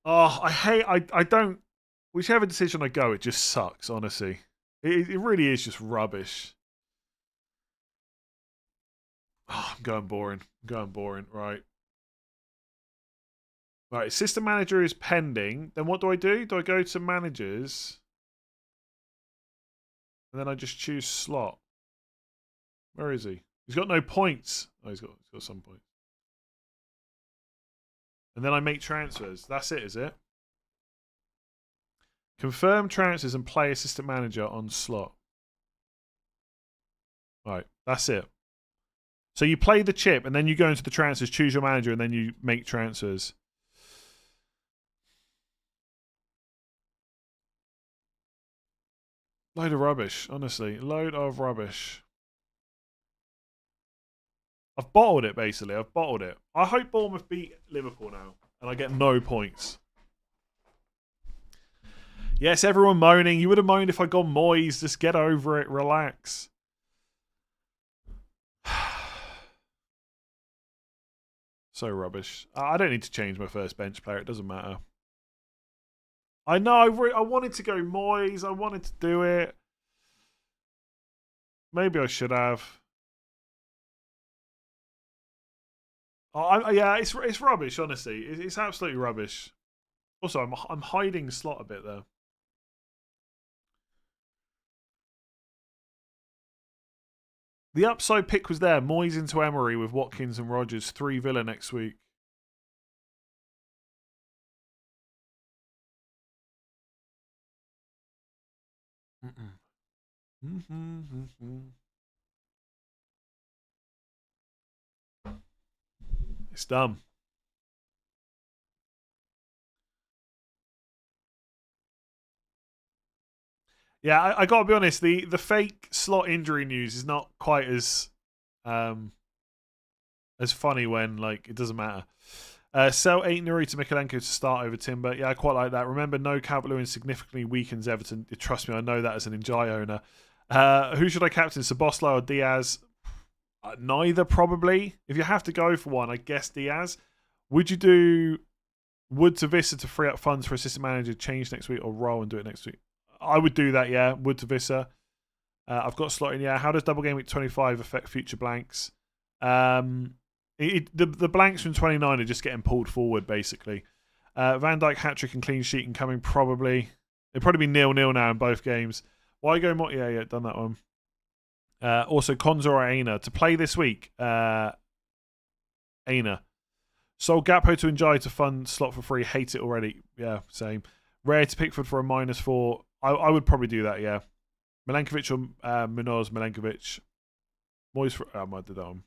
Oh, I don't... Whichever decision I go, it just sucks, honestly. It really is just rubbish. Oh, I'm going boring. Right. Right, system manager is pending. Then what do? Do I go to managers? And then I just choose slot. Where is he? He's got no points. Oh, he's got some points. And then I make transfers. That's it, is it? Confirm transfers and play assistant manager on slot. Right, that's it. So you play the chip and then you go into the transfers, choose your manager, and then you make transfers. Load of rubbish, honestly. Load of rubbish. I've bottled it, basically. I've bottled it. I hope Bournemouth beat Liverpool now and I get no points. Yes, everyone moaning. You would have moaned if I got Moyes. Just get over it. Relax. So rubbish. I don't need to change my first bench player. It doesn't matter. I know. I wanted to go Moyes. I wanted to do it. Maybe I should have. Yeah, it's rubbish. Honestly, it's absolutely rubbish. Also, I'm hiding slot a bit there. The upside pick was there. Moyes into Emery with Watkins and Rodgers. 3 Villa next week. It's dumb. Yeah, I gotta be honest. The fake slot injury news is not quite as funny when like it doesn't matter. Sell 8 Nuri to Mikalenko to start over Timber. Yeah, I quite like that. Remember, no Calvert-Lewin significantly weakens Everton. Trust me, I know that as an Njai owner. Who should I captain, Szoboszlai or Diaz? Neither, probably. If you have to go for one, I guess Diaz. Would you do Wood to Vissa to free up funds for assistant manager, change next week, or roll and do it next week? I would do that, yeah. Wood to Vissa. I've got slot in, yeah. How does double game week 25 affect future blanks? The blanks from 29 are just getting pulled forward, basically. Van Dijk hat-trick and clean sheet and coming probably. It'd probably be 0-0 now in both games. Why go more? Yeah, done that one. Also, Konza or Aina to play this week. Aina. Sold Gakpo to Njai to fund slot for free. Hate it already. Yeah, same. Rare to Pickford for a -4. I would probably do that, yeah. Milenkovic or Munoz, Milenkovic. Moyes for... I might do that one.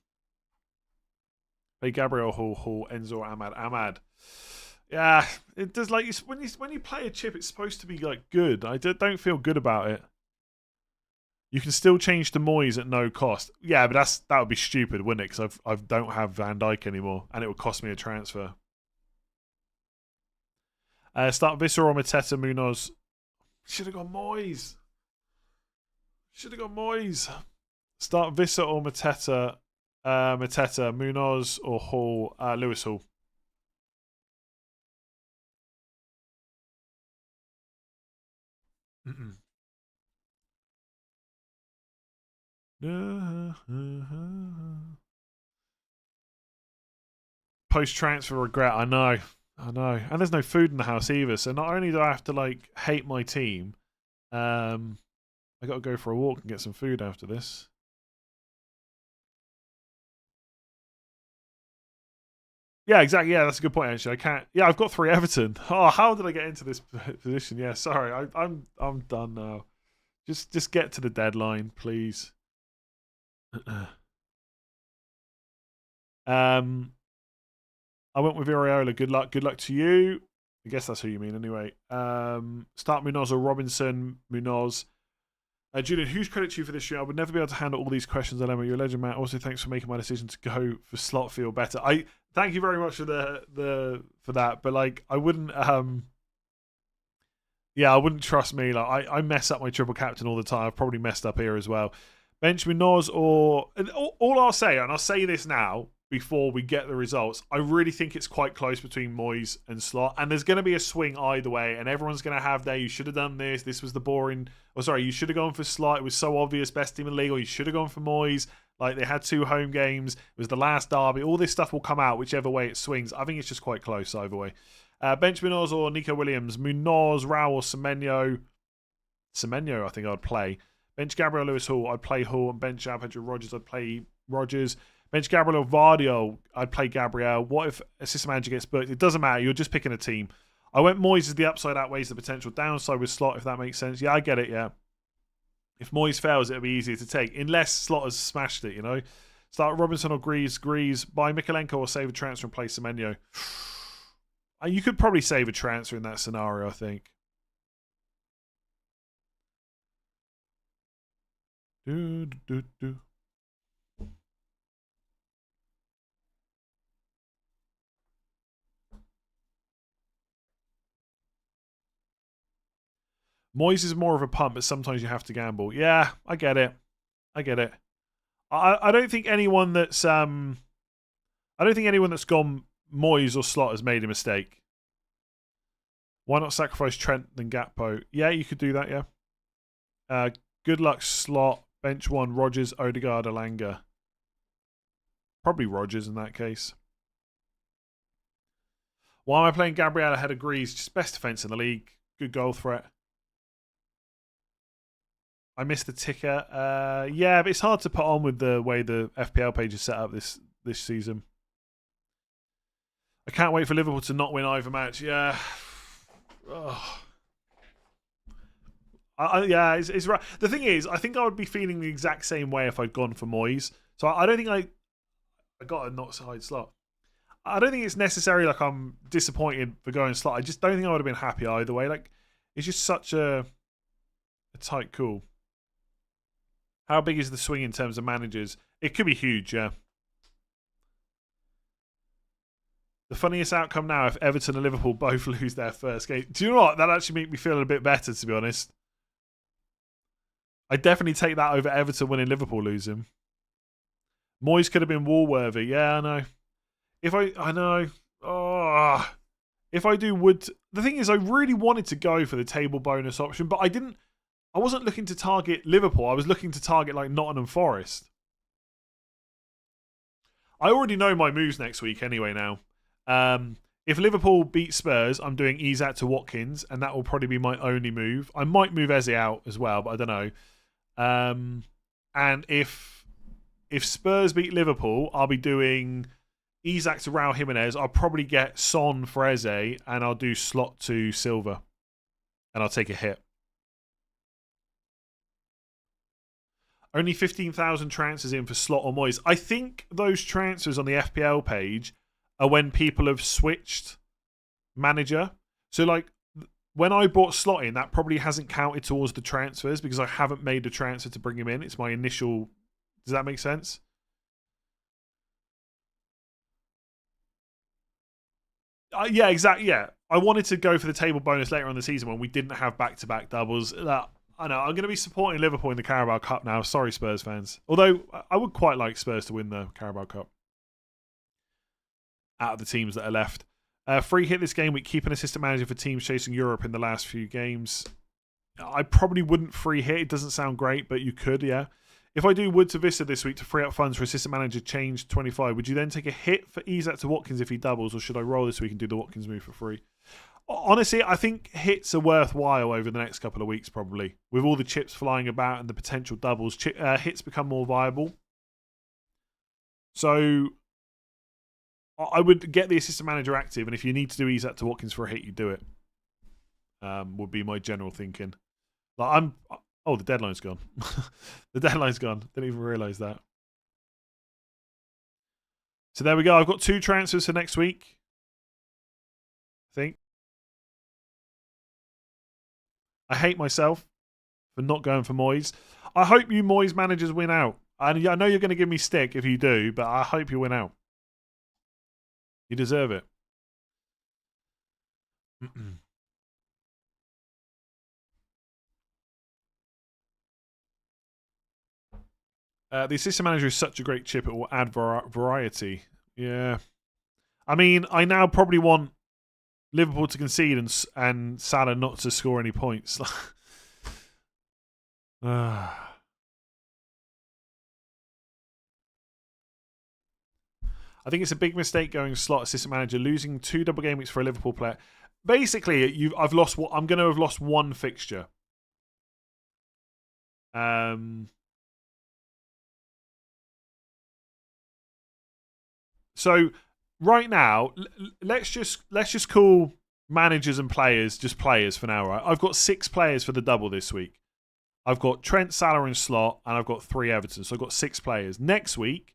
Play Gabriel Hall, Enzo or Ahmad. Yeah, it does like... When you play a chip, it's supposed to be like good. I don't feel good about it. You can still change to Moyes at no cost. Yeah, but that would be stupid, wouldn't it? Because I don't have Van Dijk anymore, and it would cost me a transfer. Start Visser or Mateta, Munoz. Should have gone Moyes. Start Visser or Mateta. Mateta, Munoz or Hall. Lewis Hall. Post-transfer regret. I know. And there's no food in the house either. So not only do I have to like hate my team, I got to go for a walk and get some food after this. Yeah, exactly. Yeah, that's a good point. Actually, I can't. Yeah, I've got 3 Everton. Oh, how did I get into this position? Yeah, sorry. I'm done now. Just get to the deadline, please. I went with Iriola. Good luck to you. I guess that's who you mean anyway. Start Munoz or Robinson. Munoz. Julian, huge credit to you for this year. I would never be able to handle all these questions, Emma. You're a legend, Matt. Also, thanks for making my decision to go for slot feel better. I thank you very much for for that. But like, I wouldn't. Yeah, I wouldn't trust me. Like, I mess up my triple captain all the time. I've probably messed up here as well. Bench Munoz or all I'll say, and I'll say this now before we get the results. I really think it's quite close between Moyes and Slot, and there's going to be a swing either way, and everyone's going to have their, you should have done this. This was the boring. Oh, sorry, you should have gone for Slot. It was so obvious, best team in the league. Or you should have gone for Moyes. Like, they had 2 home games. It was the last derby. All this stuff will come out whichever way it swings. I think it's just quite close either way. Bench Munoz or Nico Williams. Munoz, Rao or Semenyo. Semenyo, I think I'd play. Bench Gabriel Lewis Hall, I'd play Hall. And bench Pedro Rogers, I'd play Rogers. Bench Gabriel or Vardio, I'd play Gabriel. What if assistant manager gets booked? It doesn't matter. You're just picking a team. I went Moyes as the upside outweighs the potential downside with Slot, if that makes sense. Yeah, I get it, yeah. If Moyes fails, it'll be easier to take. Unless Slot has smashed it, you know. Start Robinson or Greaves. Buy Mikalenko or save a transfer and play Semenyo. You could probably save a transfer in that scenario, I think. Moyes is more of a pump, but sometimes you have to gamble. Yeah, I get it. I don't think anyone that's gone Moyes or Slot has made a mistake. Why not sacrifice Trent than Gakpo? Yeah, you could do that, yeah. Good luck, Slot. Bench 1, Rogers, Odegaard, Alanga. Probably Rogers in that case. Why am I playing Gabriel ahead of Greaves? Just best defence in the league. Good goal threat. I missed the ticker. Yeah, but it's hard to put on with the way the FPL page is set up this season. I can't wait for Liverpool to not win either match. Yeah. Oh. Yeah, it's right. The thing is, I think I would be feeling the exact same way if I'd gone for Moyes. So I don't think I got a not side Slot. I don't think it's necessarily like I'm disappointed for going Slot. I just don't think I would have been happy either way. Like, it's just such a tight call. How big is the swing in terms of managers? It could be huge, yeah. The funniest outcome now if Everton and Liverpool both lose their first game. Do you know what? That actually made me feel a bit better, to be honest. I'd definitely take that over Everton winning, Liverpool losing. Moyes could have been Woolworthy. Yeah, I know. I know. Oh, if I do Wood. The thing is, I really wanted to go for the table bonus option, but I wasn't looking to target Liverpool. I was looking to target like Nottingham Forest. I already know my moves next week anyway now. If Liverpool beat Spurs, I'm doing Isak to Watkins, and that will probably be my only move. I might move Eze out as well, but I don't know. And if Spurs beat Liverpool, I'll be doing Isak to Raul Jimenez. I'll probably get Son for Eze, and I'll do Slot to Silva, and I'll take a hit. Only 15,000 transfers in for Slot or Moyes. I think those transfers on the FPL page are when people have switched manager. So, like, when I bought Slot in, that probably hasn't counted towards the transfers because I haven't made the transfer to bring him in. It's my initial... Does that make sense? Yeah, exactly. Yeah. I wanted to go for the table bonus later on in the season when we didn't have back-to-back doubles. I know, I'm going to be supporting Liverpool in the Carabao Cup now. Sorry, Spurs fans. Although, I would quite like Spurs to win the Carabao Cup. Out of the teams that are left. Free hit this game week. Keep an assistant manager for teams chasing Europe in the last few games. I probably wouldn't free hit. It doesn't sound great, but you could, yeah. If I do Wood to Vista this week to free up funds for assistant manager change 25, would you then take a hit for Isak to Watkins if he doubles, or should I roll this week and do the Watkins move for free? Honestly, I think hits are worthwhile over the next couple of weeks, probably. With all the chips flying about and the potential doubles, hits become more viable. So I would get the assistant manager active, and if you need to do Isak to Watkins for a hit, you do it. Would be my general thinking. Like the deadline's gone. The deadline's gone. Didn't even realise that. So there we go. I've got 2 transfers for next week. I think. I hate myself for not going for Moyes. I hope you Moyes managers win out. And I know you're going to give me stick if you do, but I hope you win out. You deserve it. The assistant manager is such a great chip, it will add variety. Yeah. I mean, I now probably want Liverpool to concede and Salah not to score any points. I think it's a big mistake going slot assistant manager, losing 2 double game weeks for a Liverpool player. Basically, I'm going to have lost 1 fixture. So right now, let's just call managers and players just players for now, right? I've got 6 players for the double this week. I've got Trent, Salah, and Slot, and I've got 3 Everton. So I've got 6 players. Next week,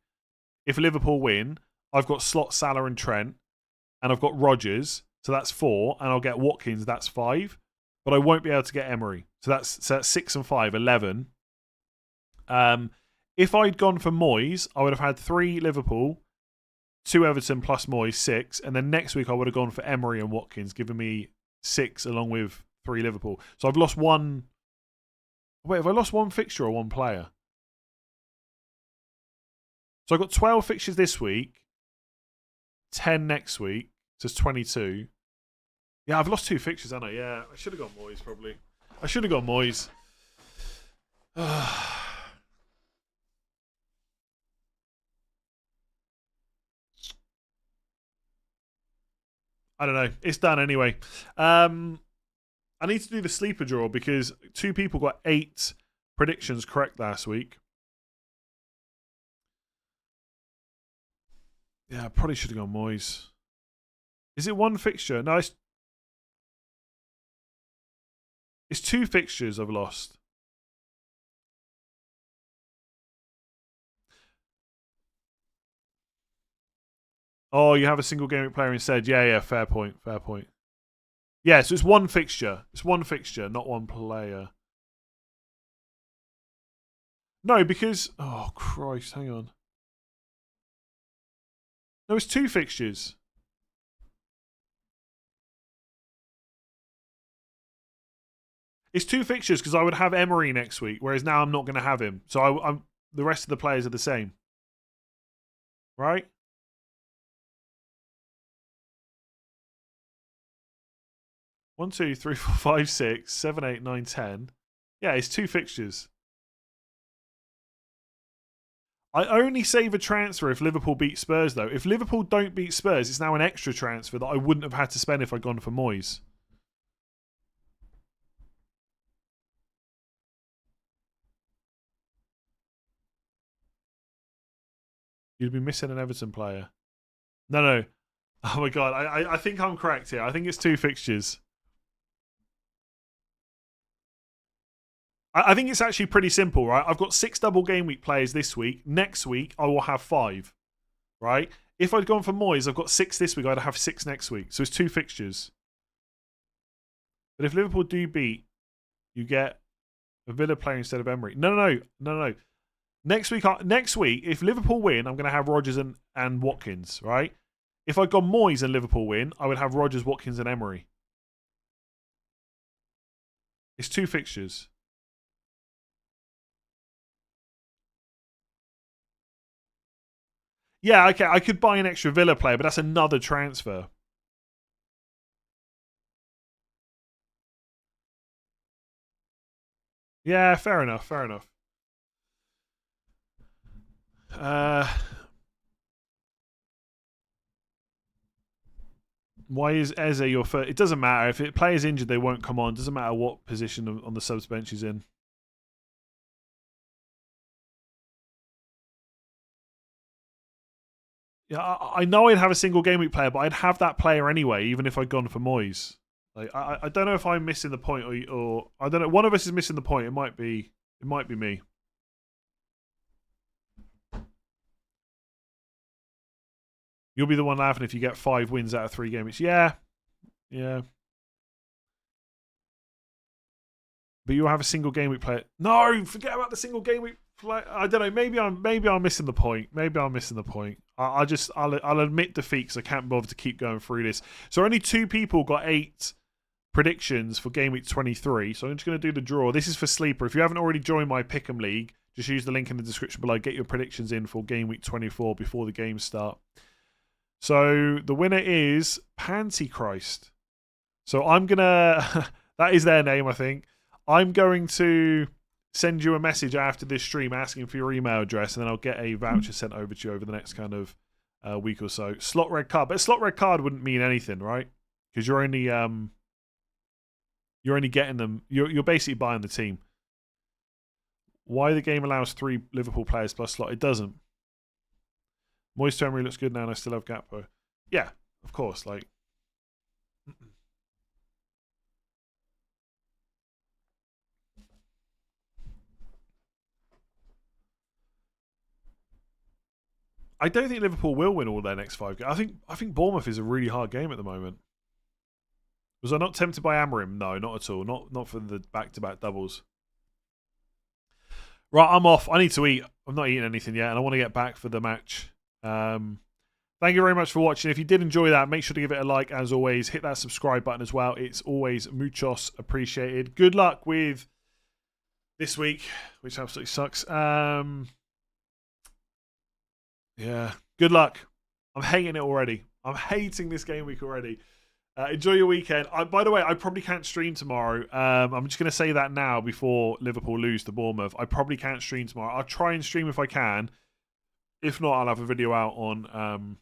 if Liverpool win, I've got Slot, Salah, and Trent, and I've got Rodgers, so that's 4, and I'll get Watkins, that's 5. But I won't be able to get Emery, so that's 6 and 5, 11. If I'd gone for Moyes, I would have had 3 Liverpool, 2 Everton plus Moyes, 6, and then next week I would have gone for Emery and Watkins, giving me 6 along with 3 Liverpool. So I've lost 1. Wait, have I lost 1 fixture or 1 player? So I've got 12 fixtures this week, 10 next week, so it's 22. Yeah, I've lost 2 fixtures, haven't I? Yeah, I should have gone Moyes, probably. I should have gone Moyes. I don't know. It's done anyway. I need to do the sleeper draw because 2 people got 8 predictions correct last week. Yeah, I probably should have gone Moyes. Is it 1 fixture? No, it's 2 fixtures I've lost. Oh, you have a single game player instead. Yeah, fair point. Yeah, so it's 1 fixture. It's 1 fixture, not 1 player. No, because... Oh, Christ, hang on. No, it's 2 fixtures. It's 2 fixtures because I would have Emery next week, whereas now I'm not going to have him. So I'm the rest of the players are the same. Right? One, 2, 3, 4, 5, 6, 7, 8, 9, 10. Yeah, it's 2 fixtures. I only save a transfer if Liverpool beat Spurs, though. If Liverpool don't beat Spurs, it's now an extra transfer that I wouldn't have had to spend if I'd gone for Moyes. You'd be missing an Everton player. No. Oh my God, I think I'm correct here. I think it's 2 fixtures. I think it's actually pretty simple, right? I've got 6 double game week players this week. Next week, I will have 5, right? If I'd gone for Moyes, I've got 6 this week. I'd have 6 next week. So it's 2 fixtures. But if Liverpool do beat, you get a Villa player instead of Emery. No. Next week, if Liverpool win, I'm going to have Rodgers and Watkins, right? If I got Moyes and Liverpool win, I would have Rodgers, Watkins, and Emery. It's 2 fixtures. Yeah, okay, I could buy an extra Villa player, but that's another transfer. Yeah, fair enough. Why is Eze your first? It doesn't matter. If a player's injured, they won't come on. It doesn't matter what position on the subs bench he's in. Yeah, I know I'd have a single game week player, but I'd have that player anyway, even if I'd gone for Moyes. Like, I don't know if I'm missing the point or I don't know. One of us is missing the point. It might be me. You'll be the one laughing if you get 5 wins out of 3 games. Yeah. But you'll have a single game week player. No, forget about the single game week player. I don't know. Maybe I'm missing the point. I'll admit defeat because I can't bother to keep going through this. So only 2 people got 8 predictions for game week 23. So I'm just going to do the draw. This is for Sleeper. If you haven't already joined my Pick'em League, just use the link in the description below. Get your predictions in for game week 24 before the games start. So the winner is Pantychrist. So I'm going to... that is their name, I think. I'm going to send you a message after this stream asking for your email address, and then I'll get a voucher sent over to you over the next kind of week or so. Slot red card. But a slot red card wouldn't mean anything, right? Because you're only getting them... You're basically buying the team. Why the game allows 3 Liverpool players plus slot? It doesn't. Moyes to Emery looks good now, and I still have Gakpo. Yeah, of course. Like, I don't think Liverpool will win all their next 5 games. I think Bournemouth is a really hard game at the moment. Was I not tempted by Amorim? No, not at all. Not for the back-to-back doubles. Right, I'm off. I need to eat. I'm not eating anything yet, and I want to get back for the match. Thank you very much for watching. If you did enjoy that, make sure to give it a like. As always, hit that subscribe button as well. It's always muchos appreciated. Good luck with this week, which absolutely sucks. Yeah, good luck. I'm hating it already. I'm hating this game week already. Enjoy your weekend. By the way, I probably can't stream tomorrow. I'm just going to say that now before Liverpool lose to Bournemouth. I probably can't stream tomorrow. I'll try and stream if I can. If not, I'll have a video out on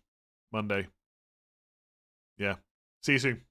Monday. Yeah. See you soon.